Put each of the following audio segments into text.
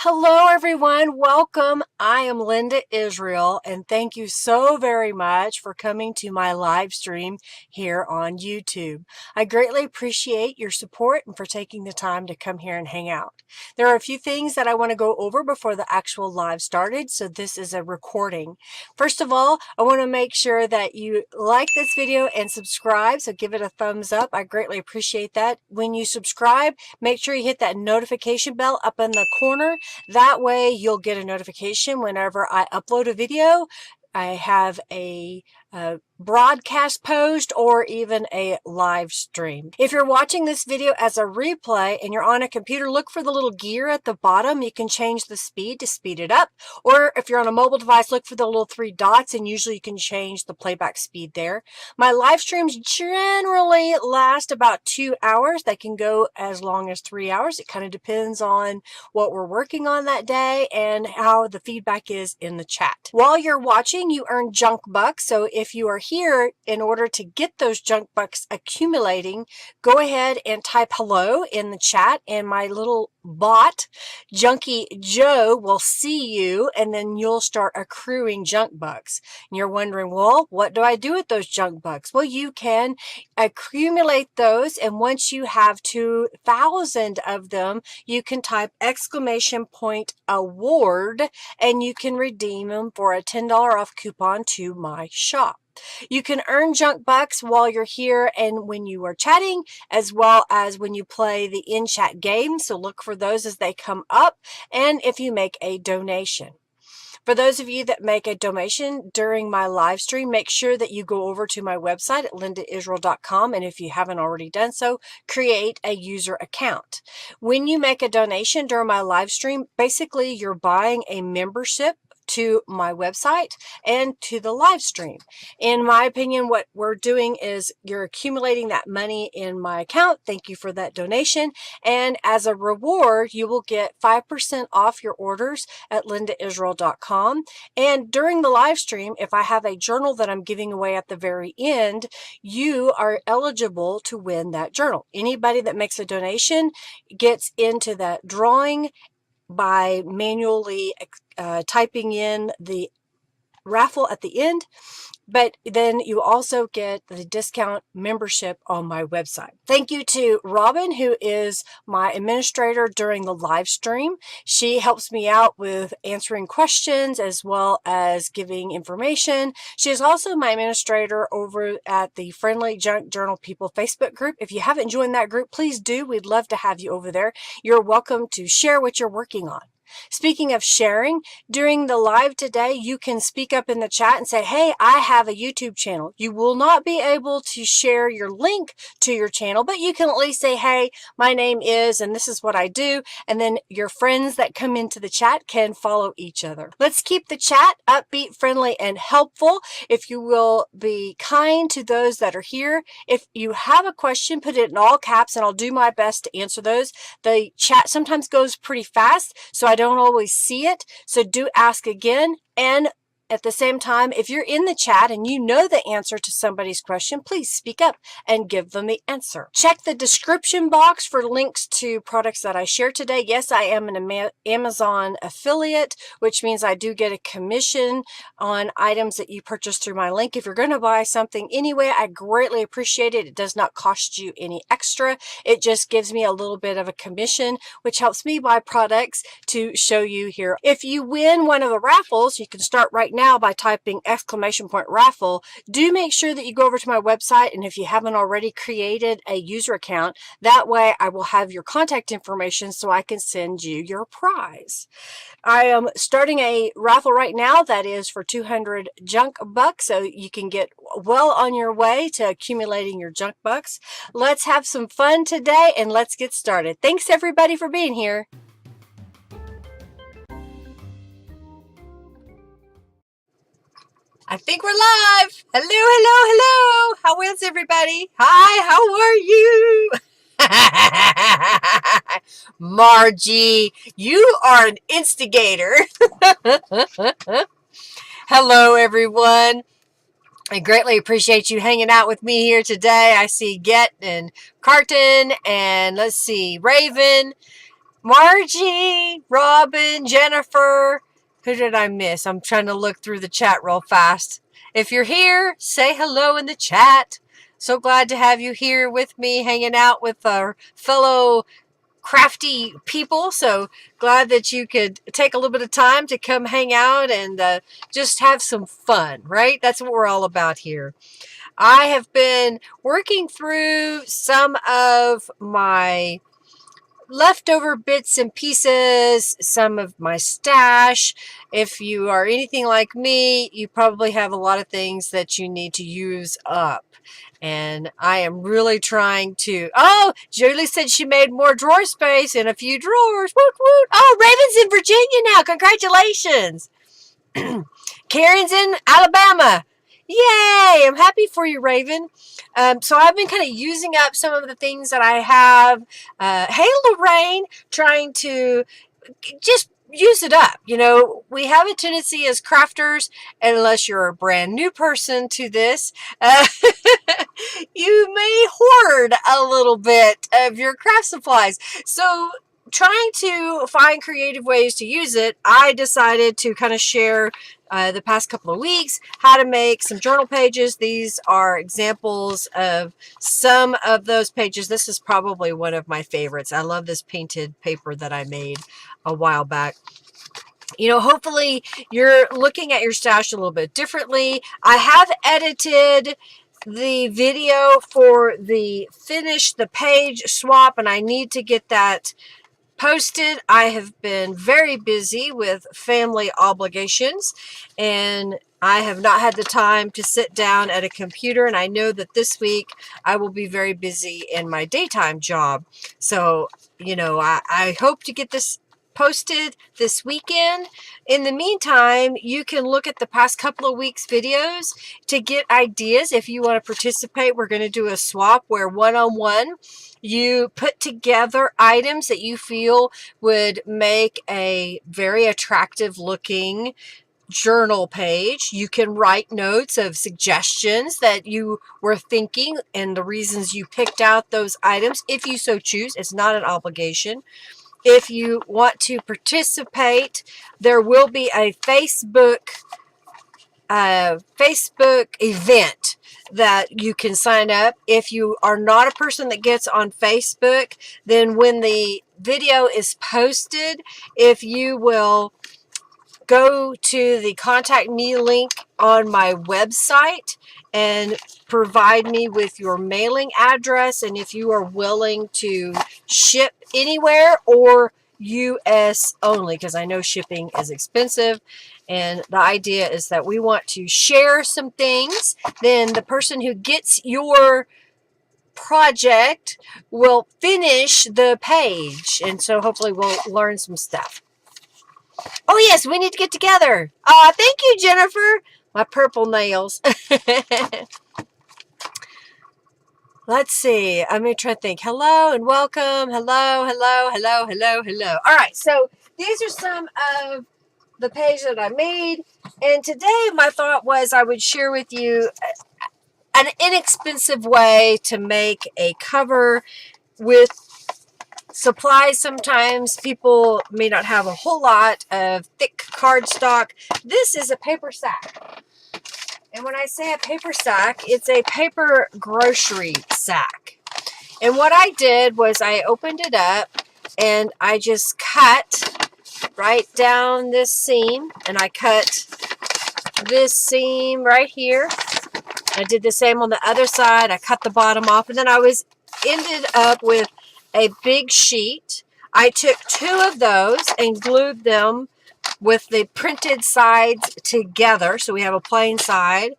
Hello, everyone. Welcome. I am Linda Israel, and thank you so very much for coming to my live stream here on YouTube. I greatly appreciate your support and for taking the time to come here and hang out. There are a few things that I want to go over before the actual live started, so this is a recording. First of all, I want to make sure that you like this video and subscribe, so give it a thumbs up. I greatly appreciate that. When you subscribe, make sure you hit that notification bell up in the corner. That way you'll get a notification whenever I upload a video. I have a broadcast post or even a live stream. If you're watching this video as a replay and you're on a computer, look for the little gear at the bottom. You can change the speed to speed it up. Or if you're on a mobile device, look for the little three dots and usually you can change the playback speed there. My live streams generally last about 2 hours. They can go as long as 3 hours. It kind of depends on what we're working on that day and how the feedback is in the chat. While you're watching, you earn junk bucks. So if you are here in order to get those junk bucks accumulating, go ahead and type hello in the chat and my little bot, Junkie Joe, will see you and then you'll start accruing junk bucks. And you're wondering, well, what do I do with those junk bucks? Well, you can accumulate those, and once you have 2,000 of them, you can type !award and you can redeem them for a $10 off coupon to my shop. You can earn junk bucks while you're here and when you are chatting, as well as when you play the in-chat game. So look for those as they come up, and if you make a donation. For those of you that make a donation during my live stream, make sure that you go over to my website at lindaisrael.com, and if you haven't already done so, create a user account. When you make a donation during my live stream, basically you're buying a membership to my website and to the live stream. In my opinion, what we're doing is you're accumulating that money in my account. Thank you for that donation. And as a reward, you will get 5% off your orders at lindaisrael.com. And during the live stream, if I have a journal that I'm giving away at the very end, you are eligible to win that journal. Anybody that makes a donation gets into that drawing by manually typing in the raffle at the end, but then you also get the discount membership on my website. Thank you to Robin, who is my administrator during the live stream. She helps me out with answering questions as well as giving information. She is also my administrator over at the Friendly Junk Journal People Facebook group. If you haven't joined that group, please do. We'd love to have you over there. You're welcome to share what you're working on. Speaking of sharing, during the live today, you can speak up in the chat and say, hey, I have a YouTube channel. You will not be able to share your link to your channel, but you can at least say, hey, my name is, and this is what I do. And then your friends that come into the chat can follow each other. Let's keep the chat upbeat, friendly, and helpful. If you will be kind to those that are here. If you have a question, put it in all caps and I'll do my best to answer those. The chat sometimes goes pretty fast, so I don't always see it, so do ask again. And at the same time, if you're in the chat and you know the answer to somebody's question, please speak up and give them the answer. Check the description box for links to products that I share today. Yes, I am an Amazon affiliate, which means I do get a commission on items that you purchase through my link. If you're going to buy something anyway, I greatly appreciate it. It does not cost you any extra. It just gives me a little bit of a commission, which helps me buy products to show you here. If you win one of the raffles, you can start right now by typing !raffle. Do make sure that you go over to my website, and if you haven't already, created a user account. That way I will have your contact information so I can send you your prize. I am starting a raffle right now that is for 200 junk bucks, so you can get well on your way to accumulating your junk bucks. Let's have some fun today and let's get started. Thanks everybody for being here. I think we're live. Hello, hello, hello. How is everybody? Hi, how are you? Margie, you are an instigator. Hello, everyone. I greatly appreciate you hanging out with me here today. I see Get and Carton and let's see, Raven. Margie, Robin, Jennifer. Who did I miss? I'm trying to look through the chat real fast. If you're here, say hello in the chat. So glad to have you here with me, hanging out with our fellow crafty people. So glad that you could take a little bit of time to come hang out and just have some fun, right? That's what we're all about here. I have been working through some of my leftover bits and pieces, some of my stash. If you are anything like me, you probably have a lot of things that you need to use up. And I am really trying to. Oh, Julie said she made more drawer space in a few drawers. Woot woot. Oh, Raven's in Virginia now. Congratulations. Karen's in Alabama. Yay! I'm happy for you, Raven. So I've been kind of using up some of the things that I have. Hey, Lorraine, trying to just use it up. You know, we have a tendency as crafters, and unless you're a brand new person to this, you may hoard a little bit of your craft supplies. So trying to find creative ways to use it, I decided to kind of share the past couple of weeks how to make some journal pages. These are examples of some of those pages. This is probably one of my favorites. I love this painted paper that I made a while back. You know, hopefully you're looking at your stash a little bit differently. I have edited the video for the finish the page swap, and I need to get that posted. I have been very busy with family obligations, and I have not had the time to sit down at a computer, and I know that this week I will be very busy in my daytime job. So, you know, I hope to get this posted this weekend. In the meantime, you can look at the past couple of weeks videos to get ideas. If you want to participate, we're going to do a swap where one-on-one you put together items that you feel would make a very attractive looking journal page. You can write notes of suggestions that you were thinking and the reasons you picked out those items if you so choose. It's not an obligation. If you want to participate, there will be a Facebook event that you can sign up. If you are not a person that gets on Facebook, then when the video is posted, if you will go to the contact me link on my website and provide me with your mailing address, and if you are willing to ship anywhere or US only, because I know shipping is expensive. And the idea is that we want to share some things. Then the person who gets your project will finish the page. And so hopefully we'll learn some stuff. Oh, yes, we need to get together. Thank you, Jennifer. My purple nails. Let's see. I'm going to try to think. Hello and welcome. Hello, hello, hello, hello, hello. All right, so these are some of the page that I made. And today my thought was I would share with you an inexpensive way to make a cover with supplies. Sometimes people may not have a whole lot of thick cardstock. This is a paper sack. And when I say a paper sack, it's a paper grocery sack. And what I did was I opened it up and I just cut right down this seam, and I cut this seam right here. I did the same on the other side. I cut the bottom off, and then I ended up with a big sheet. I took two of those and glued them with the printed sides together. So we have a plain side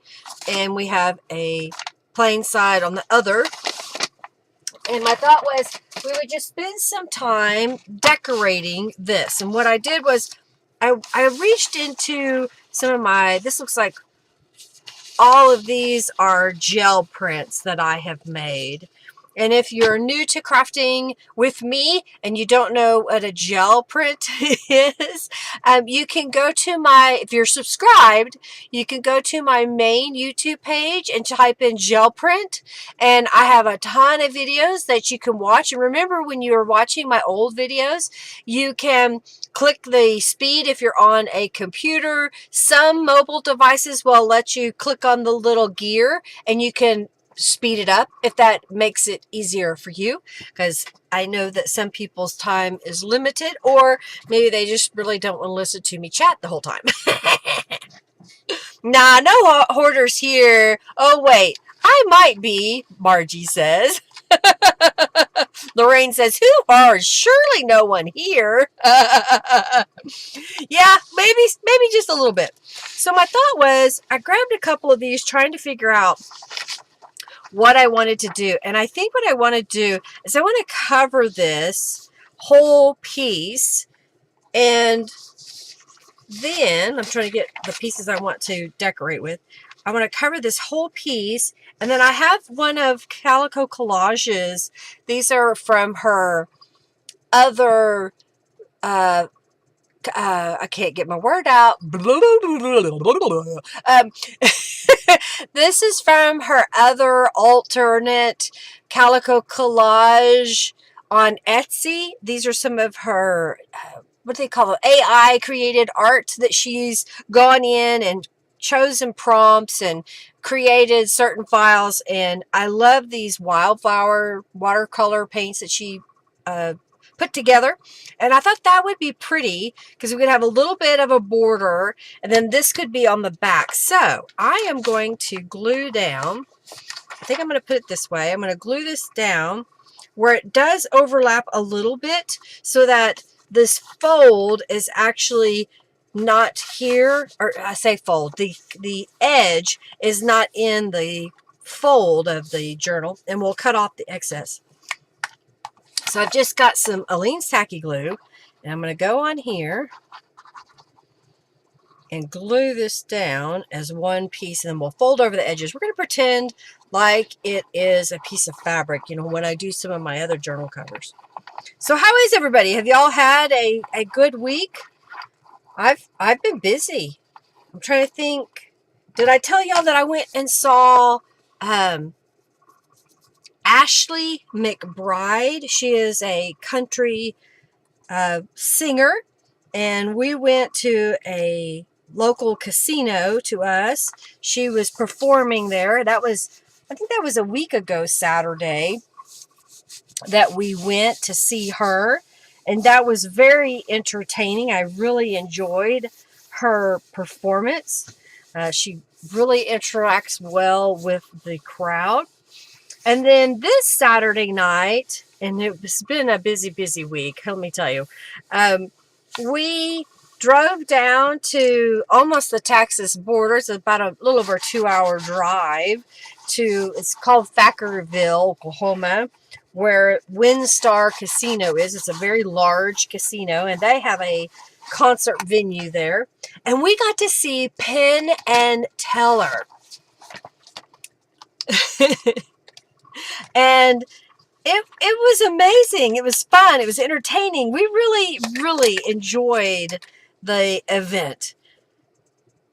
and we have a plain side on the other. And my thought was we would just spend some time decorating this. And what I did was I reached into some of my, this looks like all of these are gel prints that I have made. And if you're new to crafting with me and you don't know what a gel print is, you can go to my, if you're subscribed, you can go to my main YouTube page and type in gel print. And I have a ton of videos that you can watch. And remember, when you're watching my old videos, you can click the speed if you're on a computer. Some mobile devices will let you click on the little gear and you can speed it up if that makes it easier for you, because I know that some people's time is limited, or maybe they just really don't want to listen to me chat the whole time. Nah, no hoarders here. Oh wait, I might be, Margie says. Lorraine says, who hoards? Surely no one here. Yeah, maybe just a little bit. So my thought was, I grabbed a couple of these trying to figure out what I wanted to do. And I think what I want to do is I want to cover this whole piece, and then I'm trying to get the pieces I want to decorate with. I want to cover this whole piece, and then I have one of Calico Collages. These are from her other I can't get my word out. This is from her other alternate Calico Collage on Etsy. These are some of her, what do they call it? AI created art that she's gone in and chosen prompts and created certain files. And I love these wildflower watercolor paints that she put together, and I thought that would be pretty because we could have a little bit of a border, and then this could be on the back. So I am going to glue down, I think I'm going to put it this way, I'm going to glue this down where it does overlap a little bit so that this fold is actually not here, or I say fold, the edge is not in the fold of the journal, and we'll cut off the excess. So I've just got some Aleene's Tacky Glue, and I'm going to go on here and glue this down as one piece, and then we'll fold over the edges. We're going to pretend like it is a piece of fabric, you know, when I do some of my other journal covers. So how is everybody? Have y'all had a good week? I've been busy. I'm trying to think. Did I tell y'all that I went and saw Ashley McBride? She is a country singer, and we went to a local casino to us. She was performing there. I think that was a week ago Saturday that we went to see her, and that was very entertaining. I really enjoyed her performance. She really interacts well with the crowd. And then this Saturday night, and it's been a busy week, let me tell you, we drove down to almost the Texas border. It's about a little over a 2-hour drive to, it's called Thackerville, Oklahoma, where WinStar Casino is. It's a very large casino, and they have a concert venue there. And we got to see Penn and Teller. And it was amazing. It was fun. It was entertaining. We really enjoyed the event.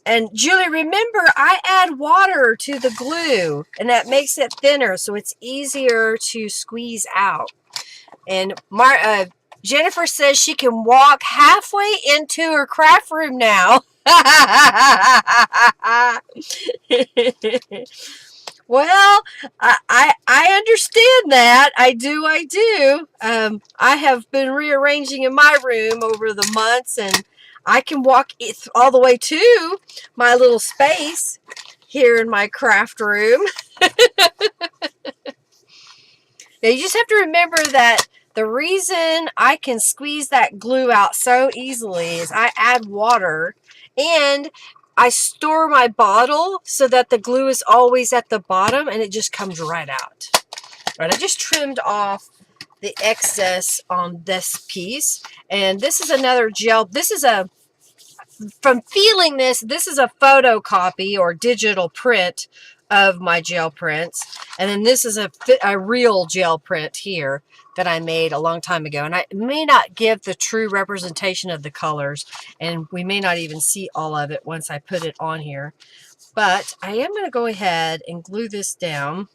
And Julie, remember, I add water to the glue, and that makes it thinner, so it's easier to squeeze out. And Jennifer says she can walk halfway into her craft room now. Well, I understand that. I do. I have been rearranging in my room over the months, and I can walk all the way to my little space here in my craft room. Now, you just have to remember that the reason I can squeeze that glue out so easily is I add water, and I store my bottle so that the glue is always at the bottom and it just comes right out. Right, I just trimmed off the excess on this piece. And this is another gel. This is from feeling this is a photocopy or digital print of my gel prints. And then this is a real gel print here that I made a long time ago. And I may not give the true representation of the colors, and we may not even see all of it once I put it on here. But I am going to go ahead and glue this down.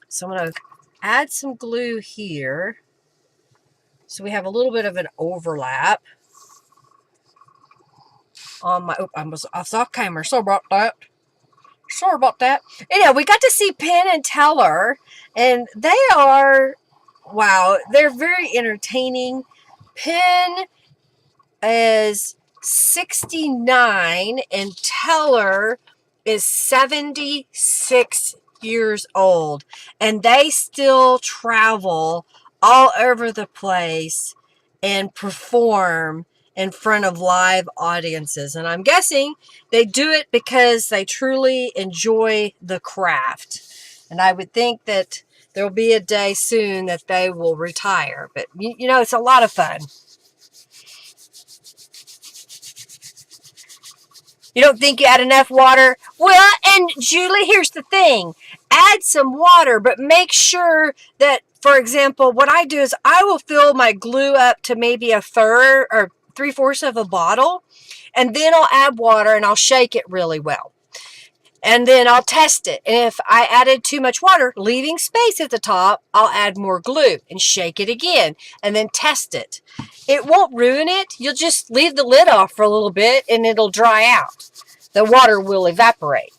So I'm going to add some glue here, so we have a little bit of an overlap on my, I was off camera, sorry about that. Sorry about that. Anyhow, we got to see Penn and Teller, and they are, wow, they're very entertaining. Penn is 69 and Teller is 76 years old, and they still travel all over the place and perform in front of live audiences. And I'm guessing they do it because they truly enjoy the craft. And I would think that there'll be a day soon that they will retire. But, you know, it's a lot of fun. You don't think you add enough water? Well, and Julie, here's the thing. Add some water, but make sure that, for example, what I do is I will fill my glue up to maybe a third or 3/4 of a bottle, and then I'll add water and I'll shake it really well. And then I'll test it. And if I added too much water, leaving space at the top, I'll add more glue and shake it again and then test it. It won't ruin it. You'll just leave the lid off for a little bit and it'll dry out. The water will evaporate.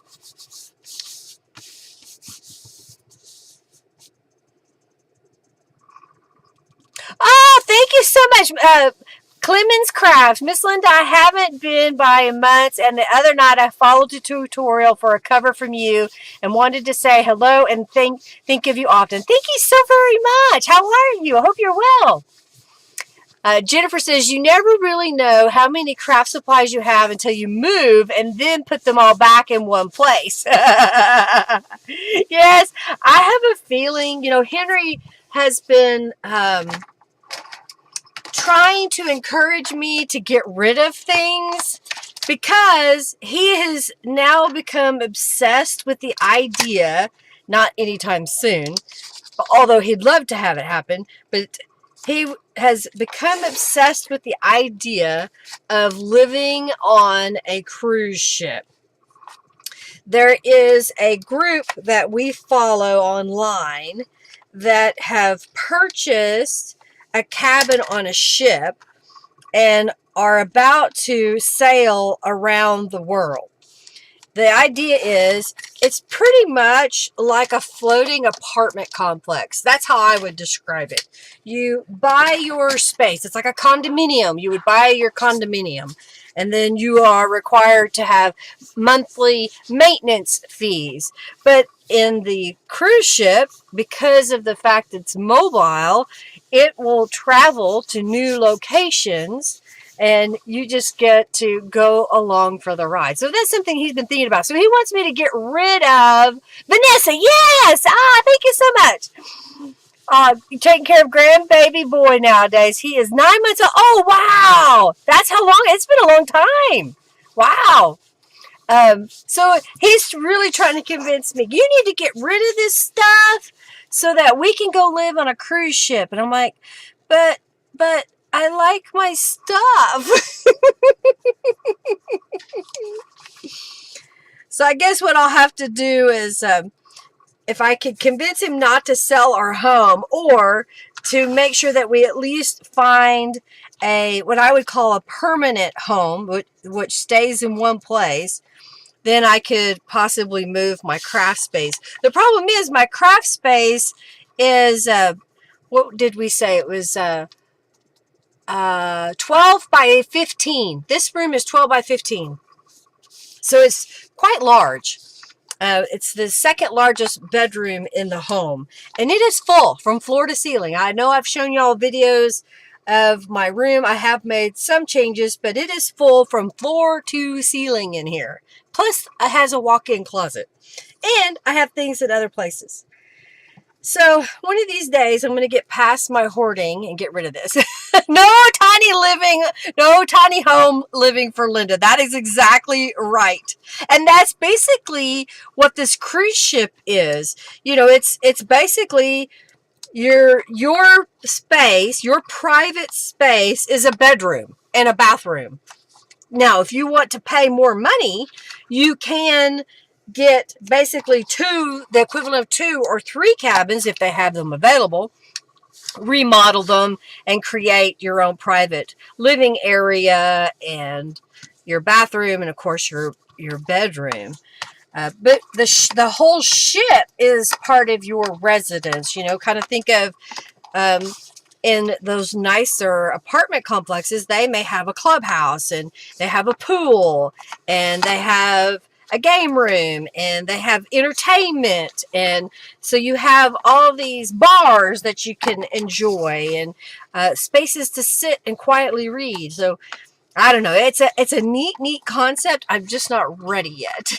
Oh, thank you so much. Clemens Crafts. Miss Linda, I haven't been by in months, and the other night I followed the tutorial for a cover from you and wanted to say hello and think of you often. Thank you so very much. How are you? I hope you're well. Jennifer says, you never really know how many craft supplies you have until you move and then put them all back in one place. Yes, I have a feeling, you know, Henry has been trying to encourage me to get rid of things because he has now become obsessed with the idea, not anytime soon, although he'd love to have it happen, but he has become obsessed with the idea of living on a cruise ship. There is a group that we follow online that have purchased a cabin on a ship and are about to sail around the world. The idea is it's pretty much like a floating apartment complex. That's how I would describe it. You buy your space. It's like a condominium. You would buy your condominium, and then you are required to have monthly maintenance fees. But in the cruise ship, because of the fact it's mobile, it will travel to new locations, and you just get to go along for the ride. So that's something he's been thinking about. So he wants me to get rid of Vanessa. Yes! Thank you so much. You're taking care of grandbaby boy nowadays. He is 9 months old. Oh, wow! That's how long? It's been a long time. Wow. So he's really trying to convince me, you need to get rid of this stuff so that we can go live on a cruise ship. And I'm like, but I like my stuff. So I guess what I'll have to do is, if I could convince him not to sell our home, or to make sure that we at least find what I would call a permanent home, which stays in one place, then I could possibly move my craft space. The problem is my craft space is, what did we say? It was 12 by 15. This room is 12 by 15. So it's quite large. It's the second largest bedroom in the home. And it is full from floor to ceiling. I know I've shown y'all videos of my room. I have made some changes, but it is full from floor to ceiling in here. Plus, it has a walk-in closet. And I have things in other places. So one of these days, I'm going to get past my hoarding and get rid of this. No tiny living, no tiny home living for Linda. That is exactly right. And that's basically what this cruise ship is. You know, it's basically your space, your private space is a bedroom and a bathroom. Now, if you want to pay more money, you can get basically the equivalent of 2 or 3 cabins if they have them available, remodel them, and create your own private living area and your bathroom, and of course your bedroom. But the whole ship is part of your residence. You know, kind of think of um, in those nicer apartment complexes, they may have a clubhouse and they have a pool and they have a game room and they have entertainment, and so you have all these bars that you can enjoy and spaces to sit and quietly read. So I don't know, it's a neat concept. I'm just not ready yet.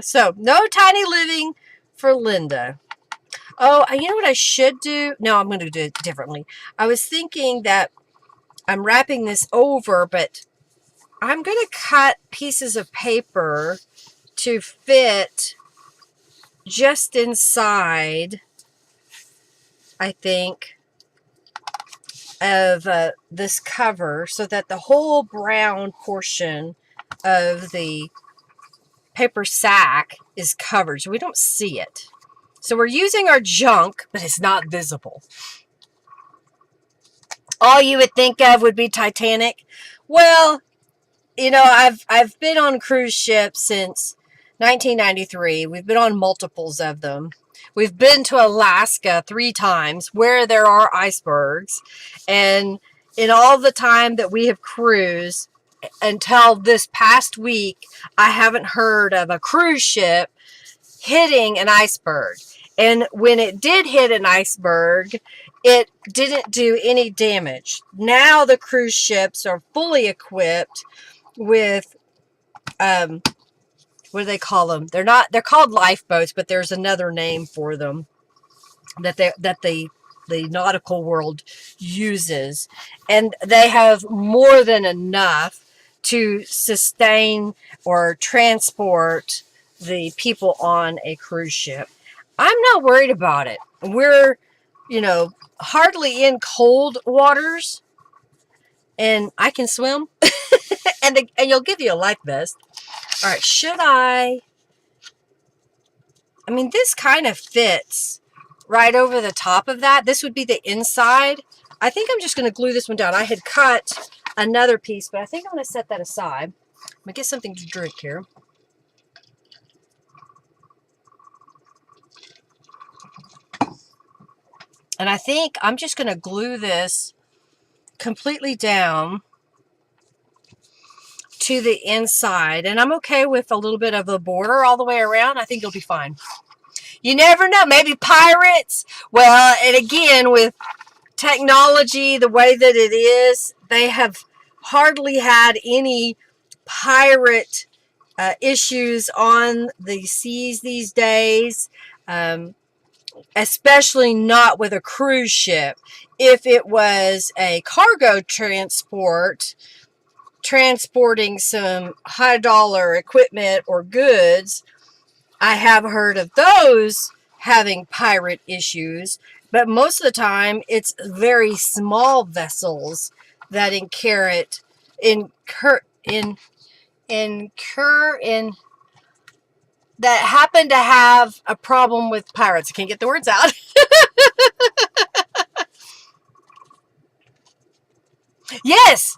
So no tiny living for Linda. Oh, you know what I should do? No, I'm going to do it differently. I was thinking that I'm wrapping this over, but I'm going to cut pieces of paper to fit just inside, I think, of this cover so that the whole brown portion of the paper sack is covered so we don't see it. So we're using our junk, but it's not visible. All you would think of would be Titanic. Well, you know, I've been on cruise ships since 1993. We've been on multiples of them. We've been to Alaska 3 times where there are icebergs. And in all the time that we have cruised until this past week, I haven't heard of a cruise ship hitting an iceberg. And when it did hit an iceberg, it didn't do any damage. Now the cruise ships are fully equipped with what do they call them? They're called lifeboats, but there's another name for them that the nautical world uses, and they have more than enough to sustain or transport the people on a cruise ship. I'm not worried about it. We're, you know, hardly in cold waters, and I can swim, and you'll give you a life vest. All right, should I mean, this kind of fits right over the top of that. This would be the inside. I think I'm just going to glue this one down. I had cut another piece, but I think I'm going to set that aside. I'm going to get something to drink here. And I think I'm just going to glue this completely down to the inside. And I'm okay with a little bit of a border all the way around. I think it'll be fine. You never know. Maybe pirates. Well, and again, with technology the way that it is, they have hardly had any pirate issues on the seas these days, especially not with a cruise ship. If it was a cargo transporting some high dollar equipment or goods, I have heard of those having pirate issues, but most of the time it's very small vessels that incur that happen to have a problem with pirates. I can't get the words out. Yes.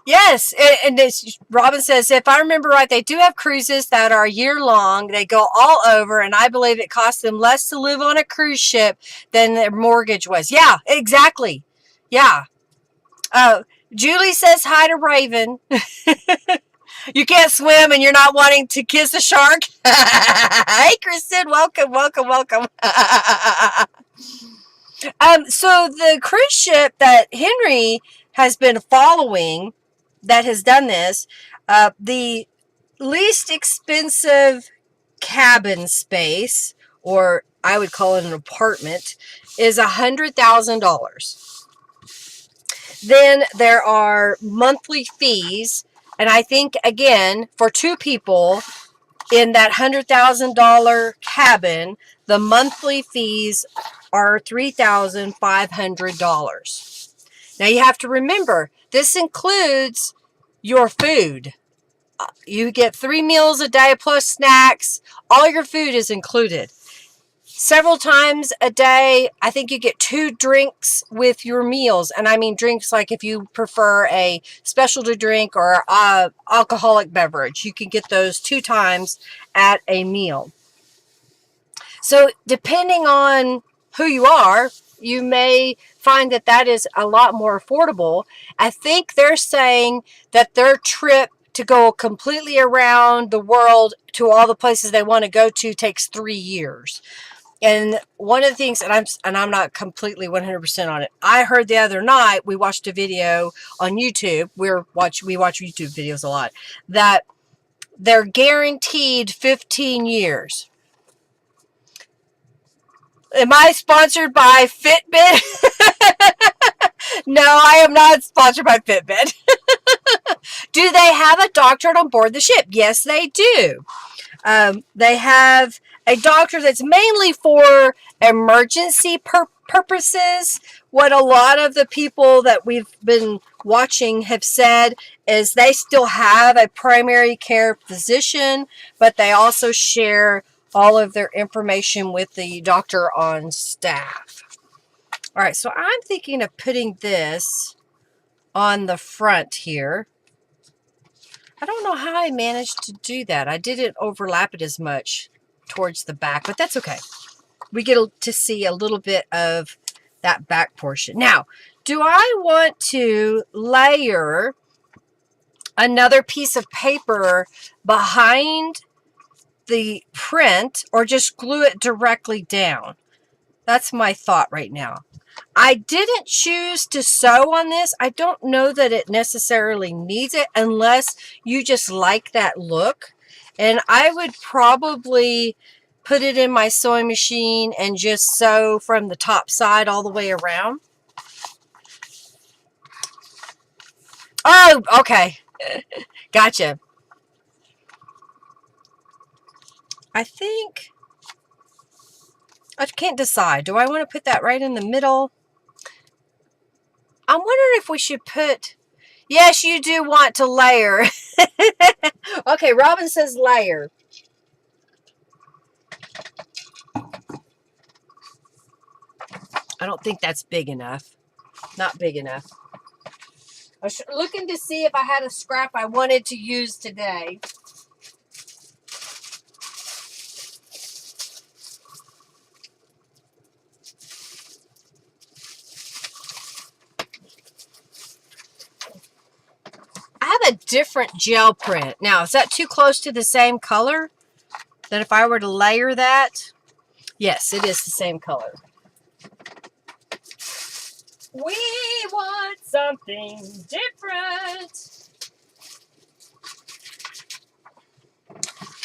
Yes, and Robin says, if I remember right, they do have cruises that are year long. They go all over, and I believe it costs them less to live on a cruise ship than their mortgage was. Yeah, exactly. Yeah. Julie says hi to Raven. You can't swim and you're not wanting to kiss a shark. Hey, Kristen, welcome. So the cruise ship that Henry has been following that has done this, the least expensive cabin space, or I would call it an apartment, is $100,000. Then there are monthly fees, and I think, again, for two people in that $100,000 cabin, the monthly fees are $3,500. Now you have to remember, this includes your food. You get 3 meals a day plus snacks. All your food is included. Several times a day, I think you get 2 drinks with your meals. And I mean drinks like if you prefer a specialty drink or a alcoholic beverage, you can get those 2 times at a meal. So depending on who you are, you may find that that is a lot more affordable. I think they're saying that their trip to go completely around the world to all the places they want to go to takes 3 years. And one of the things, and I'm not completely 100% on it. I heard the other night, we watched a video on YouTube. We watch YouTube videos a lot, that they're guaranteed 15 years. Am I sponsored by Fitbit? No, I am not sponsored by Fitbit. Do they have a doctorate on board the ship? Yes, they do. They have a doctor that's mainly for emergency purposes. What a lot of the people that we've been watching have said is they still have a primary care physician, but they also share all of their information with the doctor on staff. All right, so I'm thinking of putting this on the front here. I don't know how I managed to do that. I didn't overlap it as much towards the back, but that's okay. We get to see a little bit of that back portion. Now, do I want to layer another piece of paper behind the print or just glue it directly down? That's my thought right now. I didn't choose to sew on this. I don't know that it necessarily needs it unless you just like that look. And I would probably put it in my sewing machine and just sew from the top side all the way around. Oh, okay. Gotcha. I think I can't decide. Do I want to put that right in the middle? I'm wondering if we should put... Yes, you do want to layer. Okay, Robin says layer. I don't think that's big enough. Not big enough. I was looking to see if I had a scrap I wanted to use today. I have a different gel print. Now, is that too close to the same color? That if I were to layer that? Yes, it is the same color. We want something different.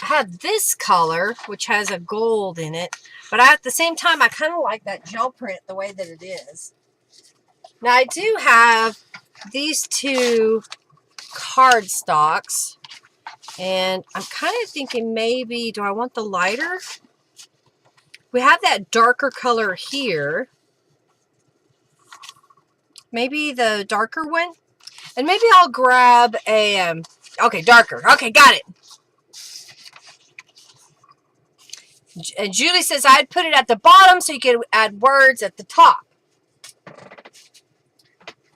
I have this color, which has a gold in it, but at the same time, I kind of like that gel print the way that it is. Now, I do have these 2 cardstocks, and I'm kind of thinking maybe, do I want the lighter? We have that darker color here. Maybe the darker one? And maybe I'll grab a, okay, darker. Okay, got it. And Julie says I'd put it at the bottom so you could add words at the top.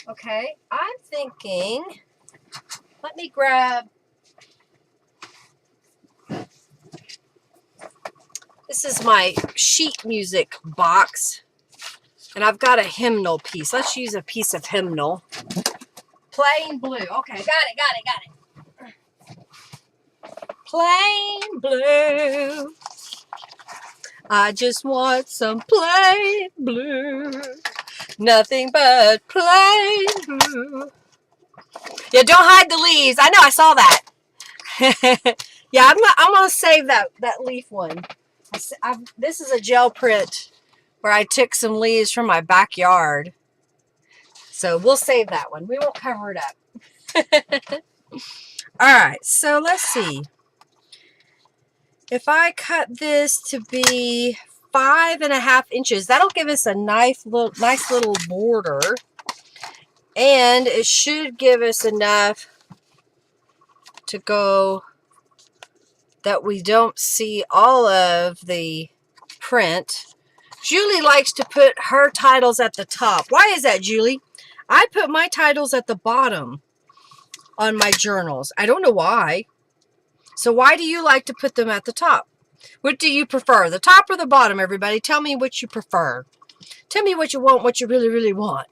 Okay, I'm thinking, let me grab, this is my sheet music box. And I've got a hymnal piece. Let's use a piece of hymnal. Plain blue. Okay, got it. Plain blue. I just want some plain blue. Nothing but plain blue. Yeah, don't hide the leaves. I know, I saw that. Yeah, I'm gonna save that leaf one. This is a gel print where I took some leaves from my backyard. So we'll save that one. We won't cover it up. All right, so let's see. If I cut this to be 5.5 inches, that'll give us a nice little border. And it should give us enough to go that we don't see all of the print. Julie likes to put her titles at the top. Why is that, Julie? I put my titles at the bottom on my journals. I don't know why. So why do you like to put them at the top? What do you prefer, the top or the bottom, everybody? Tell me what you prefer. Tell me what you want, what you really, really want.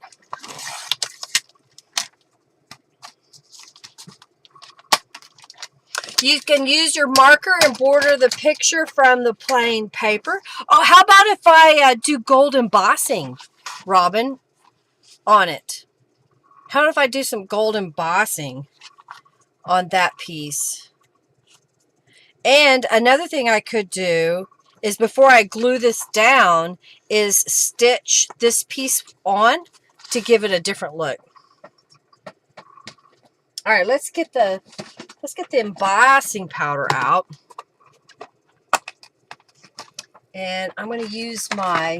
You can use your marker and border the picture from the plain paper. Oh, how about if I do gold embossing, Robin, on it? How about if I do some gold embossing on that piece? And another thing I could do is, before I glue this down, is stitch this piece on to give it a different look. All right, let's get the embossing powder out. And I'm going to use my,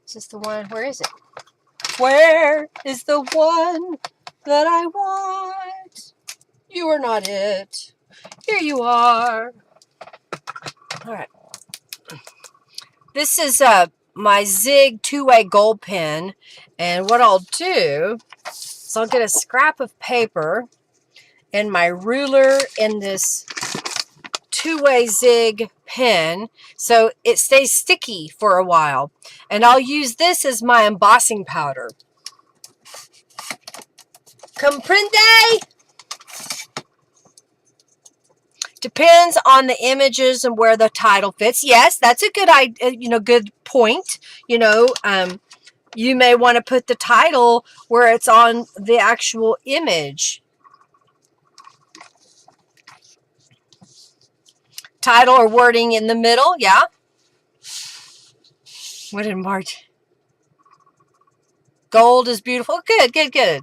is this the one? Where is it? Where is the one that I want? You are not it. Here you are. All right. This is my Zig two-way gold pen. And what I'll do is I'll get a scrap of paper and my ruler in this two-way Zig pen so it stays sticky for a while. And I'll use this as my embossing powder. Comprende? Depends on the images and where the title fits. Yes, that's a good idea, good point. You may want to put the title where it's on the actual image. Title or wording in the middle, yeah. What did March? Gold is beautiful. Good, good, good.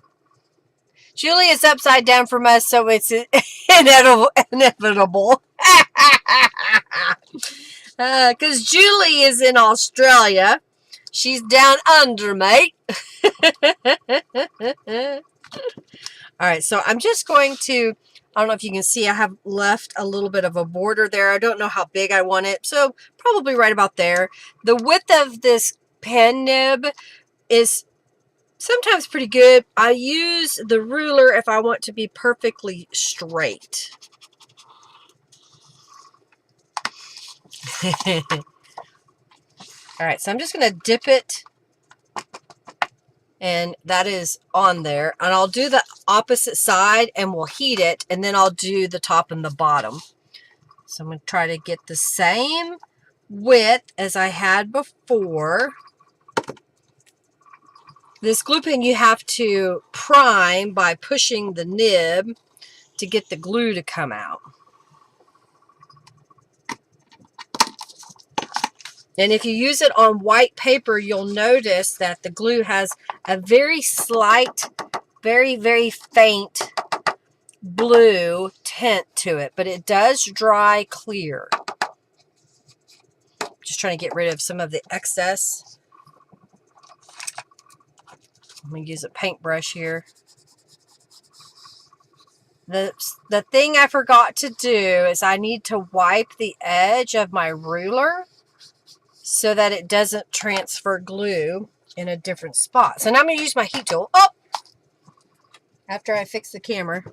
Julie is upside down from us, so it's inevitable. Because Julie is in Australia. She's down under, mate. All right, so I'm just going to, I don't know if you can see, I have left a little bit of a border there. I don't know how big I want it, so probably right about there. The width of this pen nib is sometimes pretty good. I use the ruler if I want to be perfectly straight. All right, so I'm just going to dip it, and that is on there. And I'll do the opposite side, and we'll heat it, and then I'll do the top and the bottom. So I'm going to try to get the same width as I had before. This glue pen you have to prime by pushing the nib to get the glue to come out. And if you use it on white paper, you'll notice that the glue has a very slight, very, very faint blue tint to it, but it does dry clear. Just trying to get rid of some of the excess. I'm going to use a paintbrush here. The thing I forgot to do is I need to wipe the edge of my ruler so that it doesn't transfer glue in a different spot. So now I'm going to use my heat tool. Oh! After I fix the camera.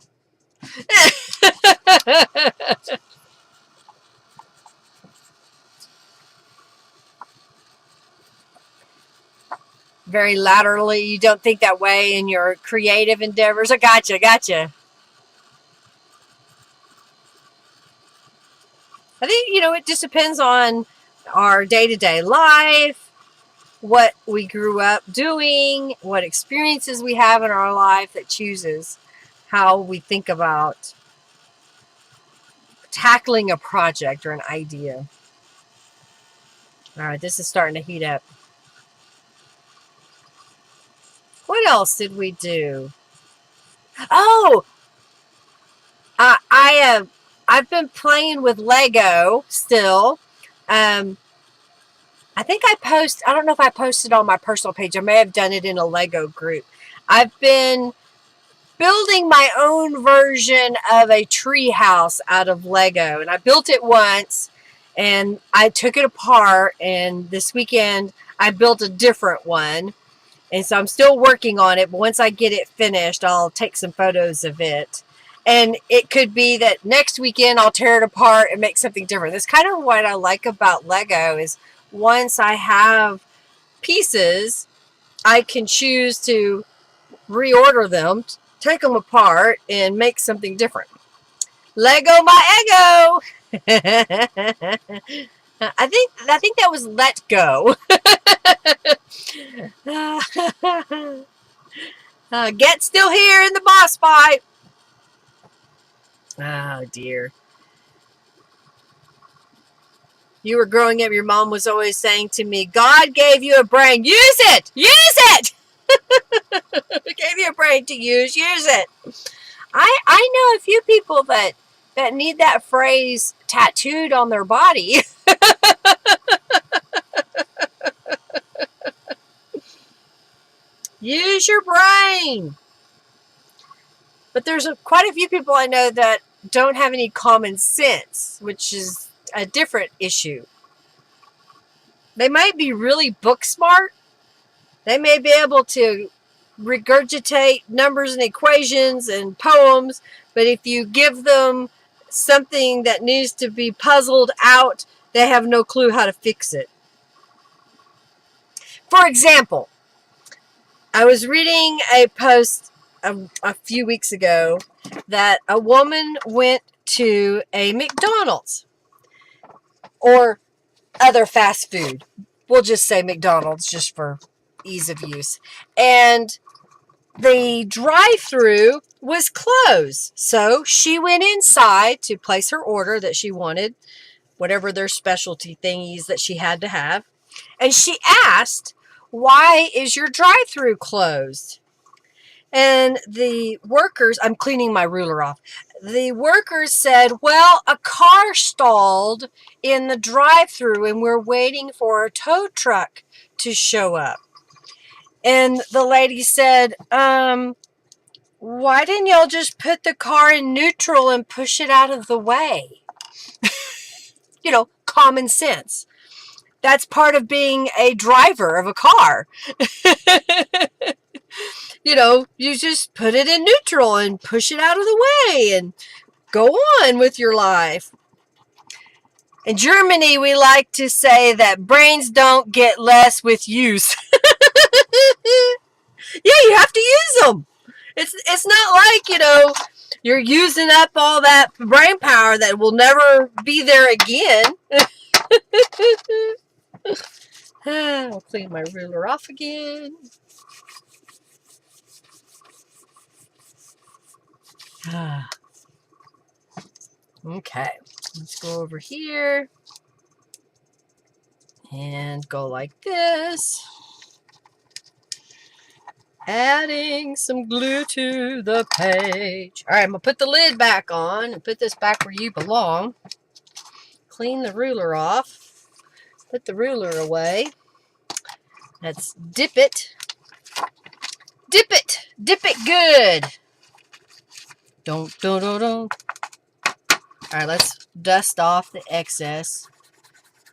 Very laterally. You don't think that way in your creative endeavors. I gotcha, gotcha. I think, it just depends on our day-to-day life, what we grew up doing, what experiences we have in our life that chooses how we think about tackling a project or an idea. All right, this is starting to heat up. What else did we do? Oh, I've been playing with Lego still. I think I don't know if I posted on my personal page. I may have done it in a Lego group. I've been building my own version of a tree house out of Lego. And I built it once and I took it apart. And this weekend I built a different one. And so I'm still working on it. But once I get it finished, I'll take some photos of it. And it could be that next weekend I'll tear it apart and make something different. That's kind of what I like about Lego is once I have pieces, I can choose to reorder them, take them apart, and make something different. Lego my ego. I think that was let go. Get still here in the boss fight. Oh dear. You were growing up, your mom was always saying to me, God gave you a brain. Use it! Use it! Gave you a brain to use it. I know a few people that need that phrase tattooed on their body. Use your brain. But there's quite a few people I know that don't have any common sense, which is a different issue. They might be really book smart. They may be able to regurgitate numbers and equations and poems, but if you give them something that needs to be puzzled out, they have no clue how to fix it. For example, I was reading a post a few weeks ago that a woman went to a McDonald's or other fast food. We'll just say McDonald's just for ease of use. And the drive-through was closed. So she went inside to place her order that she wanted, whatever their specialty thingies that she had to have. And she asked, why is your drive-through closed? And the workers, I'm cleaning my ruler off. The workers said, well, a car stalled in the drive-through and we're waiting for a tow truck to show up. And the lady said, why didn't y'all just put the car in neutral and push it out of the way? You know, common sense. That's part of being a driver of a car. You know, you just put it in neutral and push it out of the way and go on with your life. In Germany, we like to say that brains don't get less with use. Yeah, you have to use them. It's not like, you know, you're using up all that brain power that will never be there again. I'll clean my ruler off again. Okay, let's go over here and go like this. Adding some glue to the page. All right, I'm going to put the lid back on and put this back where you belong. Clean the ruler off. Put the ruler away. Let's dip it. Dip it. Dip it good. Don't. All right, let's dust off the excess.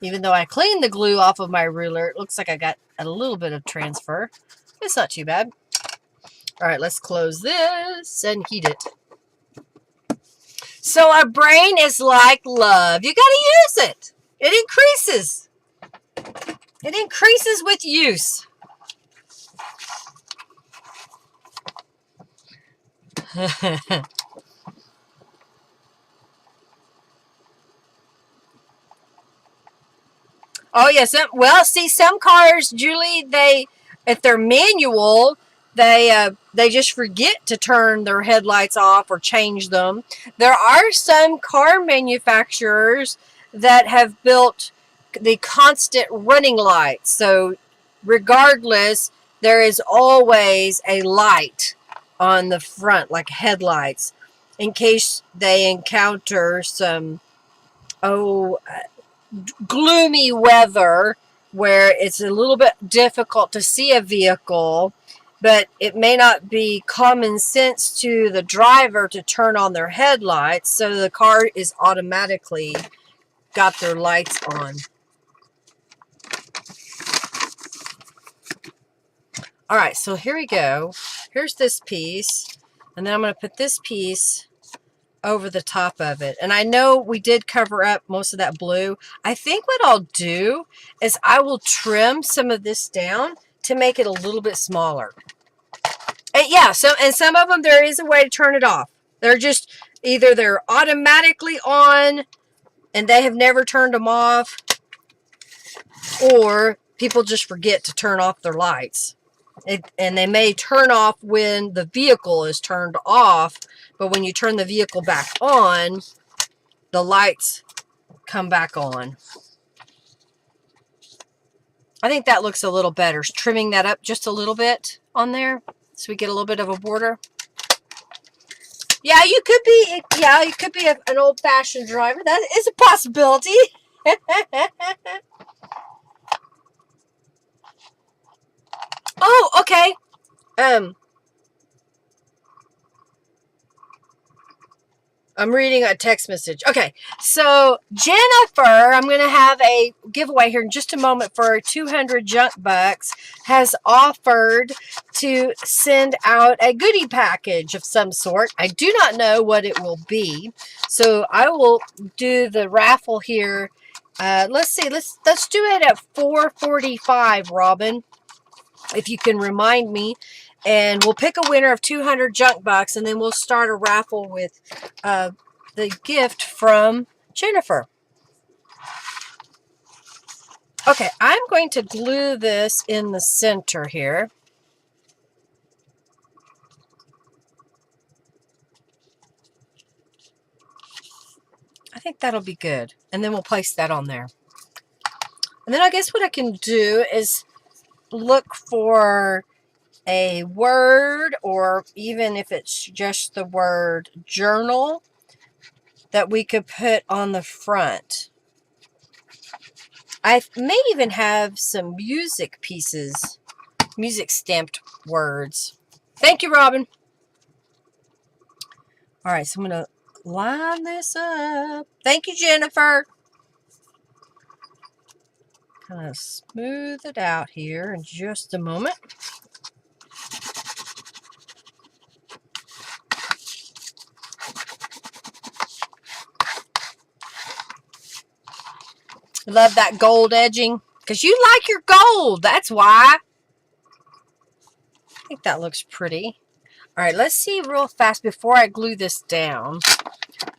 Even though I cleaned the glue off of my ruler, it looks like I got a little bit of transfer. It's not too bad. All right, let's close this and heat it. So our brain is like love. You got to use it. It increases. It increases with use. Oh, yes. Well, see, some cars, Julie, if they're manual, they just forget to turn their headlights off or change them. There are some car manufacturers that have built the constant running lights. So regardless, there is always a light on the front, like headlights, in case they encounter some gloomy weather where it's a little bit difficult to see a vehicle, but it may not be common sense to the driver to turn on their headlights, so the car is automatically got their lights on. All right, so here we go. Here's this piece, and then I'm going to put this piece over the top of it. And I know we did cover up most of that blue. I think what I'll do is I will trim some of this down to make it a little bit smaller. And yeah, and some of them there is a way to turn it off. They're just either they're automatically on and they have never turned them off, or people just forget to turn off their lights. And they may turn off when the vehicle is turned off, but when you turn the vehicle back on, the lights come back on. I think that looks a little better. Trimming that up just a little bit on there so we get a little bit of a border. Yeah, you could be an old-fashioned driver. That is a possibility. Oh, okay. I'm reading a text message. Okay, so Jennifer, I'm going to have a giveaway here in just a moment for 200 junk bucks, has offered to send out a goodie package of some sort. I do not know what it will be, so I will do the raffle here. Let's see, let's do it at 4:45, Robin, if you can remind me. And we'll pick a winner of 200 junk bucks, and then we'll start a raffle with the gift from Jennifer. Okay, I'm going to glue this in the center here. I think that'll be good. And then we'll place that on there. And then I guess what I can do is look for a word, or even if it's just the word journal, that we could put on the front. I may even have some music pieces, music stamped words. Thank you, Robin. All right, so I'm going to line this up. Thank you, Jennifer. Kind of smooth it out here in just a moment. Love that gold edging, because you like your gold. That's why. I think that looks pretty. All right, let's see real fast before I glue this down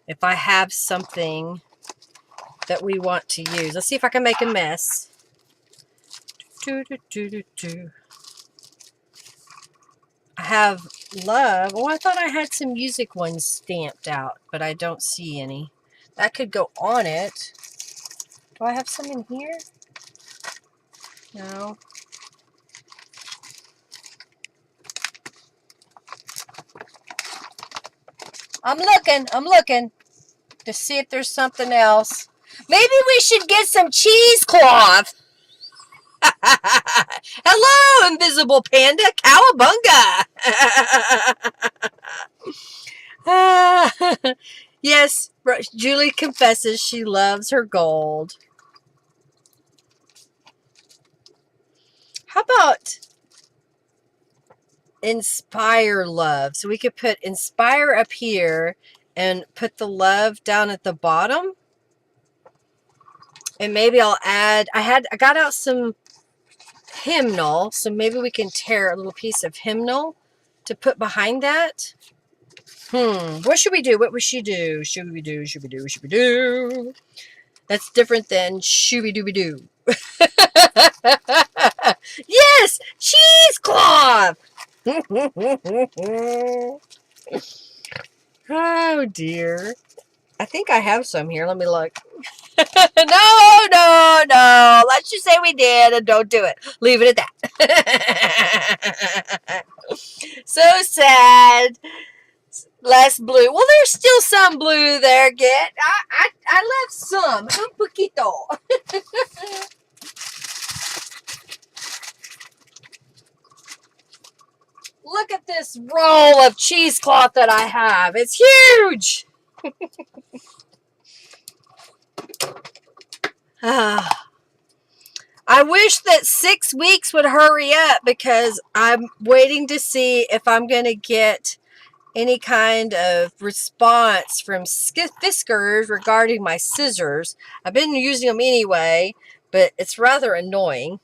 if I have something that we want to use. Let's see if I can make a mess. I have love. Oh, I thought I had some music ones stamped out, but I don't see any. That could go on it. Do I have some in here? No. I'm looking to see if there's something else. Maybe we should get some cheesecloth. Hello, invisible panda. Cowabunga. Yes, Julie confesses she loves her gold. How about inspire love? So we could put inspire up here and put the love down at the bottom. And maybe I'll add, I got out some hymnal, so maybe we can tear a little piece of hymnal to put behind that. What should we do? What would she do? Should we do? That's different than shooby-dooby-doo. Yes! Cheesecloth! Oh dear. I think I have some here. Let me look. No, no, no. Let's just say we did and don't do it. Leave it at that. So sad. Less blue. Well, there's still some blue there, Get. I left some. Un poquito. Look at this roll of cheesecloth that I have. It's huge. I wish that 6 weeks would hurry up because I'm waiting to see if I'm going to get any kind of response from Fiskars regarding my scissors. I've been using them anyway, but it's rather annoying.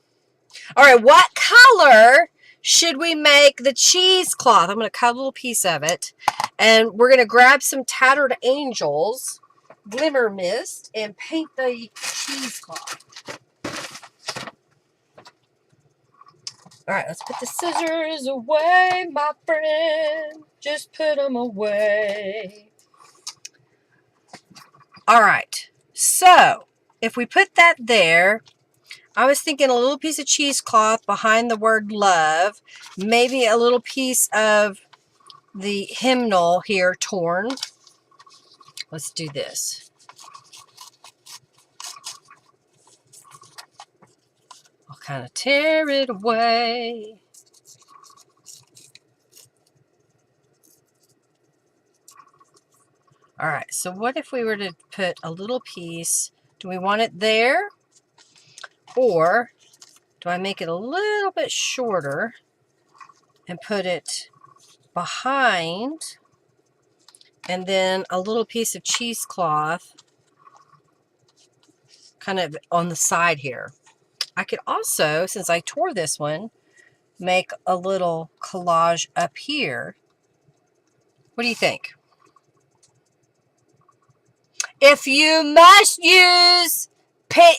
All right, what color should we make the cheesecloth? I'm going to cut a little piece of it, and we're going to grab some Tattered Angels Glimmer Mist and paint the cheesecloth. All right, let's put the scissors away, my friend. Just put them away. All right, so if we put that there, I was thinking a little piece of cheesecloth behind the word love, maybe a little piece of the hymnal here torn. Let's do this. I'll kind of tear it away. All right, so what if we were to put a little piece? Do we want it there? Or do I make it a little bit shorter and put it behind, and then a little piece of cheesecloth kind of on the side here? I could also, since I tore this one, make a little collage up here. What do you think? If you must use pink.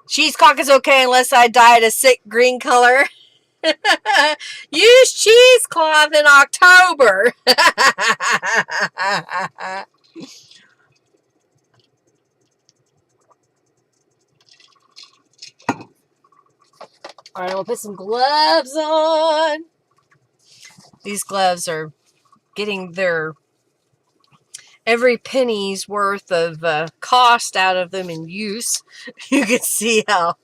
Cheesecloth is okay unless I dye it a sick green color. Use cheesecloth in October. All right, we'll put some gloves on. These gloves are getting their every penny's worth of cost out of them in use. You can see how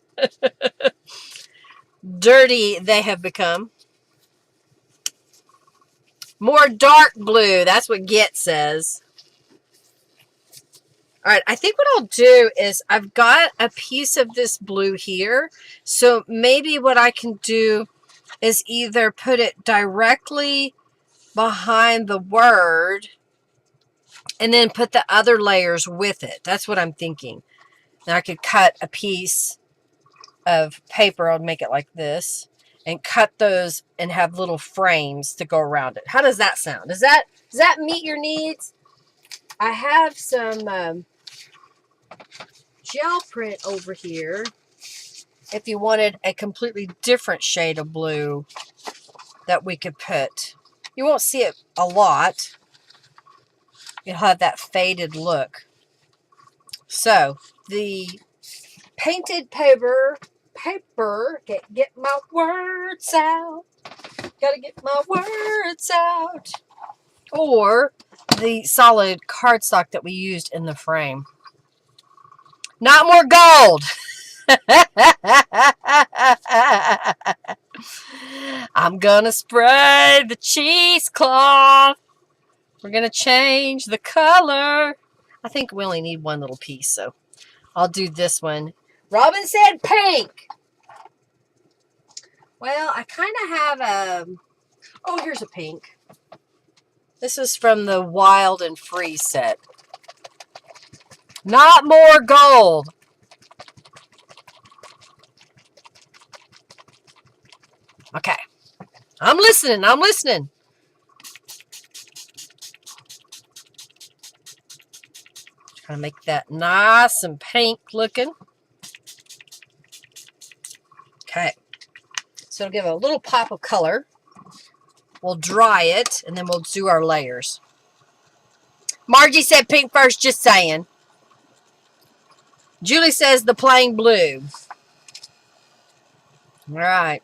dirty they have become. More dark blue. That's what Get says. All right, I think what I'll do is I've got a piece of this blue here. So maybe what I can do is either put it directly behind the word and then put the other layers with it. That's what I'm thinking. Now I could cut a piece of paper. I'll make it like this and cut those and have little frames to go around it. How does that sound? Does that meet your needs? I have some gel print over here if you wanted a completely different shade of blue that we could put. You won't see it a lot. It'll have that faded look. So the painted paper, get my words out. Gotta get my words out. Or the solid cardstock that we used in the frame. Not more gold. I'm gonna spray the cheesecloth. We're gonna change the color. I think we only need one little piece, so I'll do this one. Robin said pink. Well, I kind of have a... Oh, here's a pink. This is from the Wild and Free set. Not more gold. Okay. I'm listening. I'm listening. Trying to make that nice and pink looking. Okay. So it'll give a little pop of color. We'll dry it, and then we'll do our layers. Margie said pink first, just saying. Julie says the plain blue. All right.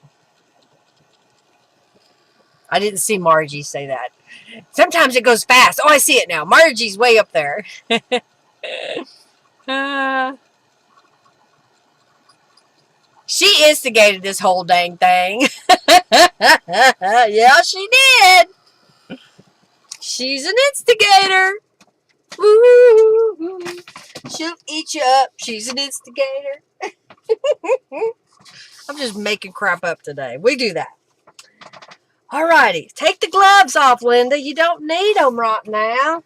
I didn't see Margie say that. Sometimes it goes fast. Oh, I see it now. Margie's way up there. She instigated this whole dang thing. Yeah, she did. She's an instigator. Woo. She'll eat you up. She's an instigator. I'm just making crap up today. We do that. Alrighty. Take the gloves off, Linda. You don't need them right now.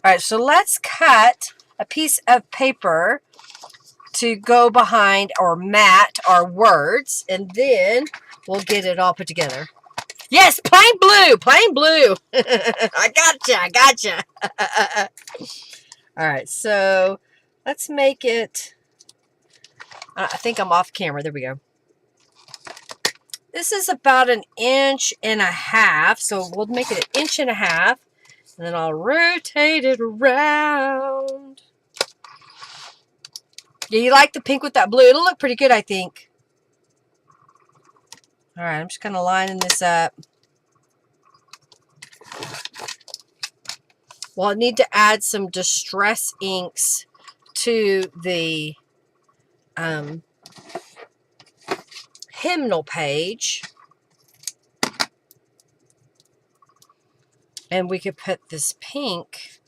Alright, so let's cut a piece of paper to go behind or mat our words, and then we'll get it all put together. Yes, plain blue. Plain blue. I gotcha. Alright, so let's make it... I think I'm off camera. There we go. This is about 1.5 inches, so we'll make it 1.5 inches, and then I'll rotate it around. Yeah, you like the pink with that blue? It'll look pretty good, I think. All right, I'm just kind of lining this up. Well, I need to add some distress inks to the hymnal page. And we could put this pink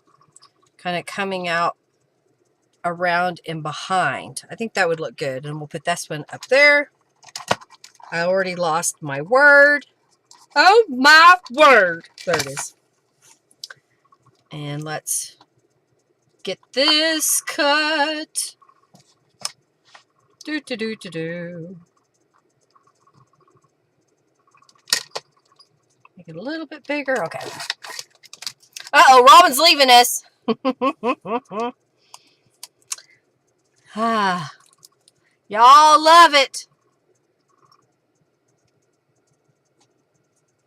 kind of coming out around and behind. I think that would look good. And we'll put this one up there. I already lost my word. Oh my word. There it is. And let's get this cut. Make it a little bit bigger. Okay. Uh-oh, Robin's leaving us. Y'all love it.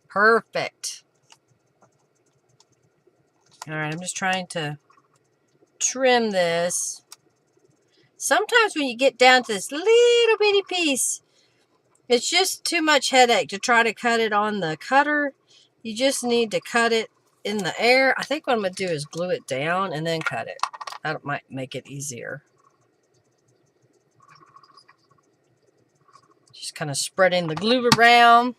Perfect. All right, I'm just trying to trim this. Sometimes when you get down to this little bitty piece, it's just too much headache to try to cut it on the cutter. You just need to cut it in the air. I think what I'm going to do is glue it down and then cut it. That might make it easier. Just kind of spreading the glue around.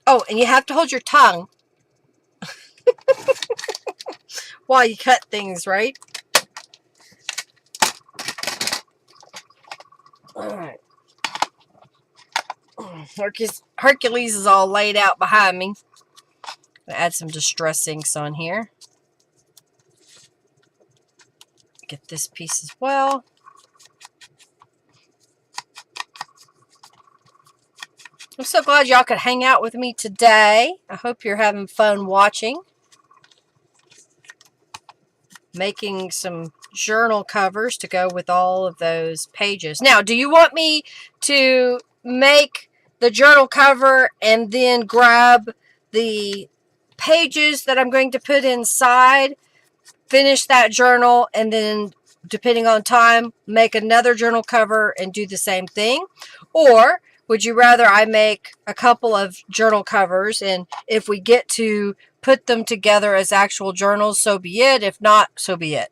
Oh, and you have to hold your tongue while you cut things, right? All right. Hercules is all laid out behind me. Add some distress inks on here. Get this piece as well. I'm so glad y'all could hang out with me today. I hope you're having fun watching. Making some journal covers to go with all of those pages. Now, do you want me to make the journal cover and then grab the pages that I'm going to put inside, finish that journal, and then, depending on time, make another journal cover and do the same thing? Or would you rather I make a couple of journal covers, and if we get to put them together as actual journals, so be it. If not, so be it.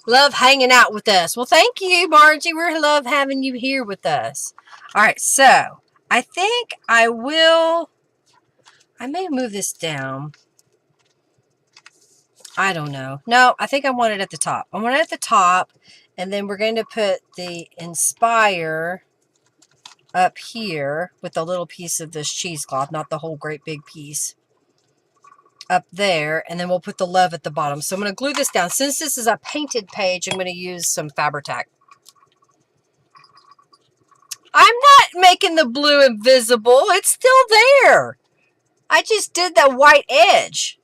Love hanging out with us. Well, thank you, Margie. We love having you here with us. All right, so I think I may move this down. I don't know. No, I think I want it at the top. I want it at the top, and then we're going to put the Inspire up here with a little piece of this cheesecloth, not the whole great big piece. Up there, and then we'll put the love at the bottom. So I'm going to glue this down. Since this is a painted page, I'm going to use some Fabri-Tac. I'm not making the blue invisible. It's still there. I just did that white edge.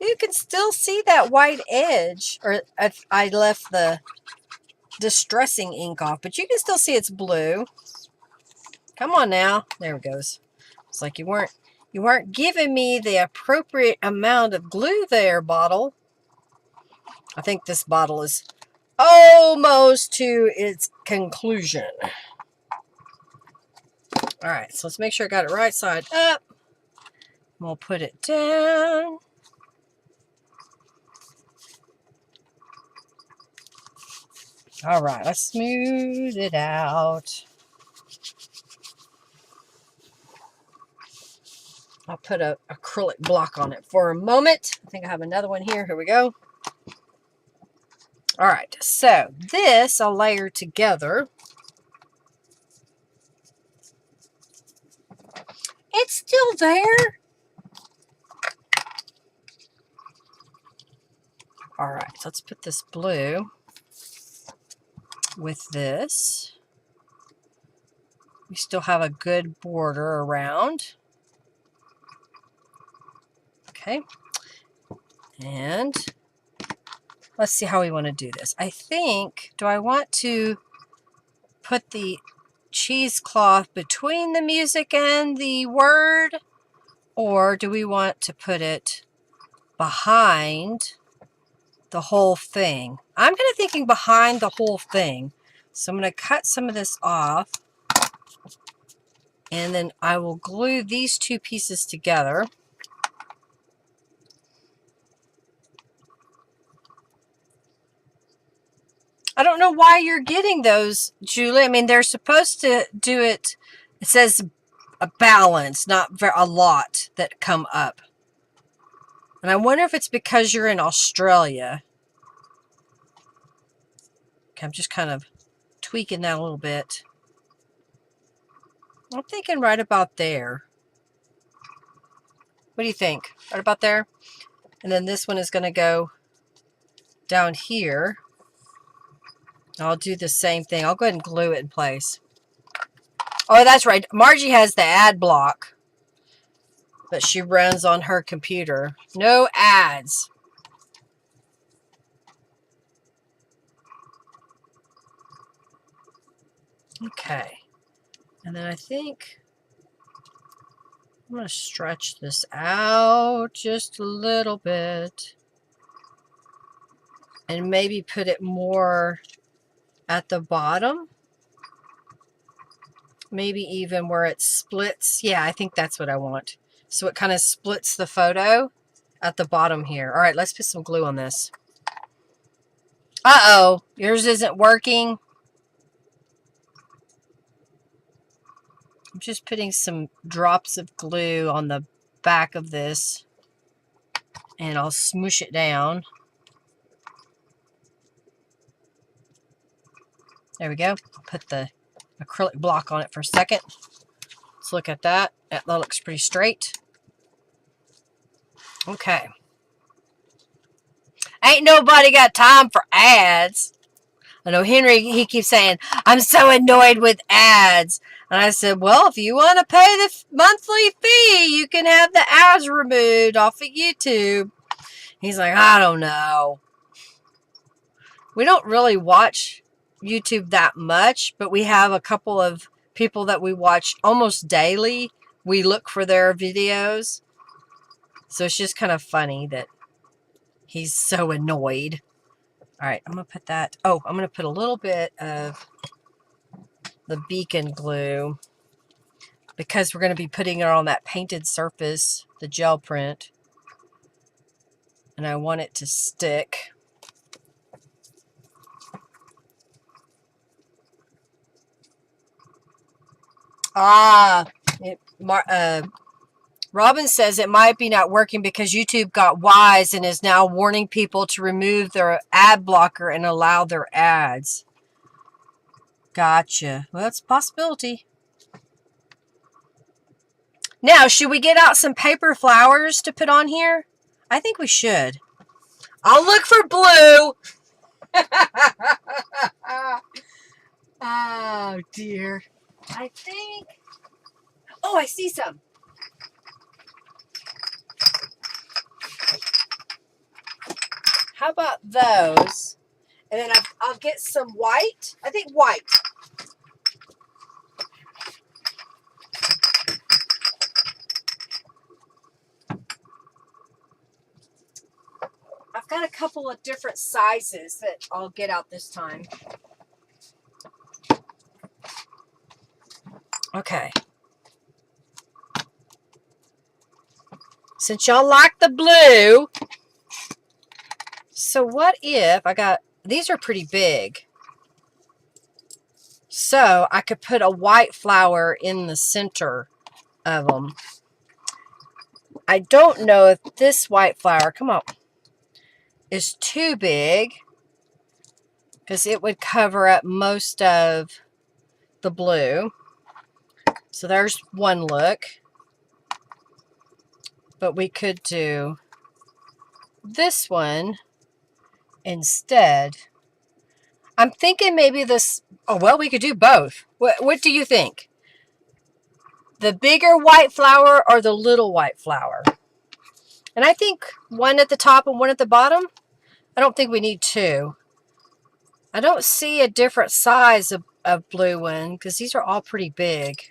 You can still see that white edge. Or if I left the distressing ink off, but you can still see it's blue. Come on now. There it goes. It's like you weren't giving me the appropriate amount of glue there, bottle. I think this bottle is almost to its conclusion. All right, so let's make sure I got it right side up. We'll put it down. All right, let's smooth it out. I'll put an acrylic block on it for a moment. I think I have another one here. Here we go. All right, so this I'll layer together. It's still there. All right, so let's put this blue with this. We still have a good border around. Okay, and let's see how we want to do this. I think, do I want to put the cheesecloth between the music and the word, or do we want to put it behind the whole thing? I'm kind of thinking behind the whole thing. So I'm going to cut some of this off, and then I will glue these two pieces together. I don't know why you're getting those, Julie. I mean, they're supposed to do it. It says a balance, not a lot that come up. And I wonder if it's because you're in Australia. Okay, I'm just kind of tweaking that a little bit. I'm thinking right about there. What do you think? Right about there? And then this one is going to go down here. I'll do the same thing. I'll go ahead and glue it in place. Oh, that's right. Margie has the ad block that she runs on her computer. No ads. Okay. And then I think I'm going to stretch this out just a little bit. And maybe put it more at the bottom. Maybe even where it splits. Yeah, I think that's what I want. So it kind of splits the photo at the bottom here. All right, let's put some glue on this. Uh-oh, yours isn't working. I'm just putting some drops of glue on the back of this, and I'll smoosh it down. There we go. I'll put the acrylic block on it for a second. Let's look at that. That looks pretty straight. Okay. Ain't nobody got time for ads. I know Henry, he keeps saying, I'm so annoyed with ads. And I said, well, if you want to pay the monthly fee, you can have the ads removed off of YouTube. He's like, I don't know. We don't really watch YouTube that much, but we have a couple of people that we watch almost daily. We look for their videos. So it's just kind of funny that he's so annoyed. All right, I'm going to put that. Oh, I'm going to put a little bit of the beacon glue because we're going to be putting it on that painted surface, the gel print. And I want it to stick. Ah, Robin says it might be not working because YouTube got wise and is now warning people to remove their ad blocker and allow their ads. Gotcha. Well, that's a possibility. Now, should we get out some paper flowers to put on here? I think we should. I'll look for blue. Oh, dear. I think... Oh, I see some. How about those? And then I'll get some white. I think white. I've got a couple of different sizes that I'll get out this time. Okay. Since y'all like the blue, so what if I got, these are pretty big. So I could put a white flower in the center of them. I don't know if this white flower, come on, is too big because it would cover up most of the blue. So there's one look. But we could do this one instead. I'm thinking maybe this, oh, well, we could do both. What do you think? The bigger white flower or the little white flower? And I think one at the top and one at the bottom. I don't think we need two. I don't see a different size of blue one because these are all pretty big.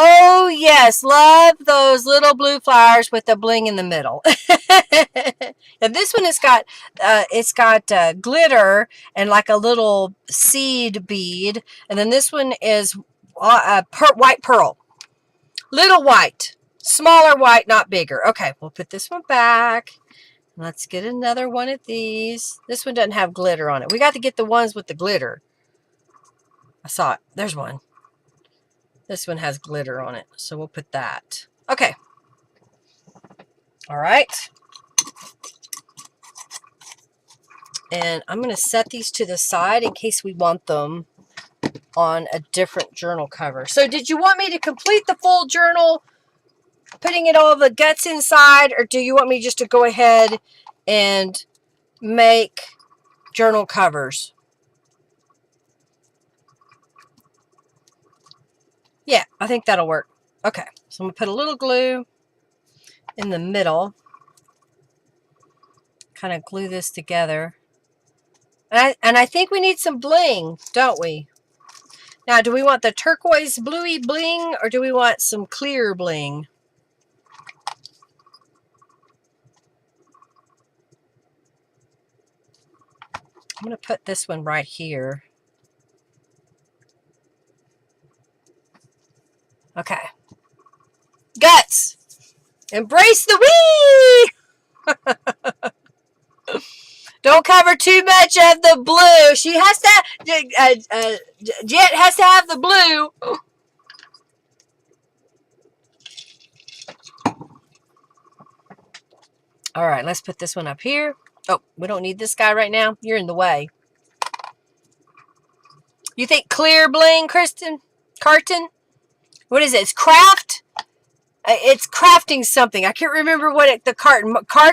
Oh, yes. Love those little blue flowers with the bling in the middle. And this one has got, glitter and like a little seed bead. And then this one is white pearl. Little white. Smaller white, not bigger. Okay, we'll put this one back. Let's get another one of these. This one doesn't have glitter on it. We got to get the ones with the glitter. I saw it. There's one. This one has glitter on it, so we'll put that. Okay. All right. And I'm going to set these to the side in case we want them on a different journal cover. So did you want me to complete the full journal, putting it all the guts inside, or do you want me just to go ahead and make journal covers? Yeah, I think that'll work. Okay, so I'm going to put a little glue in the middle. Kind of glue this together. And I think we need some bling, don't we? Now, do we want the turquoise bluey bling or do we want some clear bling? I'm going to put this one right here. Okay. Guts! Embrace the wee! Don't cover too much of the blue. She has to, Jet has to have the blue. All right, let's put this one up here. Oh, we don't need this guy right now. You're in the way. You think clear bling, Kristen? Carton? What is it? It's craft? It's crafting something. I can't remember what it, the card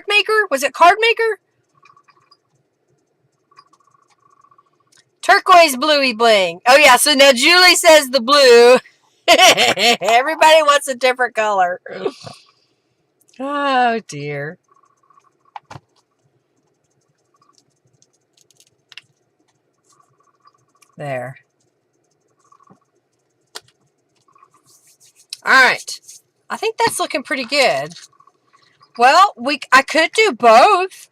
maker? Was it card maker? Turquoise bluey bling. Oh yeah, so now Julie says the blue. Everybody wants a different color. Oh dear. There. All right. I think that's looking pretty good. Well, I could do both.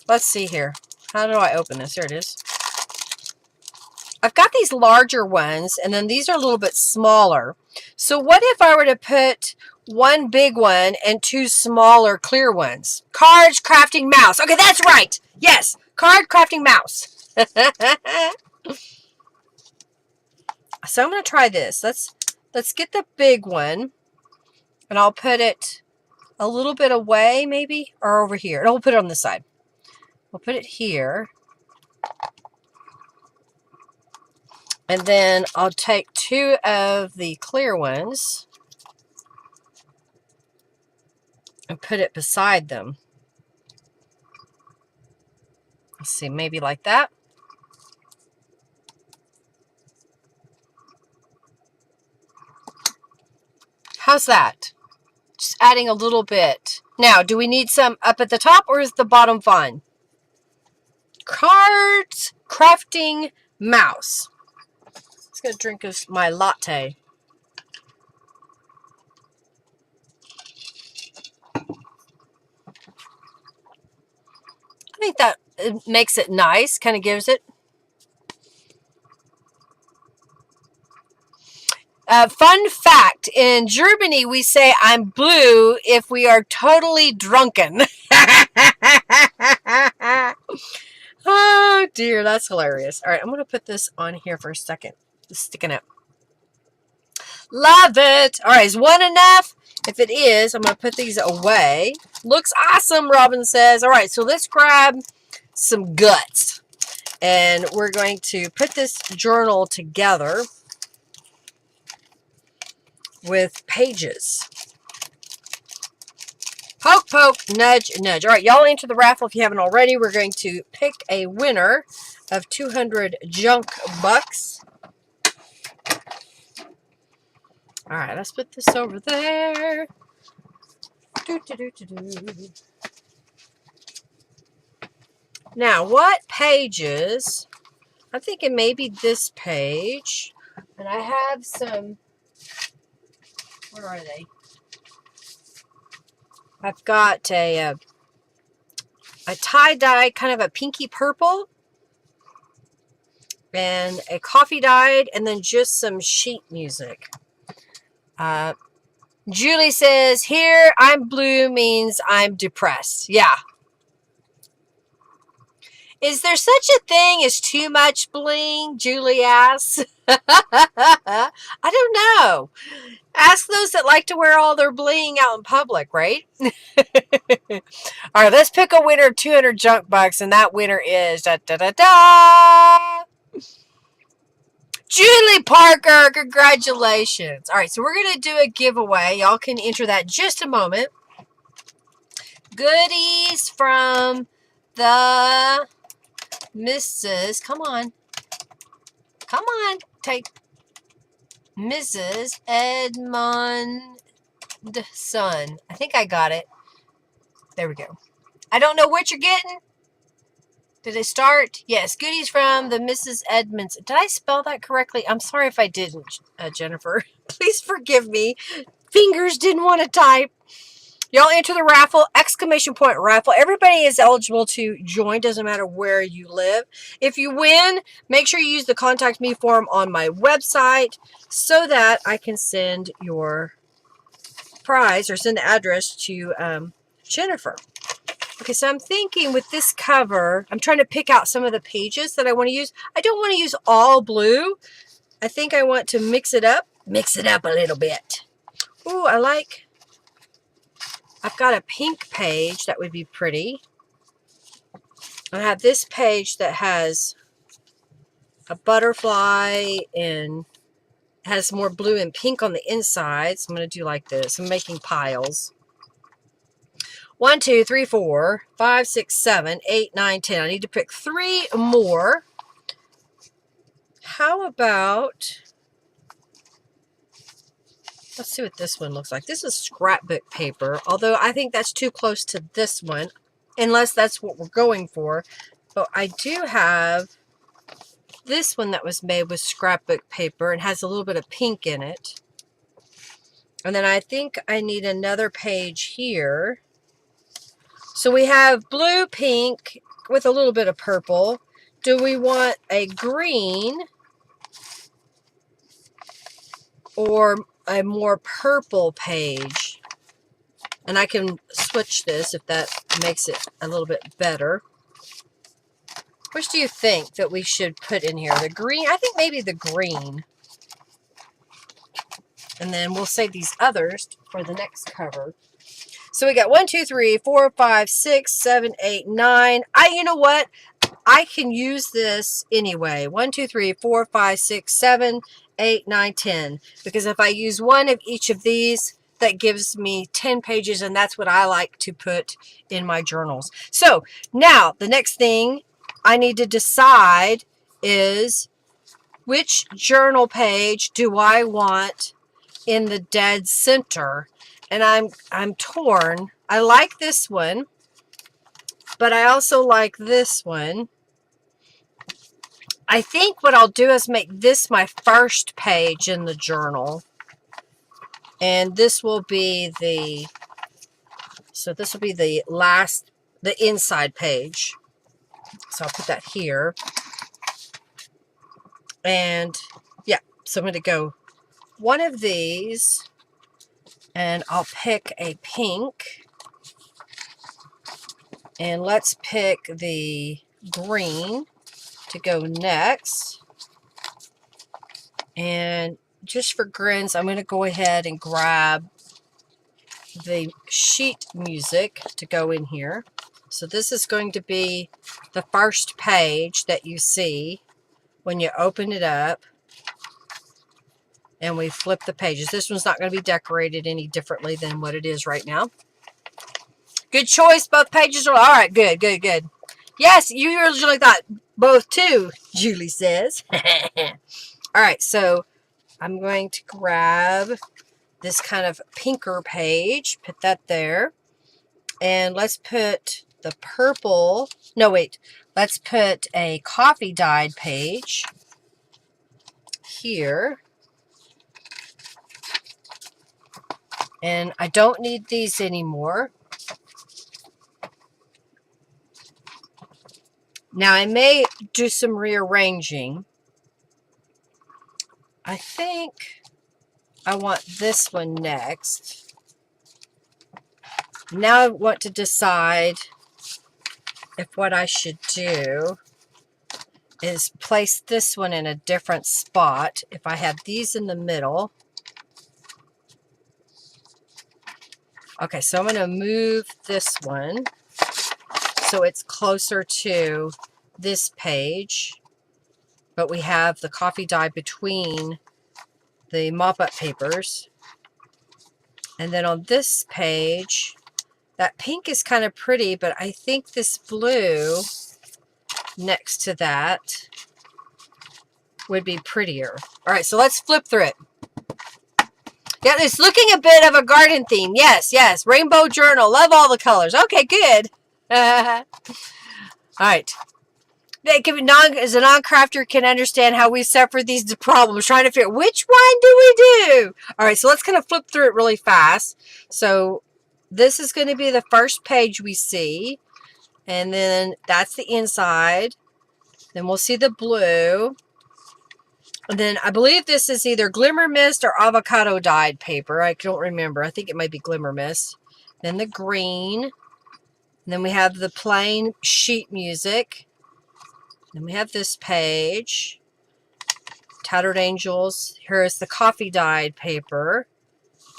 Let's see here. How do I open this? Here it is. I've got these larger ones, and then these are a little bit smaller. So what if I were to put one big one and two smaller clear ones? Cards, crafting, mouse. Okay, that's right. Yes, card, crafting, mouse. So I'm going to try this. Let's get the big one, and I'll put it a little bit away, maybe, or over here. And we'll put it on this side. We'll put it here. And then I'll take 2 of the clear ones and put it beside them. Let's see, maybe like that. How's that? Just adding a little bit. Now, do we need some up at the top, or is the bottom fine? Cards Crafting Mouse. Let's go drink my latte. I think that it makes it nice, kind of gives it. Fun fact, in Germany, we say I'm blue if we are totally drunken. Oh, dear, that's hilarious. All right, I'm going to put this on here for a second. Just sticking it. Love it. All right, is one enough? If it is, I'm going to put these away. Looks awesome, Robin says. All right, so let's grab some guts. And we're going to put this journal together with pages. Poke, poke, nudge, nudge. All right, y'all enter the raffle if you haven't already. We're going to pick a winner of 200 junk bucks. All right, let's put this over there. Now, what pages? I'm thinking maybe this page. And I have some, where are they? I've got a tie-dye, kind of a pinky purple, and a coffee dyed, and then just some sheet music. Julie says, here, I'm blue means I'm depressed. Yeah. Is there such a thing as too much bling? Julie asks. I don't know. Ask those that like to wear all their bling out in public, right? All right, let's pick a winner of 200 junk bucks, and that winner is Julie Parker. Congratulations. All right, so we're going to do a giveaway. Y'all can enter that in just a moment. Goodies from the Mrs. Come on. Take Mrs. Edmondson. I think I got it. There we go. I don't know what you're getting. Did it start? Yes, goodies from the Mrs. Edmondson. Did I spell that correctly? I'm sorry if I didn't, Jennifer. Please forgive me. Fingers didn't want to type. Y'all enter the raffle, ! Raffle. Everybody is eligible to join. Doesn't matter where you live. If you win, make sure you use the contact me form on my website so that I can send your prize or send the address to Jennifer. Okay, so I'm thinking with this cover, I'm trying to pick out some of the pages that I want to use. I don't want to use all blue. I think I want to mix it up a little bit. Ooh, I've got a pink page that would be pretty. I have this page that has a butterfly and has more blue and pink on the inside. So I'm going to do like this. I'm making piles. 1, 2, 3, 4, 5, 6, 7, 8, 9, 10. I need to pick 3 more. How about, let's see what this one looks like. This is scrapbook paper, although I think that's too close to this one, unless that's what we're going for. But I do have this one that was made with scrapbook paper and has a little bit of pink in it. And then I think I need another page here. So we have blue, pink with a little bit of purple. Do we want a green or a more purple page? And I can switch this if that makes it a little bit better. Which do you think that we should put in here? The green? I think maybe the green. And then we'll save these others for the next cover. So we got 1, 2, 3, 4, 5, 6, 7, 8, 9. You know what? I can use this anyway. 1, 2, 3, 4, 5, 6, 7, 8, 9, 10. Because if I use one of each of these, that gives me 10 pages, and that's what I like to put in my journals. So now the next thing I need to decide is which journal page do I want in the dead center. And I'm torn. I like this one, but I also like this one. I think what I'll do is make this my first page in the journal. And this will be the, so this will be the last, the inside page. So I'll put that here. And yeah, so I'm going to go one of these, and I'll pick a pink. And let's pick the green to go next. And just for grins, I'm going to go ahead and grab the sheet music to go in here. So this is going to be the first page that you see when you open it up and we flip the pages. This one's not going to be decorated any differently than what it is right now. Good choice. Both pages are all right. Good, good, good. Yes, you originally thought both too, Julie says. All right, so I'm going to grab this kind of pinker page, put that there, and let's put the purple, no wait, let's put a coffee dyed page here. And I don't need these anymore. Now I may do some rearranging. I think I want this one next. Now I want to decide if what I should do is place this one in a different spot. If I have these in the middle. Okay, so I'm going to move this one so it's closer to this page. But we have the coffee dye between the mop-up papers. And then on this page, that pink is kind of pretty, but I think this blue next to that would be prettier. All right, so let's flip through it. Yeah, it's looking a bit of a garden theme. Yes, yes. Rainbow journal. Love all the colors. Okay, good. All right. They can be as a non-crafter can understand how we suffer these problems, trying to figure which one do we do. All right, so let's kind of flip through it really fast. So this is going to be the first page we see, and then that's the inside. Then we'll see the blue. And then I believe this is either Glimmer Mist or avocado dyed paper. I don't remember. I think it might be Glimmer Mist. Then the green. And then we have the plain sheet music. Then we have this page. Tattered Angels. Here is the coffee dyed paper.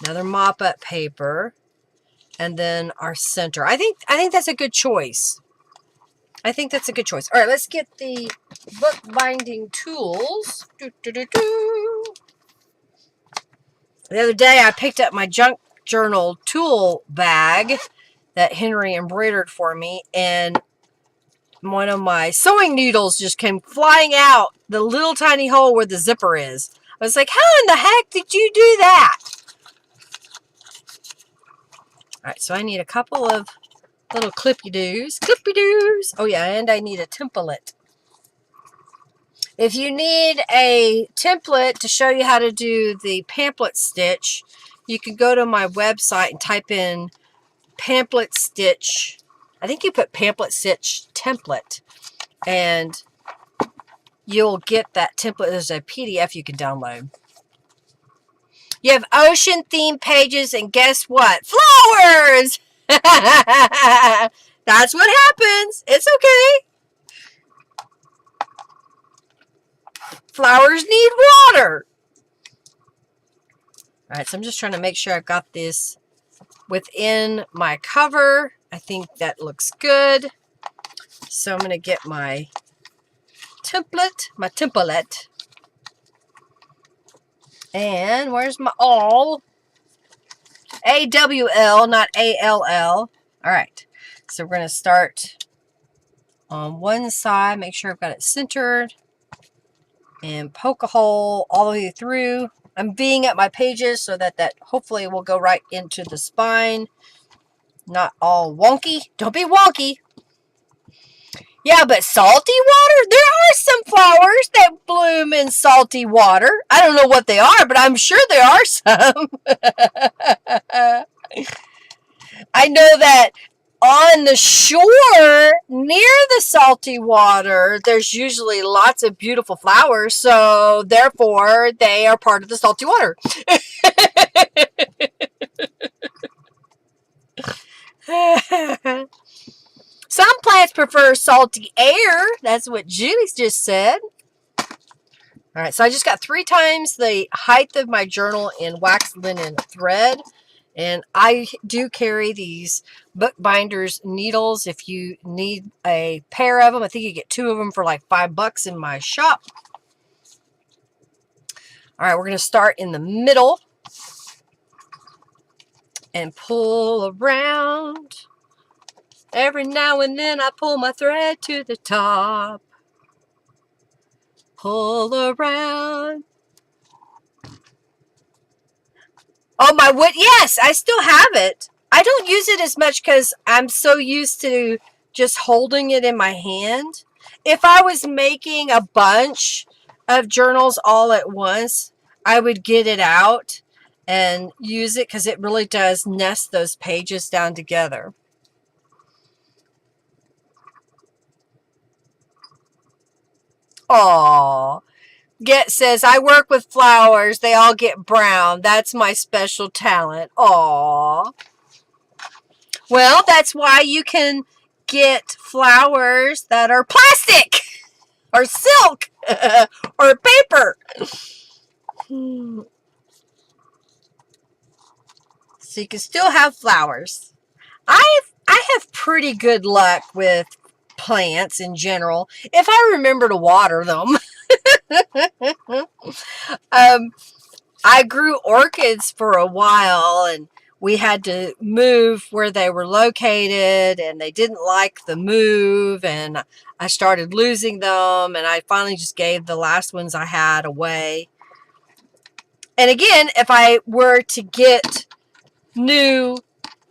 Another mop-up paper. And then our center. I think that's a good choice. I think that's a good choice. All right, let's get the book binding tools. The other day I picked up my junk journal tool bag that Henry embroidered for me, and one of my sewing needles just came flying out the little tiny hole where the zipper is. I was like, how in the heck did you do that? All right, so I need a couple of little clippy-doos. Clippy-doos. Oh, yeah, and I need a template. If you need a template to show you how to do the pamphlet stitch, you can go to my website and type in pamphlet stitch. I think you put pamphlet stitch template, and you'll get that template. There's a PDF you can download. You have ocean themed pages, and guess what? Flowers! That's what happens. It's okay. Flowers need water. All right, so I'm just trying to make sure I've got this within my cover. I think that looks good. So I'm going to get my template. And where's my awl? A-W-L, not A-L-L. All right, so we're going to start on one side. Make sure I've got it centered. And poke a hole all the way through. I'm Ving at my pages so that hopefully will go right into the spine. Not all wonky. Don't be wonky. Yeah, but salty water? There are some flowers that bloom in salty water. I don't know what they are, but I'm sure there are some. I know that on the shore near the salty water, there's usually lots of beautiful flowers, so therefore they are part of the salty water. Some plants prefer salty air. That's what Julie's just said. All right, so I just got 3 times the height of my journal in wax linen thread. And I do carry these bookbinders needles if you need a pair of them. I think you get 2 of them for like $5 in my shop. All right, we're going to start in the middle and pull around. Every now and then I pull my thread to the top. Pull around. Oh, my wood. Yes, I still have it. I don't use it as much because I'm so used to just holding it in my hand. If I was making a bunch of journals all at once, I would get it out and use it because it really does nest those pages down together. Aww. Get says, I work with flowers. They all get brown. That's my special talent. Aww. Well, that's why you can get flowers that are plastic or silk or paper. So you can still have flowers. I have pretty good luck with plants in general if I remember to water them. I grew orchids for a while, and we had to move where they were located, and they didn't like the move, and I started losing them, and I finally just gave the last ones I had away. And again, if I were to get new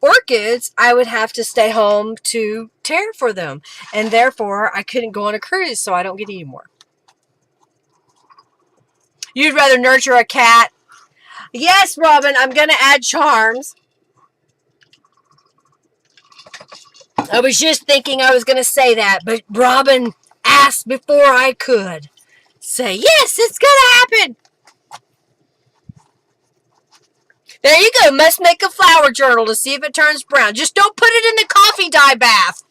orchids, I would have to stay home to care for them, and therefore I couldn't go on a cruise, so I don't get any more. You'd rather nurture a cat? Yes, Robin, I'm going to add charms. I was just thinking I was going to say that, but Robin asked before I could say, yes, it's going to happen. There you go. Must make a flower journal to see if it turns brown. Just don't put it in the coffee dye bath.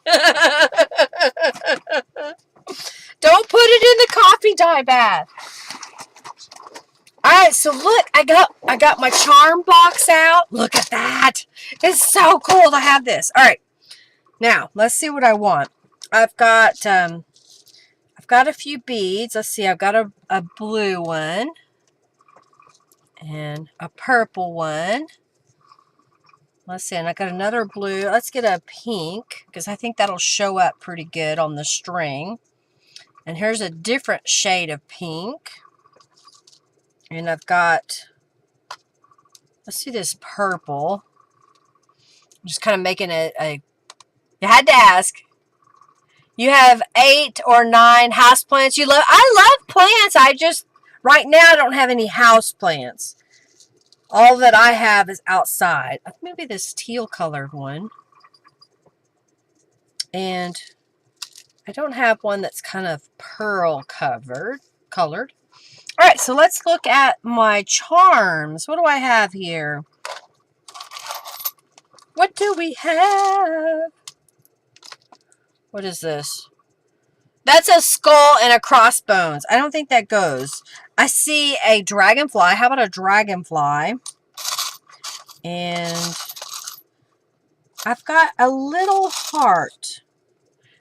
Don't put it in the coffee dye bath. All right, so look, I got my charm box out. Look at that. It's so cool to have this. All right. Now, let's see what I want. I've got a few beads. Let's see. I've got a blue one and a purple one. Let's see. And I got another blue. Let's get a pink because I think that'll show up pretty good on the string. And here's a different shade of pink. And I've got, let's see this purple. I'm just kind of making a you had to ask. You have 8 or 9 house plants. I love plants. I just, right now, I don't have any house plants. All that I have is outside. Maybe this teal colored one. And I don't have one that's kind of pearl colored. All right, so let's look at my charms. What do I have here? What do we have? What is this? That's a skull and a crossbones. I don't think that goes. I see a dragonfly. How about a dragonfly? And I've got a little heart.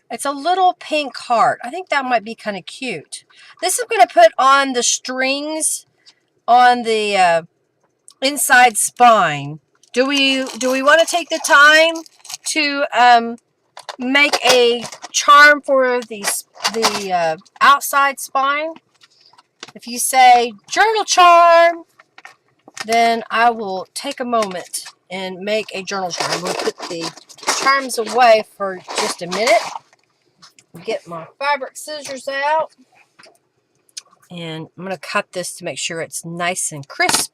It's a little pink heart. I think that might be kind of cute. This I'm going to put on the strings on the inside spine. Do we want to take the time to make a charm for the outside spine? If you say journal charm, then I will take a moment and make a journal charm. We'll put the charms away for just a minute. Get my fabric scissors out. And I'm going to cut this to make sure it's nice and crisp.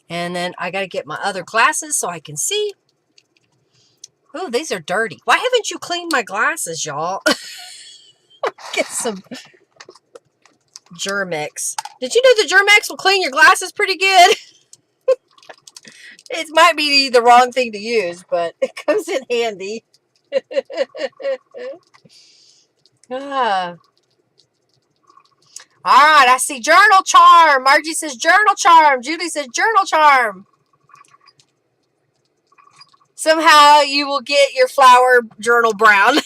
And then I got to get my other glasses so I can see. Oh, these are dirty. Why haven't you cleaned my glasses, y'all? Get some Germex. Did you know the Germex will clean your glasses pretty good? It might be the wrong thing to use, but it comes in handy. Ah. All right, I see journal charm. Margie says journal charm. Julie says journal charm. Somehow you will get your flower journal brown.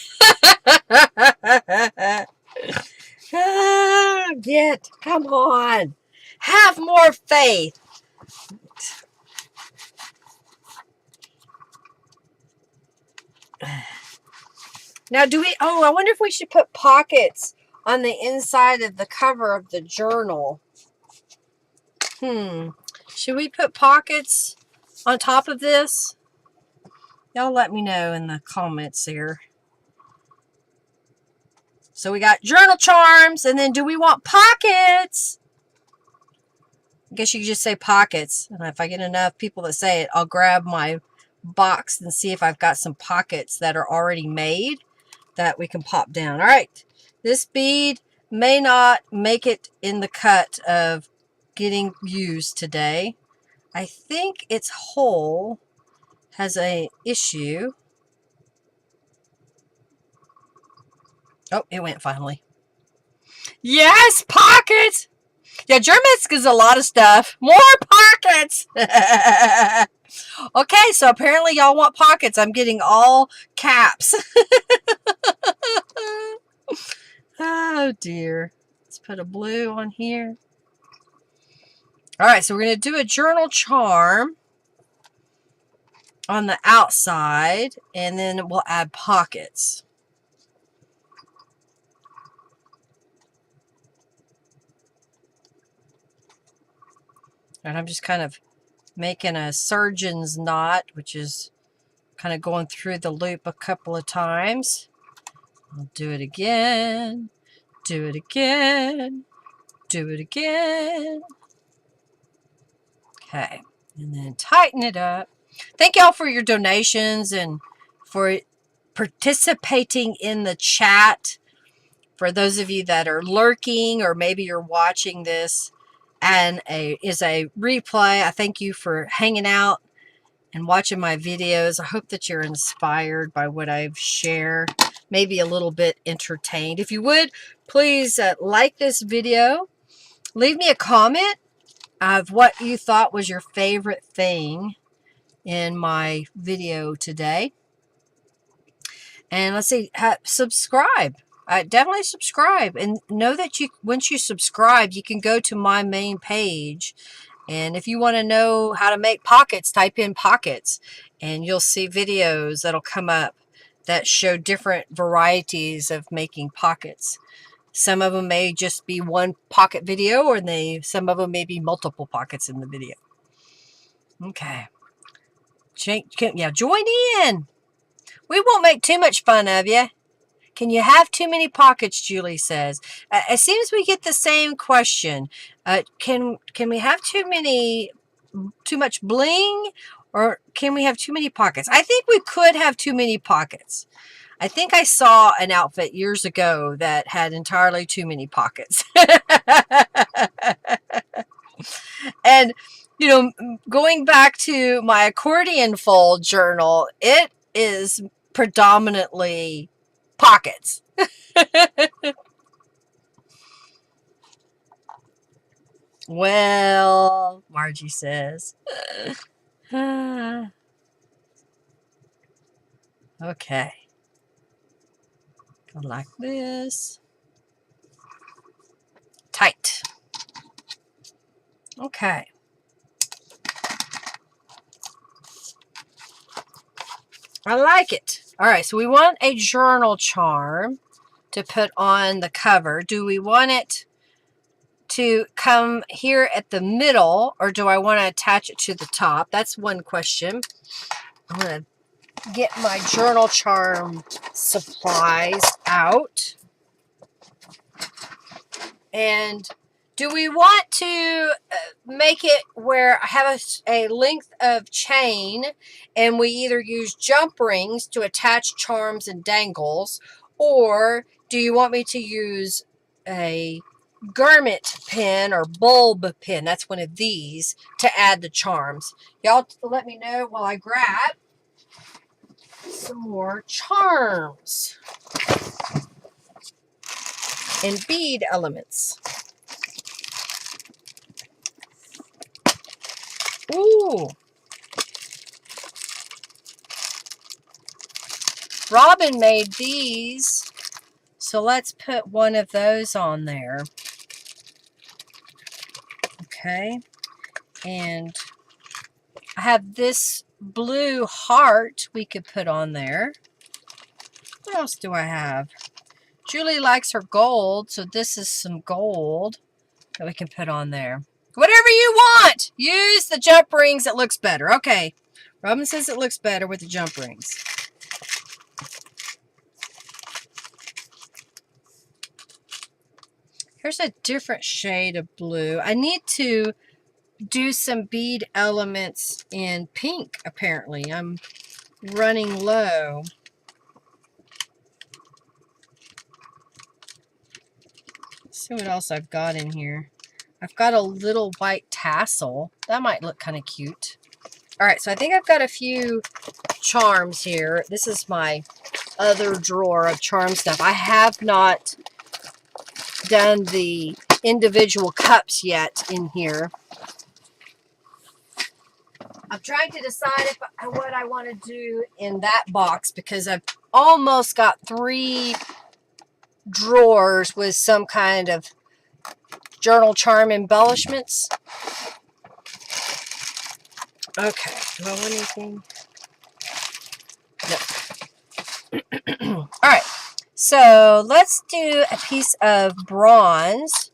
Come on. Have more faith. Now, I wonder if we should put pockets on the inside of the cover of the journal. Should we put pockets on top of this? Y'all let me know in the comments here. So we got journal charms, and then do we want pockets? I guess you could just say pockets. And if I get enough people that say it, I'll grab my box and see if I've got some pockets that are already made that we can pop down. All right. This bead may not make it in the cut of getting used today. I think its hole has an issue. Oh, it went finally. Yes, pockets! Yeah, Germex is a lot of stuff. More pockets! Okay, so apparently y'all want pockets. I'm getting all caps. Oh, dear. Let's put a blue on here. All right, so we're going to do a journal charm on the outside, and then we'll add pockets. And I'm just kind of making a surgeon's knot, which is kind of going through the loop a couple of times. I'll do it again, do it again, do it again. Okay, and then tighten it up. Thank y'all for your donations and for participating in the chat. For those of you that are lurking, or maybe you're watching this and is a replay, I thank you for hanging out and watching my videos. I hope that you're inspired by what I've shared, maybe a little bit entertained. If you would, please like this video. Leave me a comment of what you thought was your favorite thing in my video today. And let's see, subscribe. Definitely subscribe, and know that once you subscribe, you can go to my main page, and if you want to know how to make pockets, type in pockets, and you'll see videos that'll come up that show different varieties of making pockets. Some of them may just be one pocket video, or some of them may be multiple pockets in the video. Okay. Yeah, join in. We won't make too much fun of you. Can you have too many pockets, Julie says. It seems we get the same question. Can we have too much bling, or can we have too many pockets? I think we could have too many pockets. I think I saw an outfit years ago that had entirely too many pockets. And, you know, going back to my accordion fold journal, it is predominantly pockets. Well, Margie says. Okay. Go like this. Tight. Okay. I like it. All right, so we want a journal charm to put on the cover. Do we want it to come here at the middle, or do I want to attach it to the top? That's one question. I'm going to get my journal charm supplies out. And do we want to make it where I have a length of chain and we either use jump rings to attach charms and dangles, or do you want me to use a garment pin or bulb pin? That's one of these to add the charms. Y'all let me know while I grab some more charms and bead elements. Ooh. Robin made these, so let's put one of those on there. Okay, and I have this blue heart we could put on there. What else do I have? Julie likes her gold, so this is some gold that we can put on there. Whatever you want! Use the jump rings, it looks better. Okay, Robin says it looks better with the jump rings. Here's a different shade of blue. I need to do some bead elements in pink, apparently. I'm running low. Let's see what else I've got in here. I've got a little white tassel. That might look kind of cute. All right, so I think I've got a few charms here. This is my other drawer of charm stuff. I have not done the individual cups yet in here. I'm trying to decide what I want to do in that box because I've almost got 3 drawers with some kind of journal charm embellishments. Okay, do I want anything? No. All right, so let's do a piece of bronze.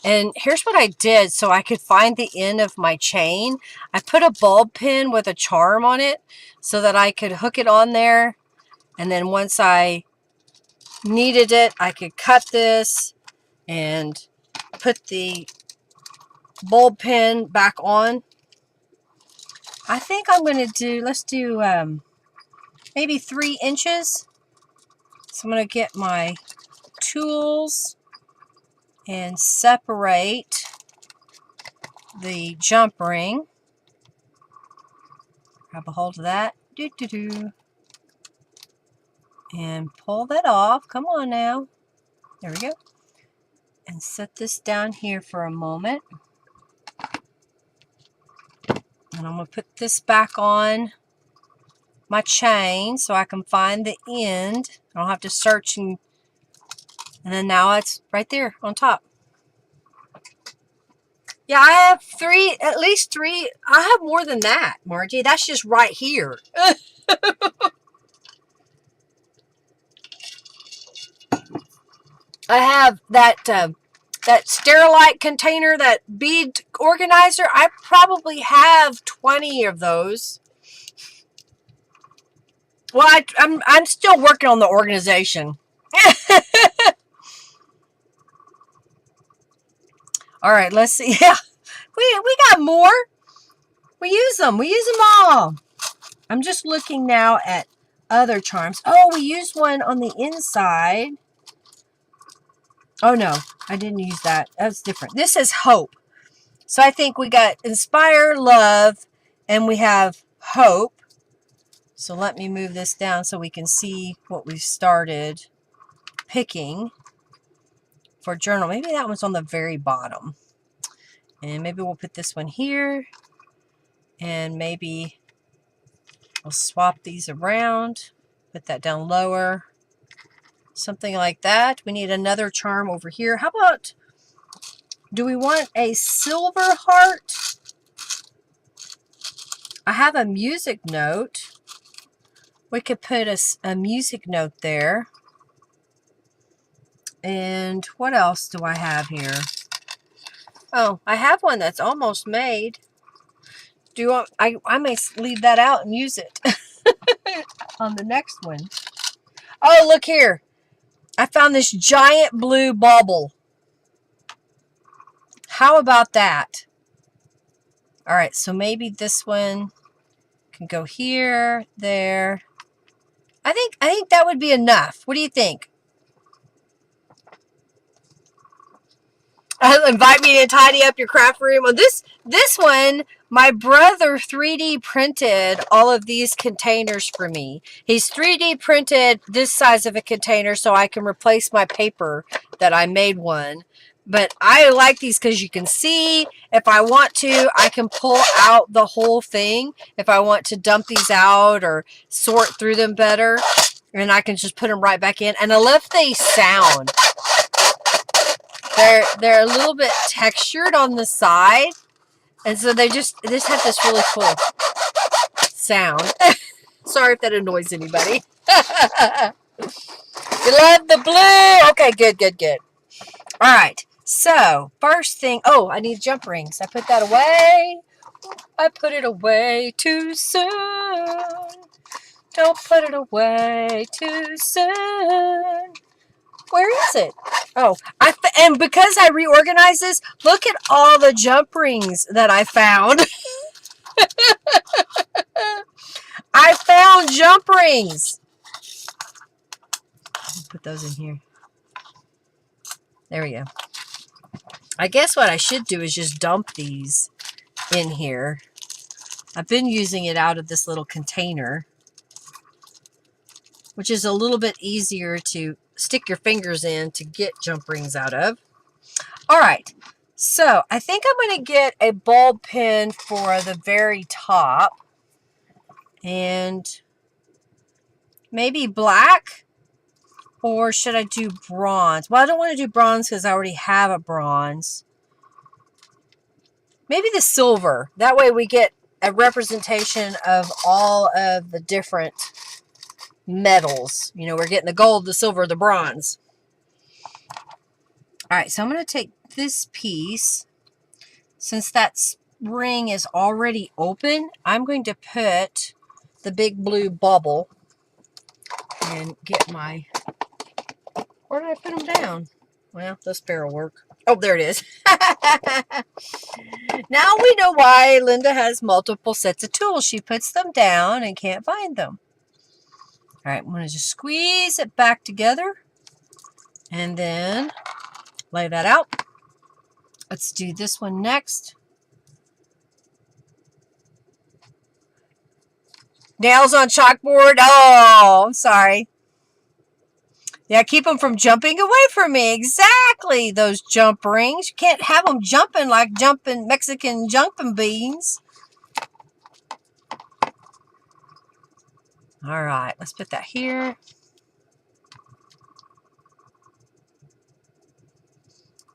And here's what I did so I could find the end of my chain. I put a bulb pin with a charm on it so that I could hook it on there. And then once I needed it, I could cut this and put the bulb pin back on. I think I'm going to do, let's do maybe 3 inches. So I'm going to get my tools and separate the jump ring. Grab a hold of that. And pull that off. Come on now. There we go. And set this down here for a moment. And I'm going to put this back on my chain so I can find the end. I don't have to search, and then now it's right there on top. Yeah, I have 3, at least 3. I have more than that, Margie. That's just right here. I have that that Sterilite container, that bead organizer. I probably have 20 of those. Well, I'm still working on the organization. All right, let's see. Yeah, we got more. We use them. We use them all. I'm just looking now at other charms. Oh, we used one on the inside. Oh, no, I didn't use that. That's different. This is hope. So I think we got inspire, love, and we have hope. So let me move this down so we can see what we've started picking for journal. Maybe that one's on the very bottom. And maybe we'll put this one here. And maybe I'll swap these around, put that down lower, something like that. We need another charm over here. How about, do we want a silver heart? I have a music note. We could put a music note there. And what else do I have here? Oh, I have one that's almost made. Do you want, I may leave that out and use it on the next one. Oh, look here. I found this giant blue bubble. How about that? All right, so maybe this one can go here, there. I think that would be enough. What do you think? Invite me to tidy up your craft room. Well, this one, my brother 3D printed all of these containers for me. He's 3D printed this size of a container so I can replace my paper that I made one. But I like these because you can see, if I want to, I can pull out the whole thing. If I want to dump these out or sort through them better, and I can just put them right back in. And I love the sound. They're a little bit textured on the side, and so they just have this really cool sound. Sorry if that annoys anybody. You love the blue? Okay, good. All right, so first thing, oh, I need jump rings. I put that away. I put it away too soon. Don't put it away too soon. Where is it? Oh, and because I reorganized this, look at all the jump rings that I found. I found jump rings. I'll put those in here. There we go. I guess what I should do is just dump these in here. I've been using it out of this little container, which is a little bit easier to stick your fingers in to get jump rings out of. All right, so I think I'm going to get a bulb pen for the very top, and maybe black, or should I do bronze? Well, I don't want to do bronze because I already have a bronze. Maybe the silver. That way we get a representation of all of the different metals. You know, we're getting the gold, the silver, the bronze. All right, so I'm going to take this piece. Since that ring is already open, I'm going to put the big blue bubble and get my... Where did I put them down? Well, this pair will work. Oh, there it is. Now we know why Linda has multiple sets of tools. She puts them down and can't find them. All right, I'm going to just squeeze it back together and then lay that out. Let's do this one next. Nails on chalkboard. Oh, I'm sorry. Yeah, keep them from jumping away from me. Exactly, those jump rings. You can't have them jumping like jumping Mexican jumping beans. All right, let's put that here.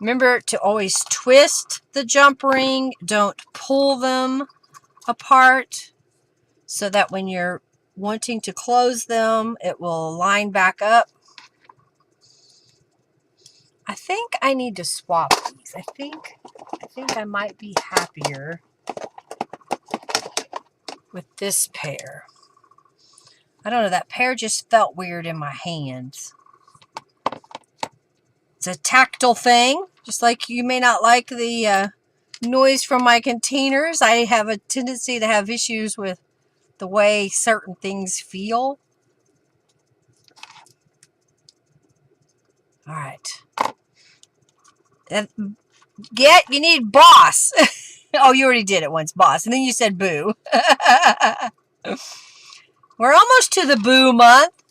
Remember to always twist the jump ring. Don't pull them apart so that when you're wanting to close them, it will line back up. I think I need to swap these. I think I might be happier with this pair. I don't know, that pair just felt weird in my hands. It's a tactile thing, just like you may not like the noise from my containers. I have a tendency to have issues with the way certain things feel. All right. You need boss. Oh, you already did it once, boss. And then you said boo. We're almost to the boo month.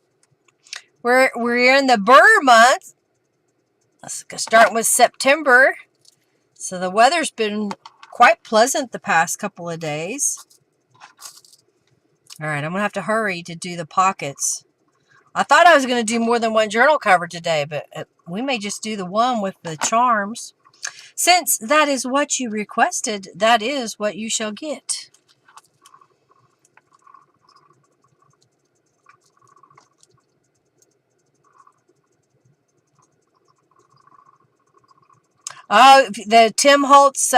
We're in the burr month. Let's start with September. So the weather's been quite pleasant the past couple of days. All right, I'm going to have to hurry to do the pockets. I thought I was going to do more than one journal cover today, but we may just do the one with the charms. Since that is what you requested, that is what you shall get. Oh, the Tim Holtz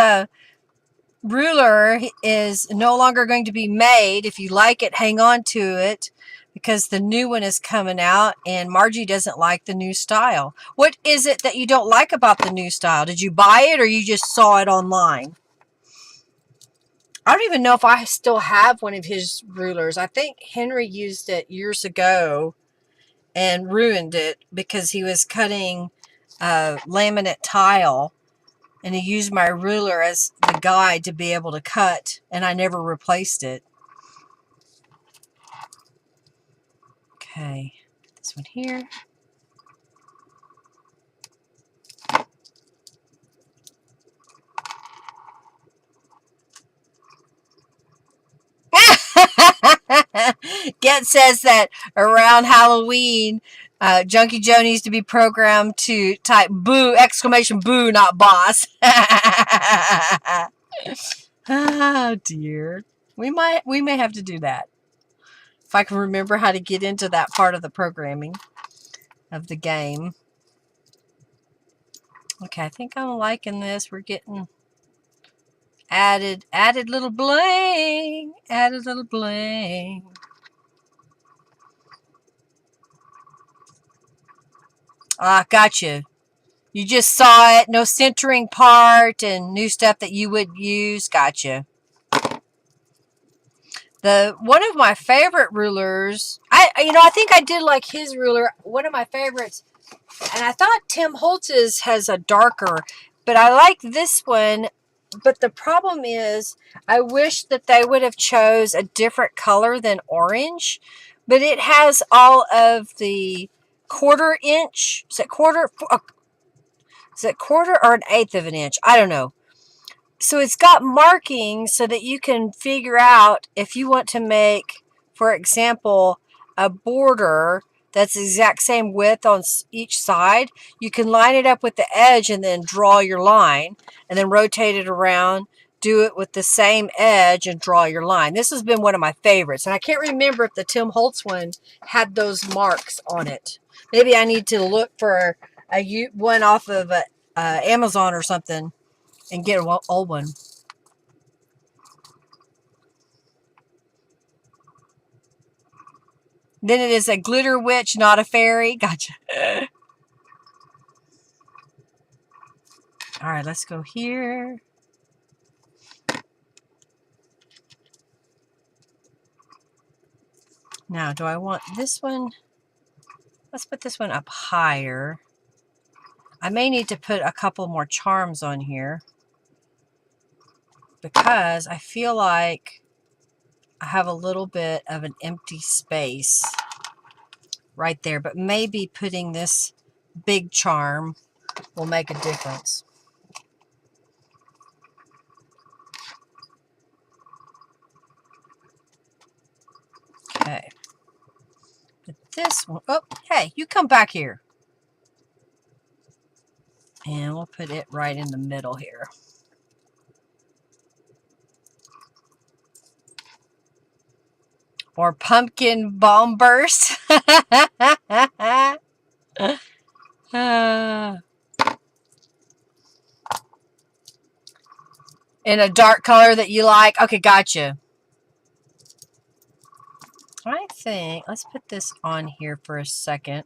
ruler is no longer going to be made. If you like it, hang on to it, because the new one is coming out and Margie doesn't like the new style. What is it that you don't like about the new style? Did you buy it or you just saw it online? I don't even know if I still have one of his rulers. I think Henry used it years ago and ruined it because he was cutting laminate tile, and he used my ruler as the guide to be able to cut, and I never replaced it. Okay, this one here. Get says that around Halloween, Junkie Joe needs to be programmed to type boo, exclamation boo, not boss. Oh dear. We may have to do that. If I can remember how to get into that part of the programming of the game. Okay, I think I'm liking this. We're getting added little bling. Added little bling. Ah, gotcha. You just saw it. No centering part and new stuff that you would use. Gotcha. One of my favorite rulers, I think I did like his ruler. One of my favorites, and I thought Tim Holtz's has a darker, but I like this one. But the problem is, I wish that they would have chose a different color than orange. But it has all of the 1/4 inch. Is it quarter? Is it 1/4 or 1/8 of an inch? I don't know. So it's got markings so that you can figure out if you want to make, for example, a border that's the exact same width on each side. You can line it up with the edge and then draw your line, and then rotate it around, do it with the same edge and draw your line. This has been one of my favorites, and I can't remember if the Tim Holtz one had those marks on it. Maybe I need to look for one off of Amazon or something and get an old one. Then it is a glitter witch, not a fairy. Gotcha. All right, let's go here. Now, do I want this one? Let's put this one up higher. I may need to put a couple more charms on here because I feel like I have a little bit of an empty space right there, but maybe putting this big charm will make a difference. Okay. But this one, oh, hey, you come back here. And we'll put it right in the middle here. Or pumpkin bomb burst. In a dark color that you like. Okay, gotcha. I think, let's put this on here for a second.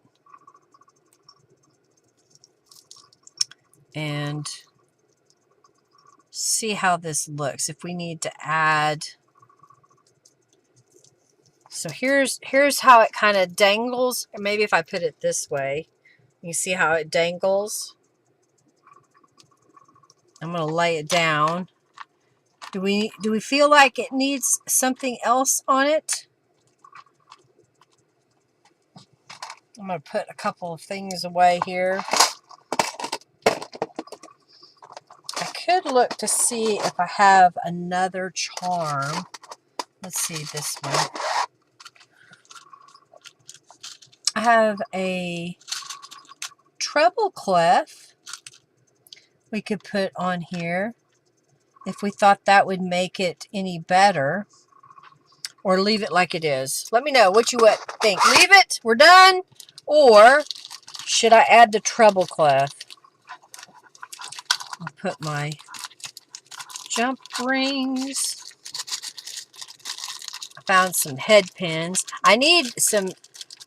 And see how this looks. If we need to add. So here's how it kind of dangles. Or maybe if I put it this way, you see how it dangles. I'm going to lay it down. Do we feel like it needs something else on it? I'm going to put a couple of things away here. I could look to see if I have another charm. Let's see this one. have a treble clef we could put on here if we thought that would make it any better, or leave it like it is. Let me know what you would think. Leave it, we're done, or should I add the treble clef? I'll put my jump rings. I found some head pins. I need some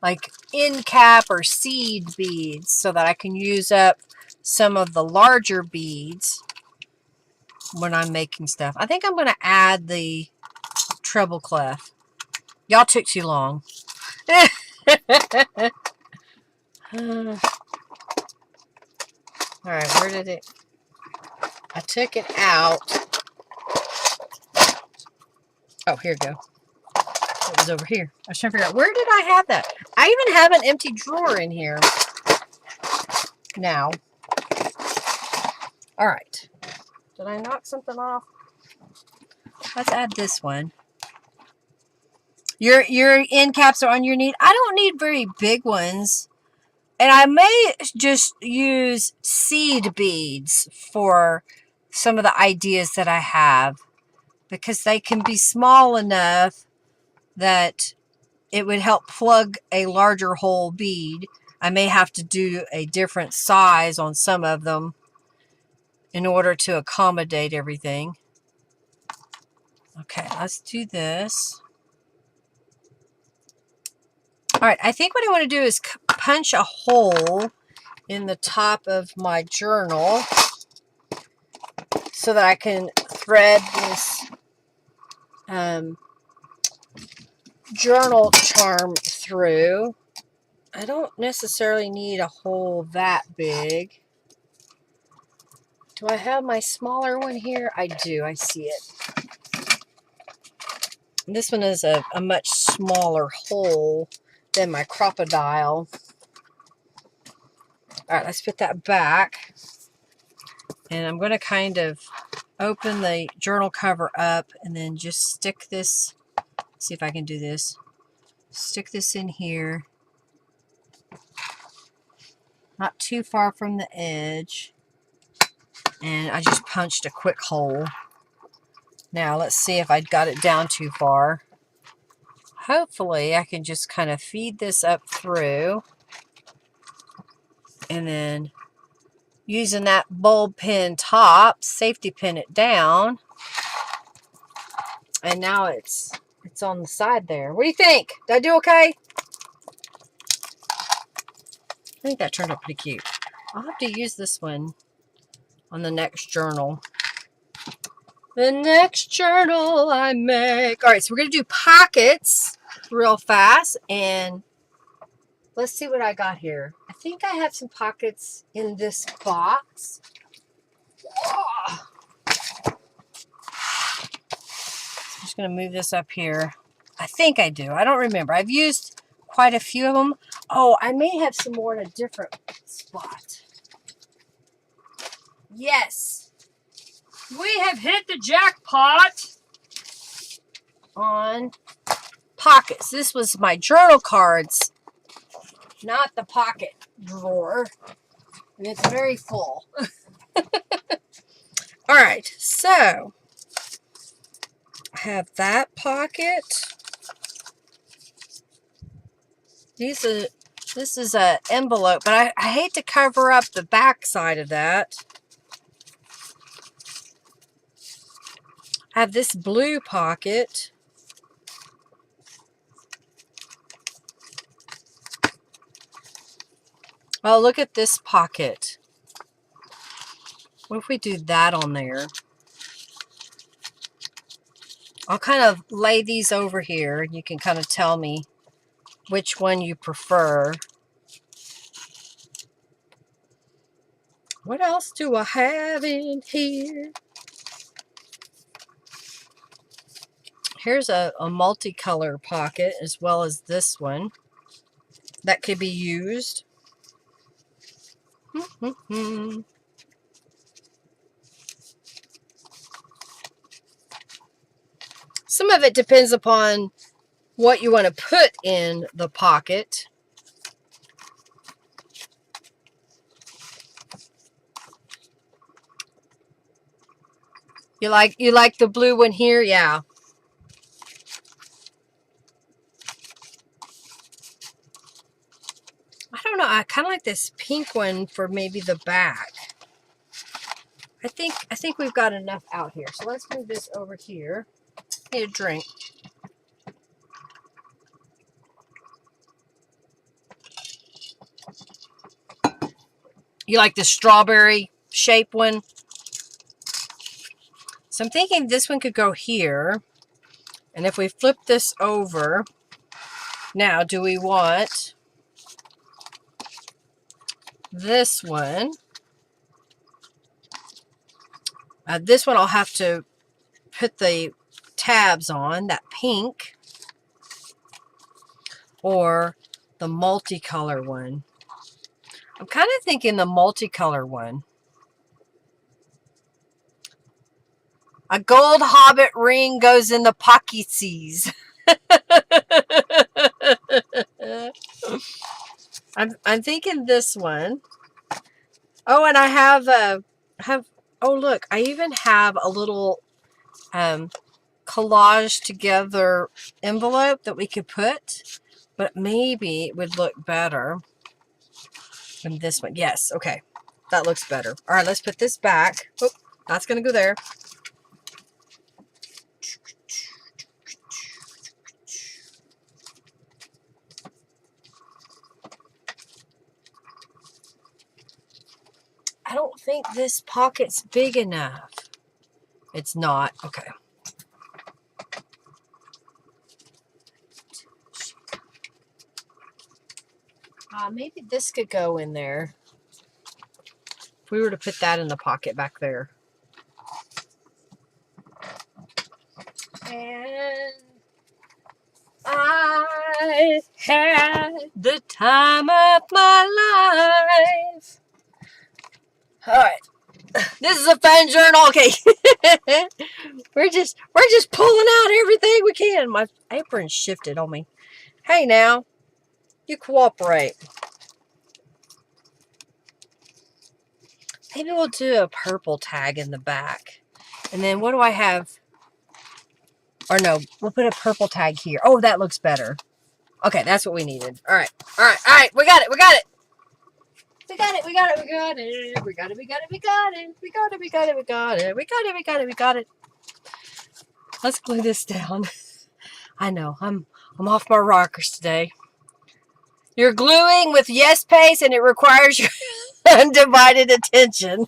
like end cap or seed beads so that I can use up some of the larger beads when I'm making stuff. I think I'm going to add the treble clef. Y'all took too long. Alright, where did it... I took it out. Oh, here we go. It was over here. I was trying to figure out, where did I have that? I even have an empty drawer in here now. Alright. Did I knock something off? Let's add this one. Your end caps are on your need. I don't need very big ones. And I may just use seed beads for some of the ideas that I have, because they can be small enough that it would help plug a larger hole bead. I may have to do a different size on some of them in order to accommodate everything. Okay, let's do this. All right, I think what I want to do is punch a hole in the top of my journal so that I can thread this journal charm through. I don't necessarily need a hole that big. Do I have my smaller one here? I do. I see it. This one is a much smaller hole than my crocodile. All right, let's put that back. And I'm going to kind of open the journal cover up and then just stick this, see if I can do this. Stick this in here. Not too far from the edge. And I just punched a quick hole. Now let's see if I got it down too far. Hopefully I can just kind of feed this up through. And then using that bulb pin top, safety pin it down. And now it's on the side there. What do you think? Did I do okay? I think that turned out pretty cute. I'll have to use this one on the next journal. The next journal I make. All right, so we're going to do pockets real fast. And let's see what I got here. I think I have some pockets in this box. Oh. I'm just going to move this up here. I think I do. I don't remember. I've used quite a few of them. Oh, I may have some more in a different spot. Yes. We have hit the jackpot on pockets. This was my journal cards, not the pocket drawer. And it's very full. All right, so I have that pocket. This is an envelope, but I hate to cover up the back side of that. I have this blue pocket. Oh, look at this pocket. What if we do that on there? I'll kind of lay these over here, and you can kind of tell me which one you prefer. What else do I have in here? Here's a multicolor pocket as well as this one that could be used. Some of it depends upon what you want to put in the pocket. You like the blue one here? Yeah. I don't know. I kind of like this pink one for maybe the back. I think we've got enough out here. So let's move this over here. Need a drink. You like the strawberry shape one? So I'm thinking this one could go here. And if we flip this over, now do we want this one? This one I'll have to put the tabs on, that pink, or the multicolor one. I'm kind of thinking the multicolor one. A gold hobbit ring goes in the pocketses. I'm thinking this one. Oh, and I have oh look, I even have a little collage together envelope that we could put, but maybe it would look better than this one. Yes, okay, that looks better. All right, let's put this back. Oh, that's gonna go there. I don't think this pocket's big enough. It's not. Okay. Maybe this could go in there. If we were to put that in the pocket back there. And I had the time of my life. All right. This is a fun journal. Okay. we're just pulling out everything we can. My apron shifted on me. Hey now. You cooperate. Maybe we'll do a purple tag in the back. And then what do I have? Or no, we'll put a purple tag here. Oh, that looks better. Okay, that's what we needed. All right. All right. All right. We got it. We got it. We got it. We got it. We got it. We got it. We got it. We got it. We got it. We got it. We got it. We got it. We got it. We got it. Let's glue this down. I know. I'm off my rockers today. You're gluing with yes pace and it requires your undivided attention.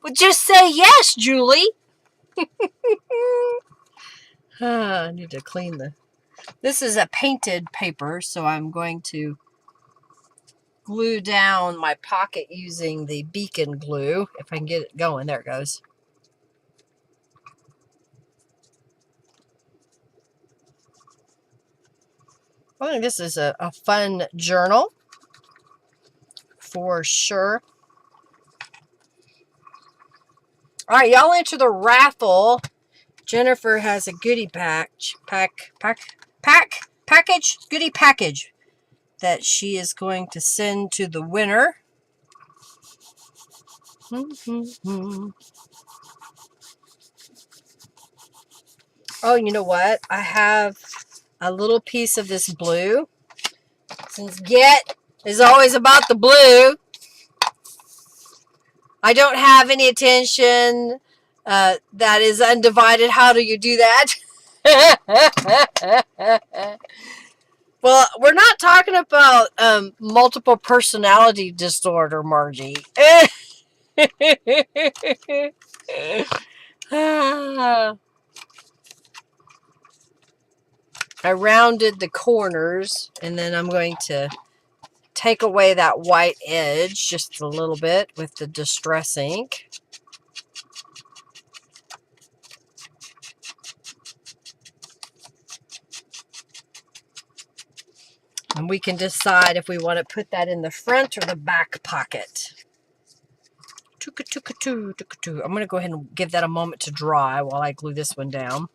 Well, just say yes, Julie. I need to clean the... This is a painted paper, so I'm going to glue down my pocket using the beacon glue. If I can get it going. There it goes. I think this is a fun journal for sure. All right, y'all enter the raffle. Jennifer has a goodie package goodie package that she is going to send to the winner. Oh, you know what? I have a little piece of this blue. Since Get is always about the blue, I don't have any attention that is undivided. How do you do that? Well, we're not talking about multiple personality disorder, Margie. I rounded the corners, and then I'm going to take away that white edge just a little bit with the Distress ink. And we can decide if we want to put that in the front or the back pocket. I'm going to go ahead and give that a moment to dry while I glue this one down.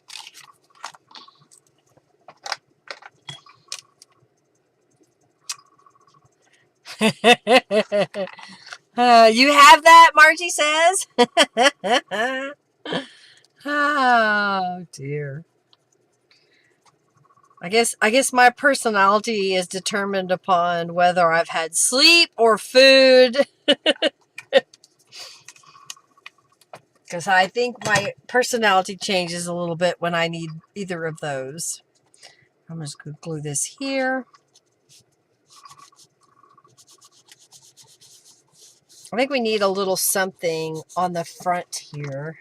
You have that, Margie says. I guess my personality is determined upon whether I've had sleep or food. Because I think my personality changes a little bit when I need either of those. I'm just going to glue this here. I think we need a little something on the front here.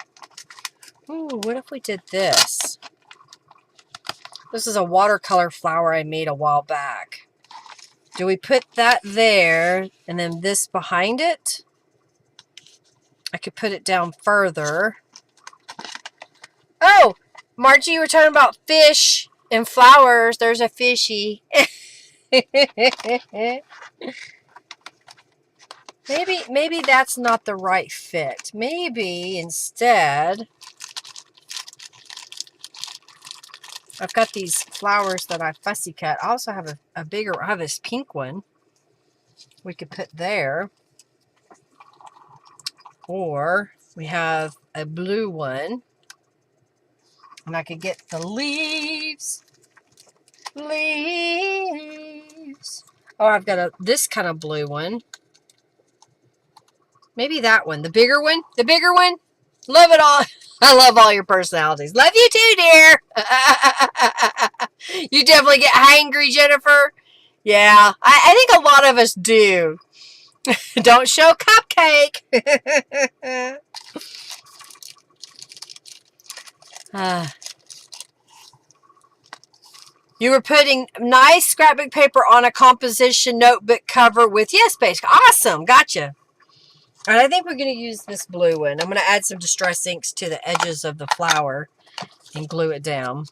Ooh, what if we did this? This is a watercolor flower I made a while back. Do we put that there and then this behind it? I could put it down further. Oh, Margie, you were talking about fish and flowers. There's a fishy. Maybe that's not the right fit. Maybe instead, I've got these flowers that I fussy cut. I also have a bigger, I have this pink one we could put there. Or we have a blue one. And I could get the leaves. Leaves. Oh, I've got this kind of blue one. Maybe that one. The bigger one? The bigger one? Love it all. I love all your personalities. Love you too, dear. You definitely get hangry, Jennifer. Yeah, I think a lot of us do. Don't show cupcake. You were putting nice scrapbook paper on a composition notebook cover with, yes, base. Awesome. Gotcha. And I think we're going to use this blue one. I'm going to add some distress inks to the edges of the flower and glue it down.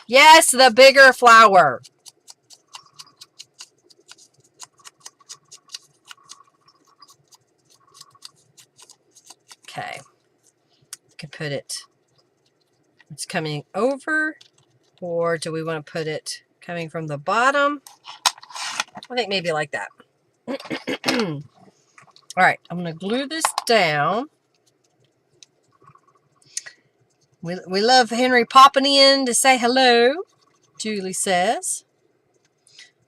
Yes, the bigger flower. Okay. We can put it, it's coming over, or do we want to put it coming from the bottom? I think maybe like that. All right, I'm going to glue this down. We love Henry popping in to say hello, Julie says.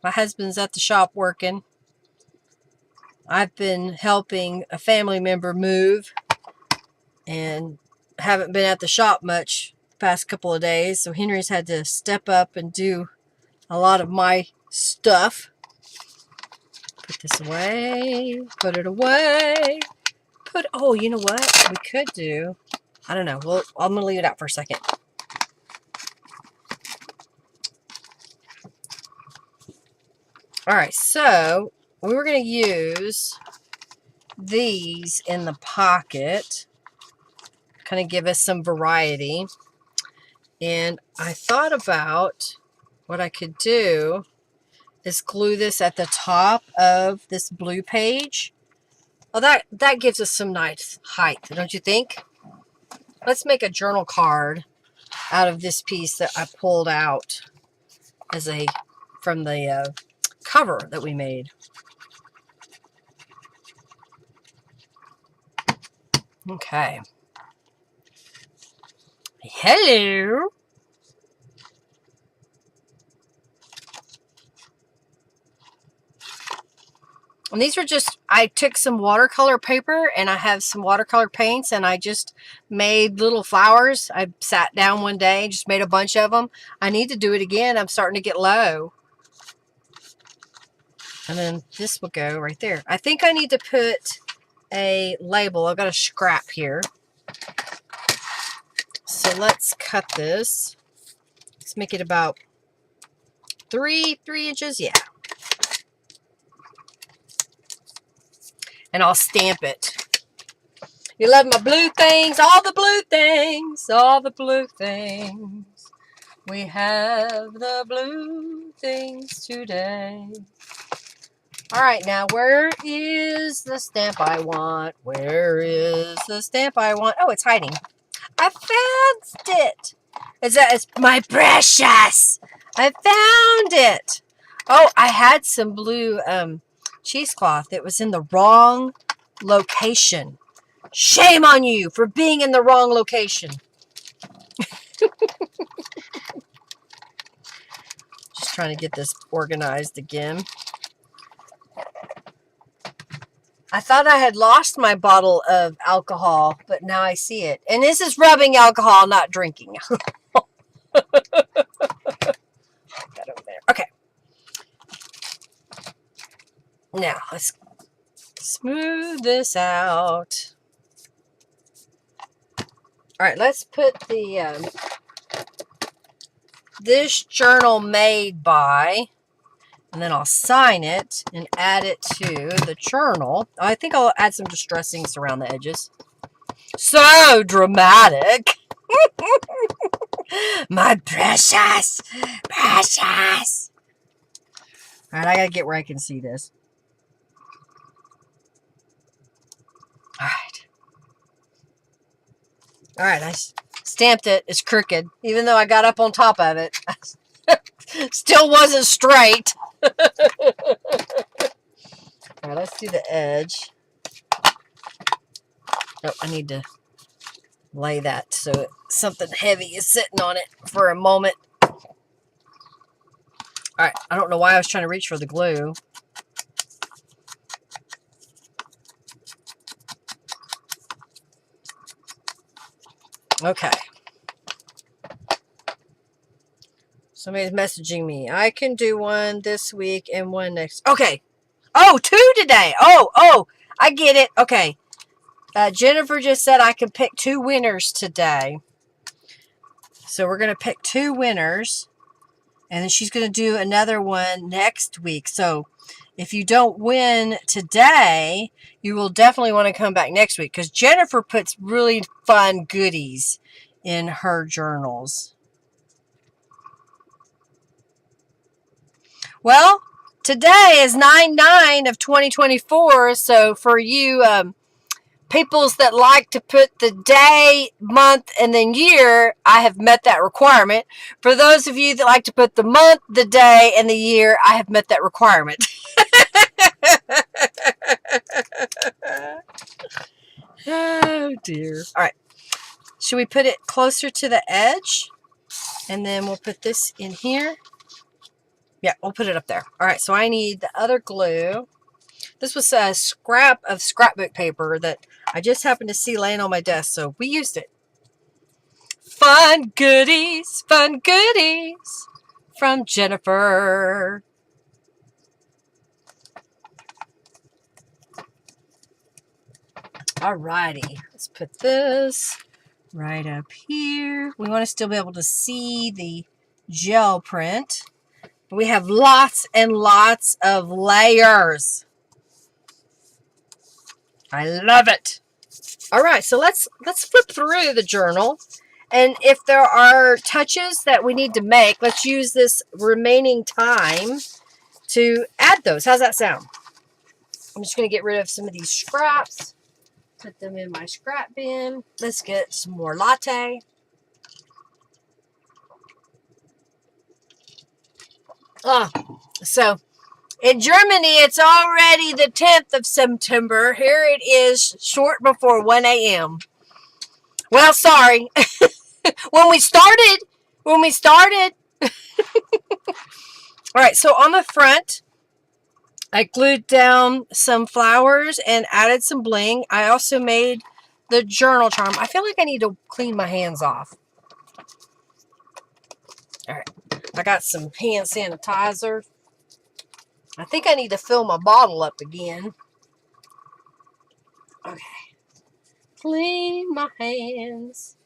My husband's at the shop working. I've been helping a family member move and haven't been at the shop much the past couple of days, so Henry's had to step up and do a lot of my stuff. Put this away, put it away, oh, you know what we could do? I don't know. Well, I'm going to leave it out for a second. All right, so we were going to use these in the pocket, kind of give us some variety. And I thought about what I could do is glue this at the top of this blue page. Oh, that gives us some nice height, don't you think? Let's make a journal card out of this piece that I pulled out as from the cover that we made. Okay. Hello. And these are just, I took some watercolor paper and I have some watercolor paints and I just made little flowers. I sat down one day, just made a bunch of them. I need to do it again. I'm starting to get low. And then this will go right there. I think I need to put a label. I've got a scrap here. So let's cut this. Let's make it about 3 inches. Yeah. And I'll stamp it. You love my blue things, all the blue things, all the blue things. We have the blue things today. All right, now where is the stamp I want? Where is the stamp I want? Oh, it's hiding. I found it. It's my precious. I found it. Oh, I had some blue cheesecloth. It was in the wrong location. Shame on you for being in the wrong location. Just trying to get this organized again. I thought I had lost my bottle of alcohol, but now I see it. And this is rubbing alcohol, not drinking. That over there. Okay. Now, let's smooth this out. All right, let's put the this journal made by, and then I'll sign it and add it to the journal. I think I'll add some distressings around the edges. So dramatic. My precious, precious. All right, I gotta get where I can see this. All right. All right, I stamped it. It's crooked. Even though I got up on top of it, still wasn't straight. All right, let's do the edge. Oh, I need to lay that so something heavy is sitting on it for a moment. All right, I don't know why I was trying to reach for the glue. Okay. Somebody's messaging me. I can do one this week and one next. Okay. Oh, 2 today. Oh, I get it. Okay. Jennifer just said I can pick 2 winners today. So we're going to pick 2 winners. And then she's going to do another one next week. So if you don't win today, you will definitely want to come back next week. Because Jennifer puts really fun goodies in her journals. Well, today is 9/9 of 2024. So for you peoples that like to put the day, month, and then year, I have met that requirement. For those of you that like to put the month, the day, and the year, I have met that requirement. Oh, dear. All right. Should we put it closer to the edge? And then we'll put this in here. Yeah, we'll put it up there. All right, so I need the other glue. This was a scrap of scrapbook paper that I just happened to see laying on my desk, so we used it. Fun goodies from Jennifer. Alrighty, let's put this right up here. We want to still be able to see the gel print. We have lots and lots of layers. I love it. All right, so let's flip through the journal. And if there are touches that we need to make, let's use this remaining time to add those. How's that sound? I'm just going to get rid of some of these scraps. Put them in my scrap bin. Let's get some more latte. So in Germany, it's already the 10th of September. Here it is, short before 1 a.m. Well, sorry. When we started. All right, so on the front, I glued down some flowers and added some bling. I also made the journal charm. I feel like I need to clean my hands off. All right, I got some hand sanitizer. I think I need to fill my bottle up again. Okay. Clean my hands.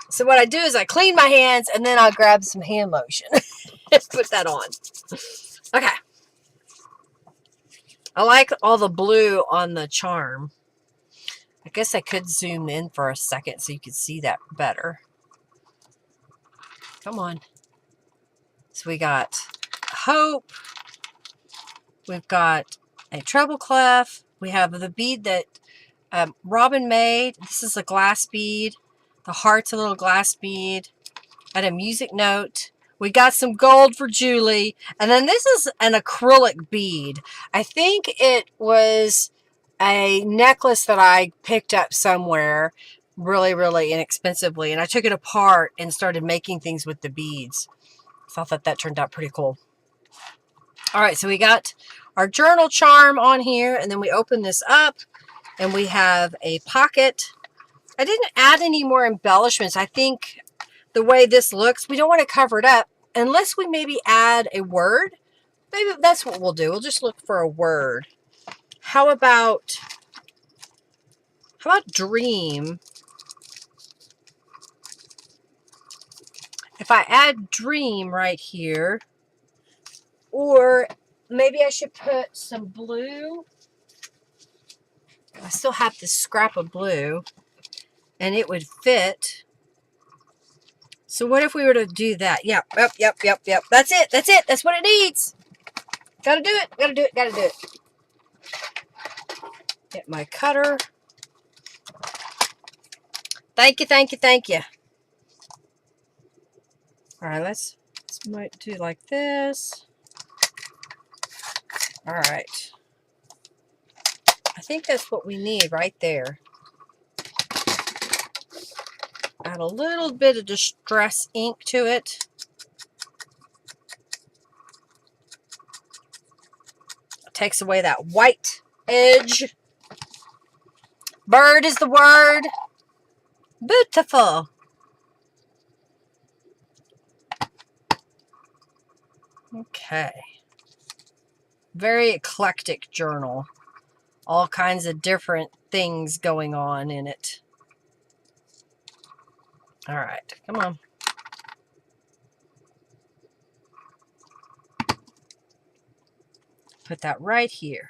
So what I do is I clean my hands and then I'll grab some hand lotion and put that on. Okay. I like all the blue on the charm. I guess I could zoom in for a second so you could see that better. Come on. So we got hope. We've got a treble clef. We have the bead that Robin made. This is a glass bead. The heart's a little glass bead. And a music note. We got some gold for Julie. And then this is an acrylic bead. I think it was a necklace that I picked up somewhere really, really inexpensively. And I took it apart and started making things with the beads. So I thought that turned out pretty cool. All right, so we got our journal charm on here, and then we open this up and we have a pocket. I didn't add any more embellishments. I think the way this looks, we don't want to cover it up unless we maybe add a word. Maybe that's what we'll do. We'll just look for a word. How about dream? If I add dream right here, or maybe I should put some blue. I still have this scrap of blue and it would fit. So what if we were to do that? Yep. That's it. That's it. That's what it needs. Gotta do it. Gotta do it. Gotta do it. Get my cutter. Thank you. Thank you. Thank you. All right, let's might do like this. All right. I think that's what we need right there. Add a little bit of distress ink to it. Takes away that white edge. Bird is the word. Beautiful. Okay. Very eclectic journal. All kinds of different things going on in it. All right, come on. Put that right here.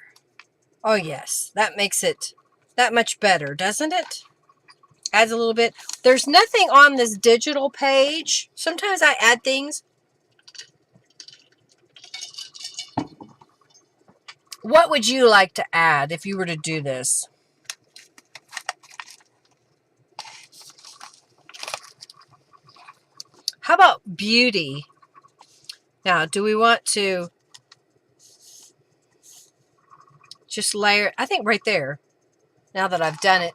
Oh yes, that makes it that much better, doesn't it? Adds a little bit. There's nothing on this digital page. Sometimes I add things. What would you like to add if you were to do this? How about beauty? Now, do we want to just layer? I think right there, now that I've done it.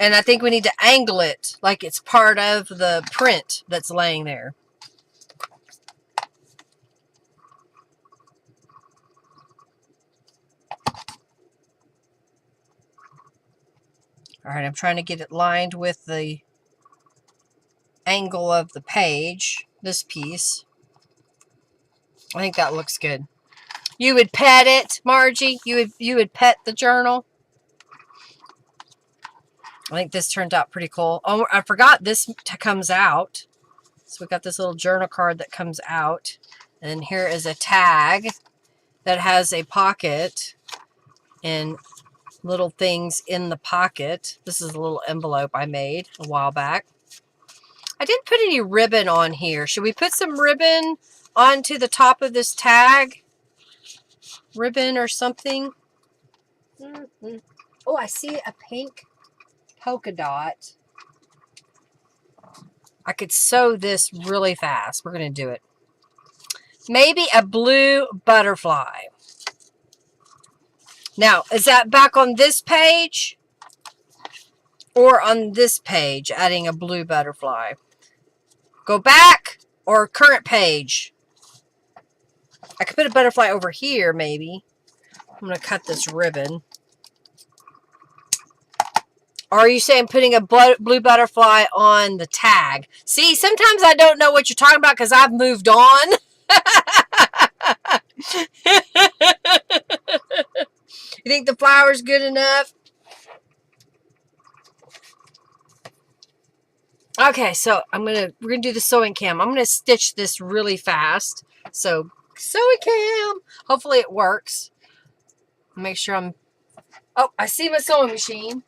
And I think we need to angle it like it's part of the print that's laying there. All right, I'm trying to get it lined with the angle of the page, this piece. I think that looks good. You would pet it, Margie? You would pet the journal? I think this turned out pretty cool. Oh, I forgot this comes out. So we got this little journal card that comes out. And here is a tag that has a pocket and little things in the pocket. This is a little envelope I made a while back. I didn't put any ribbon on here. Should we put some ribbon onto the top of this tag? Ribbon or something? Oh, I see a pink polka dot. I could sew this really fast. We're going to do it. Maybe a blue butterfly. Now, is that back on this page or on this page, adding a blue butterfly? Go back or current page? I could put a butterfly over here, maybe. I'm going to cut this ribbon. Or are you saying putting a blue butterfly on the tag? See, sometimes I don't know what you're talking about because I've moved on. You think the flower's good enough? Okay, so we're gonna do the sewing cam. I'm gonna stitch this really fast. So sewing cam. Hopefully it works. Make sure I'm. Oh, I see my sewing machine,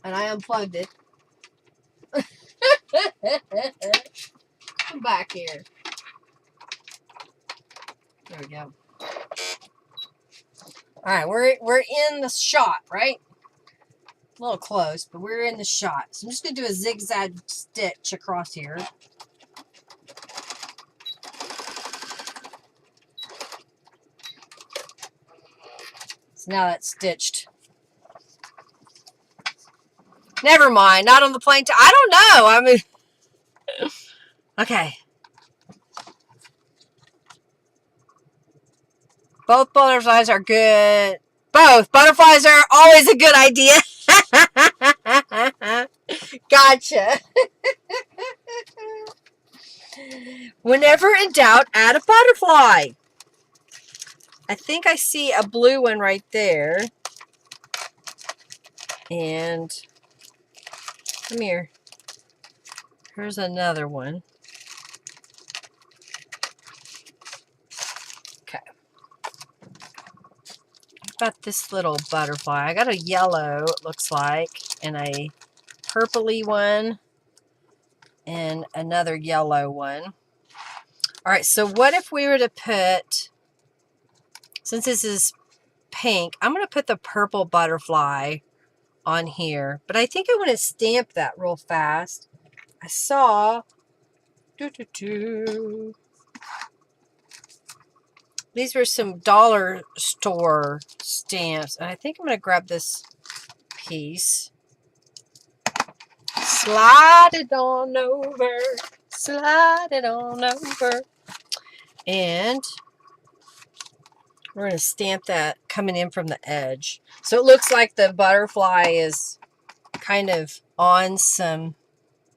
and I unplugged it. Come back here. There we go. All right, we're in the shot, right? A little close, but we're in the shot. So I'm just going to do a zigzag stitch across here. So now that's stitched Never mind. Not on the plane. I don't know. I mean, okay. Both butterflies are good. Both butterflies are always a good idea. Gotcha. Whenever in doubt, add a butterfly. I think I see a blue one right there. And come here. Here's another one. Okay. What about this little butterfly? I got a yellow, it looks like, and a purpley one, and another yellow one. All right, so what if we were to put, since this is pink, I'm going to put the purple butterfly on here. But I think I want to stamp that real fast. I saw these were some dollar store stamps. And I think I'm going to grab this piece. Slide it on over. Slide it on over. And we're going to stamp that coming in from the edge. So it looks like the butterfly is kind of on some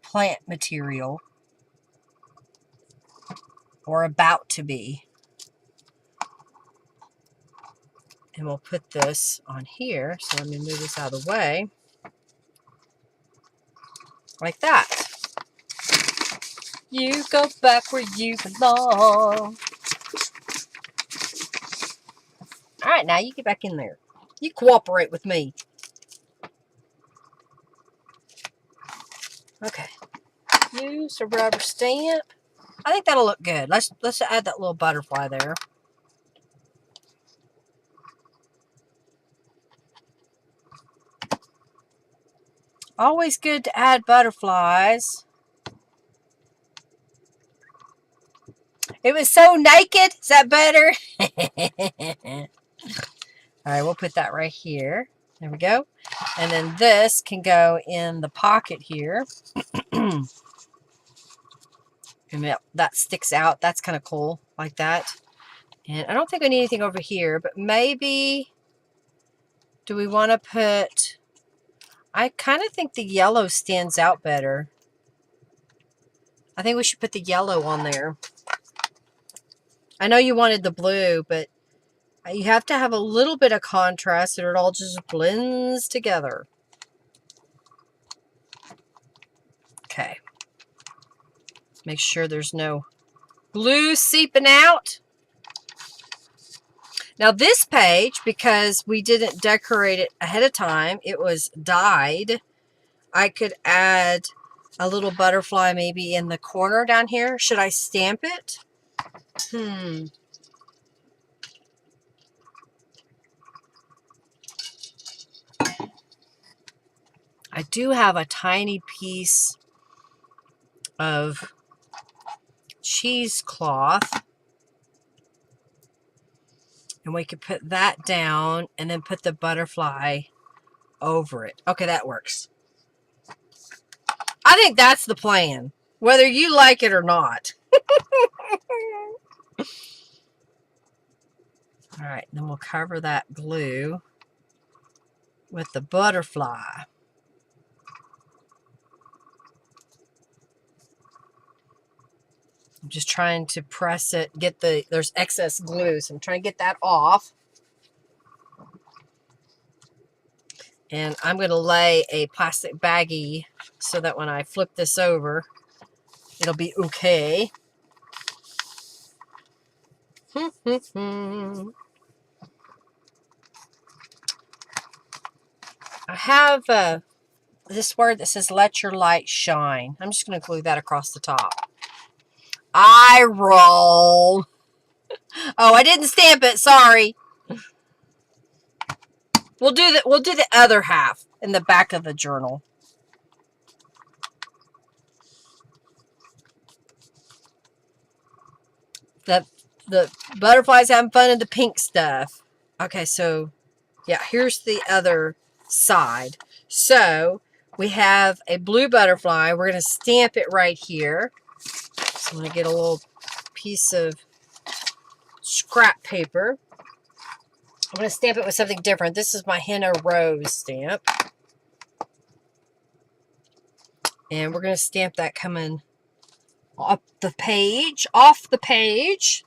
plant material. Or about to be. And we'll put this on here. So let me move this out of the way. Like that. You go back where you belong. All right, now you get back in there. You cooperate with me. Okay. Use a rubber stamp. I think that'll look good. Let's add that little butterfly there. Always good to add butterflies. It was so naked. Is that better? All right, we'll put that right here. There we go. And then this can go in the pocket here. And that sticks out. That's kind of cool, like that. And I don't think I need anything over here, but maybe, do we want to put, I kind of think the yellow stands out better. I think we should put the yellow on there. I know you wanted the blue, but you have to have a little bit of contrast or it all just blends together. Okay. Make sure there's no glue seeping out. Now this page, because we didn't decorate it ahead of time, it was dyed. I could add a little butterfly maybe in the corner down here. Should I stamp it? I do have a tiny piece of cheesecloth. And we could put that down and then put the butterfly over it. Okay, that works. I think that's the plan, whether you like it or not. All right, then we'll cover that glue with the butterfly. I'm just trying to press it, there's excess glue, so I'm trying to get that off. And I'm going to lay a plastic baggie so that when I flip this over, it'll be okay. I have this word that says, let your light shine. I'm just going to glue that across the top. Eye roll. Oh, I didn't stamp it. Sorry. We'll do the other half in the back of the journal. The butterflies having fun in the pink stuff. Okay, so yeah, here's the other side. So We have a blue butterfly. We're going to stamp it right here. So I'm going to get a little piece of scrap paper. I'm going to stamp it with something different. This is my henna rose stamp. And we're going to stamp that coming off the page.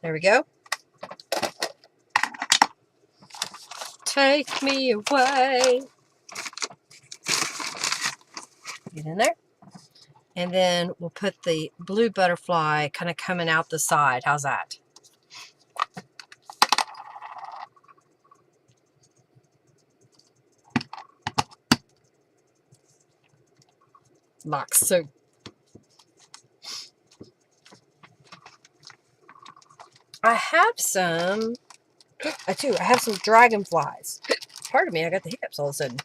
There we go. Take me away. Get in there. And then we'll put the blue butterfly kind of coming out the side. How's that? Like so. I have some, I have some dragonflies. Pardon me, I got the hiccups all of a sudden.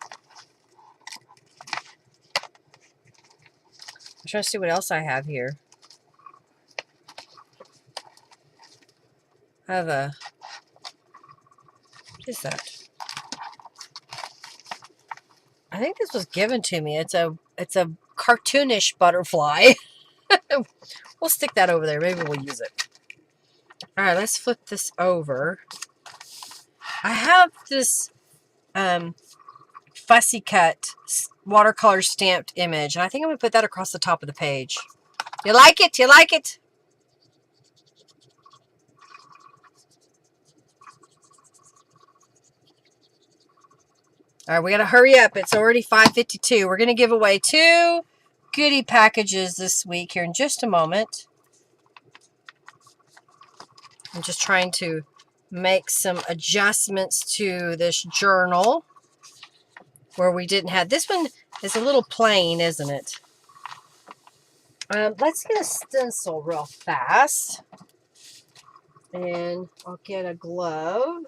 I'm trying to see what else I have here. I have a, what is that? I think this was given to me. It's a cartoonish butterfly. We'll stick that over there. Maybe we'll use it. All right, let's flip this over. I have this fussy cut watercolor stamped image, and I think I'm going to put that across the top of the page. You like it? You like it? All right, we got to hurry up. It's already 5:52. We're going to give away 2 goodie packages this week here in just a moment. I'm just trying to make some adjustments to this journal where we didn't have. This one is a little plain, isn't it? Let's get a stencil real fast. And I'll get a glove.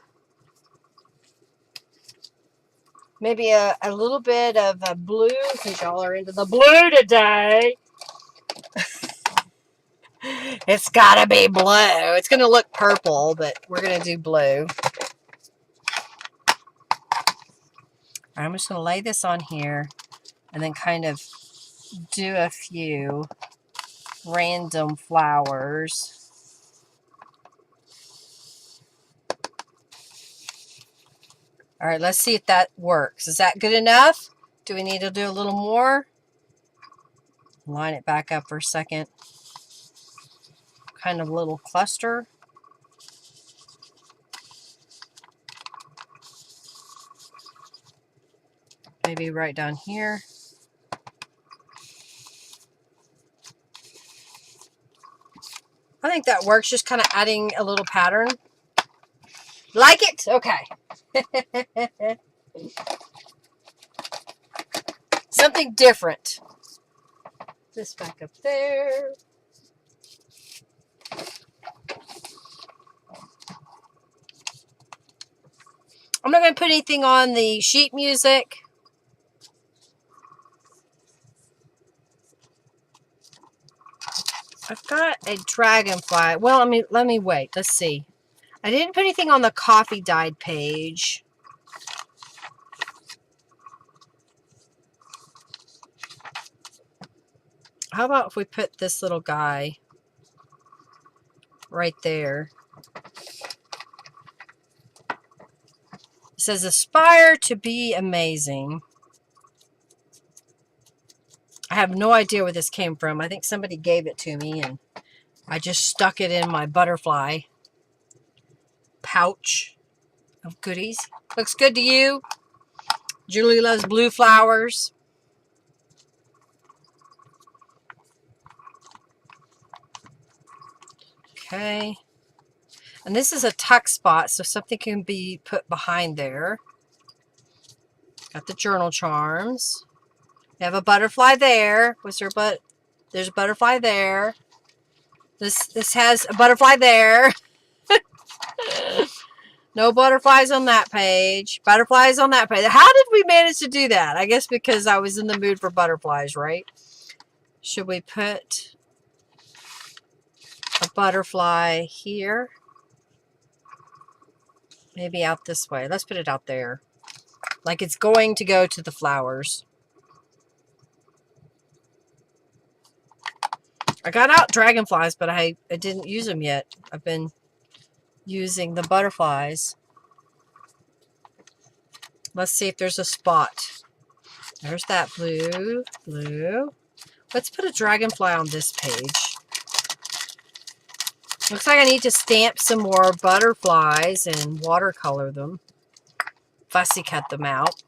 Maybe a little bit of a blue, since y'all are into the blue today. It's gotta be blue. It's gonna look purple, but we're gonna do blue. I'm just gonna lay this on here and then kind of do a few random flowers. All right, let's see if that works. Is that good enough? Do we need to do a little more? Line it back up for a second. Kind of a little cluster. Maybe right down here. I think that works, just kind of adding a little pattern. Like it? Okay. Something different. This back up there. I'm not going to put anything on the sheet music. I've got a dragonfly. Well, let me wait. Let's see. I didn't put anything on the coffee dyed page. How about if we put this little guy right there? It says, aspire to be amazing. I have no idea where this came from. I think somebody gave it to me and I just stuck it in my butterfly pouch of goodies. Looks good to you? Julie loves blue flowers. Okay. And this is a tuck spot, so something can be put behind there. Got the journal charms. We have a butterfly there. Was there there's a butterfly there. This has a butterfly there. No butterflies on that page. Butterflies on that page. How did we manage to do that? I guess because I was in the mood for butterflies, right? Should we put a butterfly here? Maybe out this way. Let's put it out there. Like it's going to go to the flowers. I got out dragonflies, but I didn't use them yet. I've been using the butterflies. Let's see if there's a spot. There's that blue. Let's put a dragonfly on this page. Looks like I need to stamp some more butterflies and watercolor them. Fussy cut them out.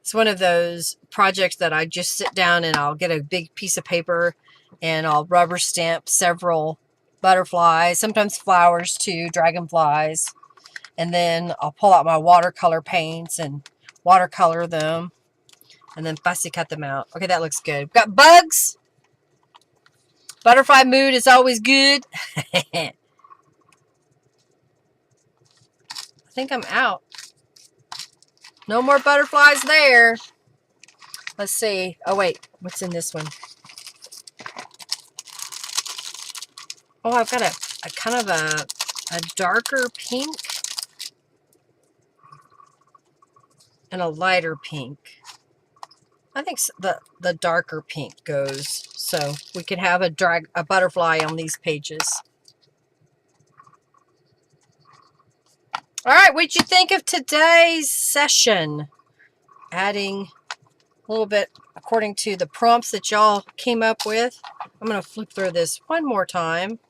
It's one of those projects that I just sit down and I'll get a big piece of paper and I'll rubber stamp several butterflies, sometimes flowers too, dragonflies. And then I'll pull out my watercolor paints and watercolor them and then fussy cut them out. Okay, that looks good. We've got bugs. Butterfly mood is always good. I think I'm out. No more butterflies there. Let's see. Oh, wait. What's in this one? Oh, I've got a kind of a darker pink and a lighter pink. I think the darker pink goes. So we can have a butterfly on these pages. All right, what'd you think of today's session? Adding a little bit according to the prompts that y'all came up with. I'm going to flip through this one more time.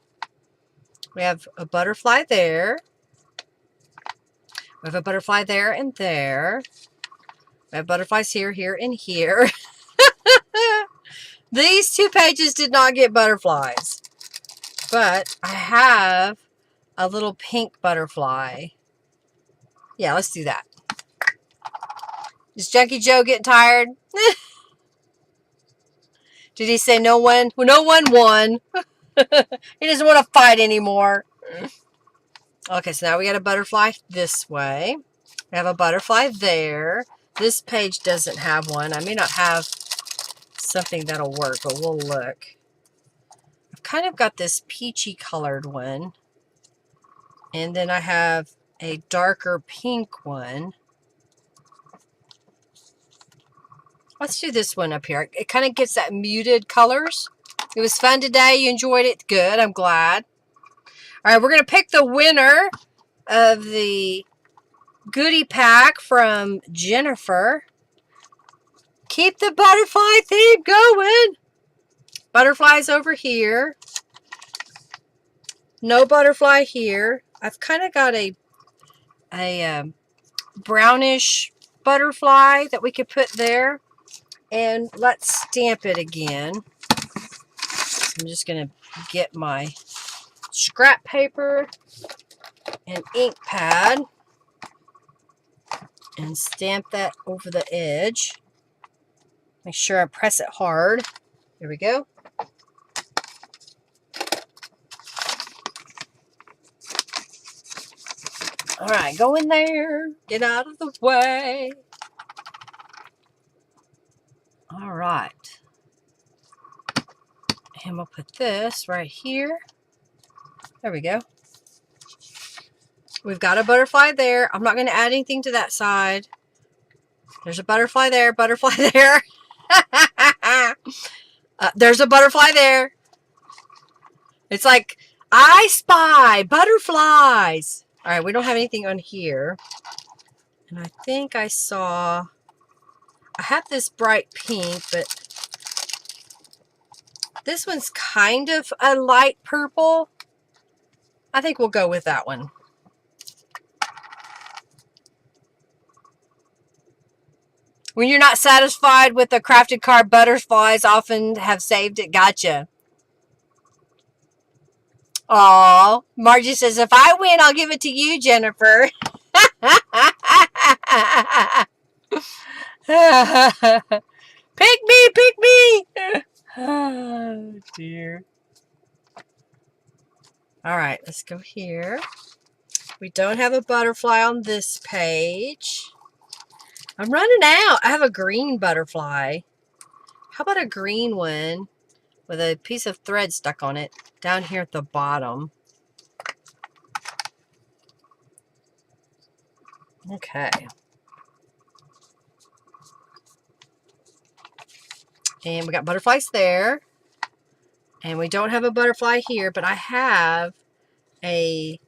We have a butterfly there. We have a butterfly there and there. We have butterflies here, here, and here. These two pages did not get butterflies. But I have a little pink butterfly. Yeah, let's do that. Is Junkie Joe getting tired? Did he say no one? Well, no one won. He doesn't want to fight anymore. Okay, so now we got a butterfly this way. We have a butterfly there. This page doesn't have one. I may not have something that'll work, but we'll look. I've kind of got this peachy colored one. And then I have a darker pink one. Let's do this one up here. It kind of gets that muted colors. It was fun today. You enjoyed it? Good. I'm glad. All right, we're going to pick the winner of the goodie pack from Jennifer. Keep the butterfly theme going. Butterflies over here. No butterfly here. I've kind of got a brownish butterfly that we could put there. And let's stamp it again. I'm just going to get my scrap paper and ink pad and stamp that over the edge. Make sure I press it hard. There we go. All right, go in there. Get out of the way. All right. And we'll put this right here. There we go. We've got a butterfly there. I'm not going to add anything to that side. There's a butterfly there, butterfly there. There's a butterfly there. It's like, I spy butterflies. All right, we don't have anything on here. And I think I saw, I have this bright pink, but this one's kind of a light purple. I think we'll go with that one. When you're not satisfied with the crafted card, butterflies often have saved it. Gotcha. Aw, Margie says, if I win, I'll give it to you, Jennifer. Pick me, pick me. Oh, dear. All right, let's go here. We don't have a butterfly on this page. I'm running out. I have a green butterfly. How about a green one with a piece of thread stuck on it down here at the bottom? Okay. And we got butterflies there. And we don't have a butterfly here, but I have a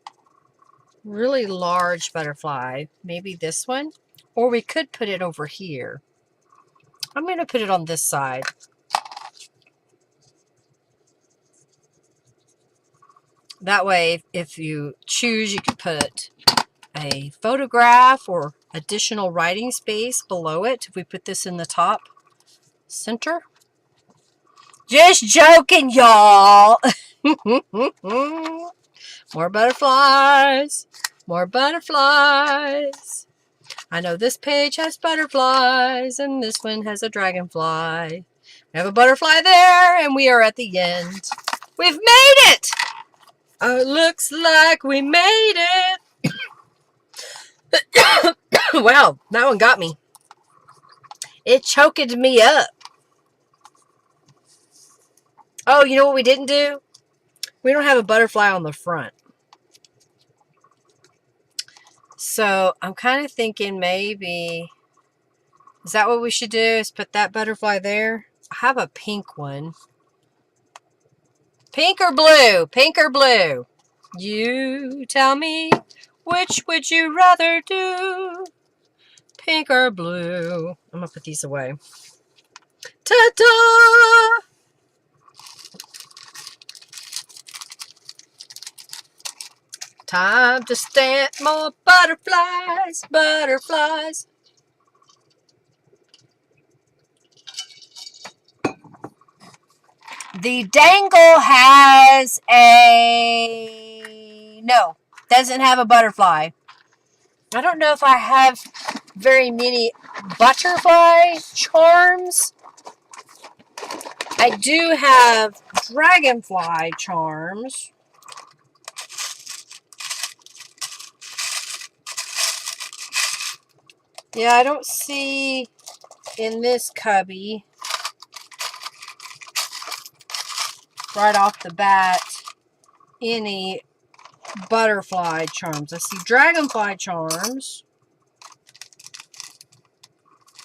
really large butterfly. Maybe this one? Or we could put it over here. I'm going to put it on this side. That way, if you choose, you can put a photograph or additional writing space below it. If we put this in the top center. Just joking, y'all. More butterflies. More butterflies. I know this page has butterflies and this one has a dragonfly. We have a butterfly there and we are at the end. We've made it! Looks like we made it. Wow, that one got me. It choked me up. Oh, you know what we didn't do? We don't have a butterfly on the front. So I'm kind of thinking maybe, is that what we should do? Is put that butterfly there? I have a pink one. Pink or blue? Pink or blue? You tell me, which would you rather do? Pink or blue? I'm going to put these away. Ta-da! Time to stamp more butterflies, butterflies. The dangle has a... No, doesn't have a butterfly. I don't know if I have very many butterfly charms. I do have dragonfly charms. Yeah, I don't see in this cubby, right off the bat, any butterfly charms. I see dragonfly charms.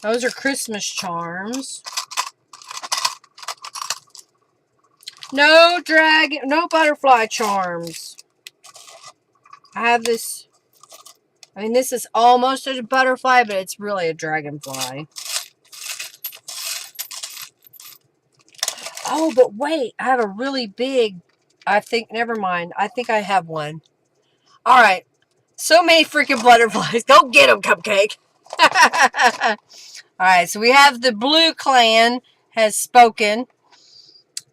Those are Christmas charms. No butterfly charms. I have this. I mean, this is almost a butterfly, but it's really a dragonfly. Oh, but wait, I have a really big, I think, never mind. I think I have one. All right. So many freaking butterflies. Go get them, Cupcake. All right, so we have the Blue Clan has spoken.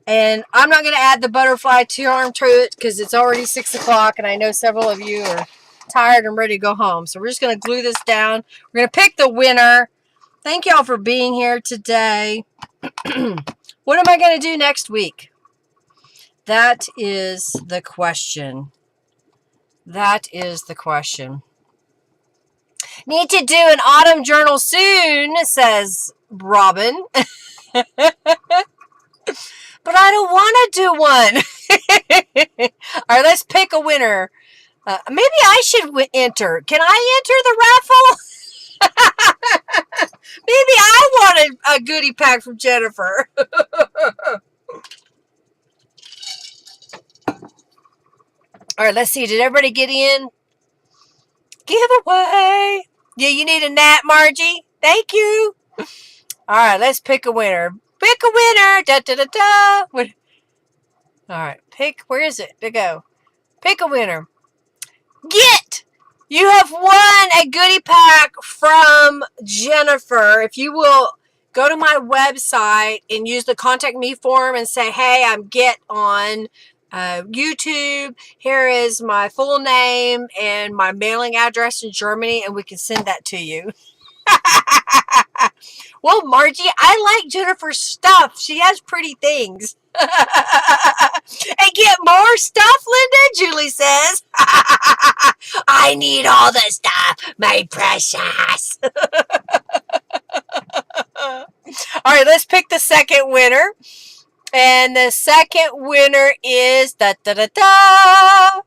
And I'm not going to add the butterfly charm to it because it's already 6 o'clock and I know several of you are tired and ready to go home. So we're just going to glue this down. We're going to pick the winner. Thank y'all for being here today. What am I going to do next week? That is the question. That is the question. Need to do an autumn journal soon, says Robin. But I don't want to do one. All right, let's pick a winner. Maybe I should enter. Can I enter the raffle? Maybe I want a goodie pack from Jennifer. All right, let's see. Did everybody get in? Giveaway. Yeah, you need a nap, Margie? Thank you. All right, let's pick a winner. Pick a winner. Da, da, da, da. All right, pick. Where is it? To go. Pick a winner. You have won a goodie pack from Jennifer. If you will go to my website and use the contact me form and say, hey, I'm Get on YouTube. Here is my full name and my mailing address in Germany, and we can send that to you. Well, Margie, I like Jennifer's stuff. She has pretty things. And get more stuff, Linda, Julie says. I need all the stuff, my precious. All right, let's pick the second winner. And the second winner is da-da-da-da.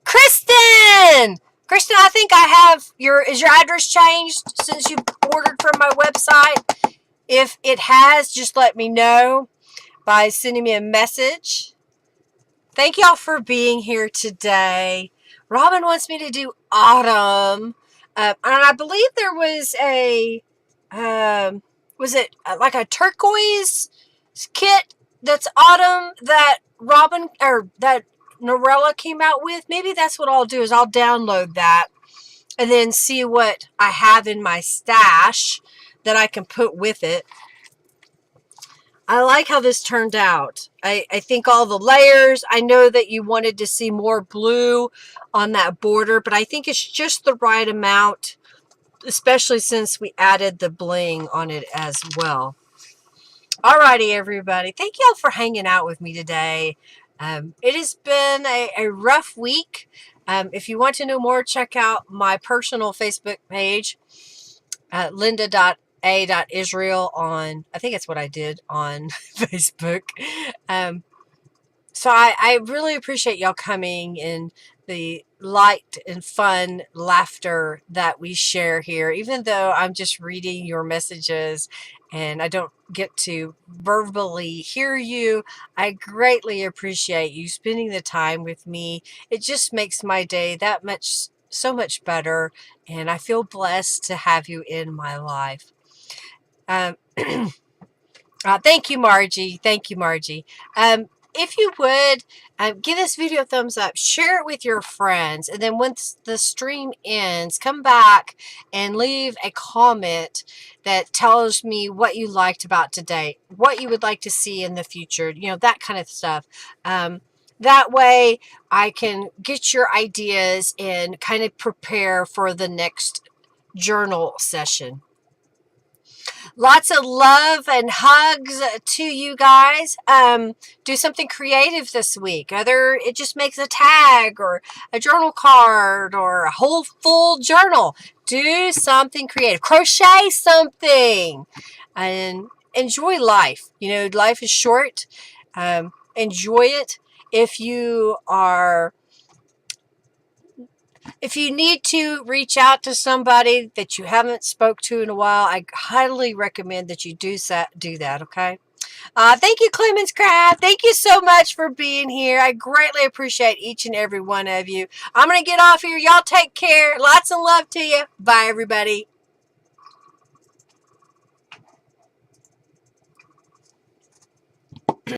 Kristen! Kristen, I think I have is your address changed since you ordered from my website? If it has, just let me know by sending me a message. Thank y'all for being here today. Robin wants me to do autumn. And I believe there was it like a turquoise kit that's autumn that Robin or that Norella came out with? Maybe that's what I'll do is I'll download that and then see what I have in my stash that I can put with it. I like how this turned out. I think all the layers, I know that you wanted to see more blue on that border, but I think it's just the right amount, especially since we added the bling on it as well. Alrighty, everybody. Thank y'all for hanging out with me today. It has been a rough week. If you want to know more, check out my personal Facebook page, linda.a.israel on, I think it's what I did on Facebook. So I really appreciate y'all coming and the light and fun laughter that we share here, even though I'm just reading your messages and I don't get to verbally hear you. I greatly appreciate you spending the time with me. It just makes my day that much, so much better. And I feel blessed to have you in my life. Thank you, Margie. Thank you, Margie. If you would, give this video a thumbs up, share it with your friends, and then once the stream ends, come back and leave a comment that tells me what you liked about today, what you would like to see in the future, you know, that kind of stuff. That way I can get your ideas and kind of prepare for the next journal session. Lots of love and hugs to you guys. Do something creative this week. Either it just makes a tag or a journal card or a whole full journal. Do something creative. Crochet something and enjoy life. You know, life is short. Enjoy it. If you need to reach out to somebody that you haven't spoke to in a while, I highly recommend that you do that, okay? Thank you, Clemens Craft. Thank you so much for being here. I greatly appreciate each and every one of you. I'm going to get off here. Y'all take care. Lots of love to you. Bye, everybody.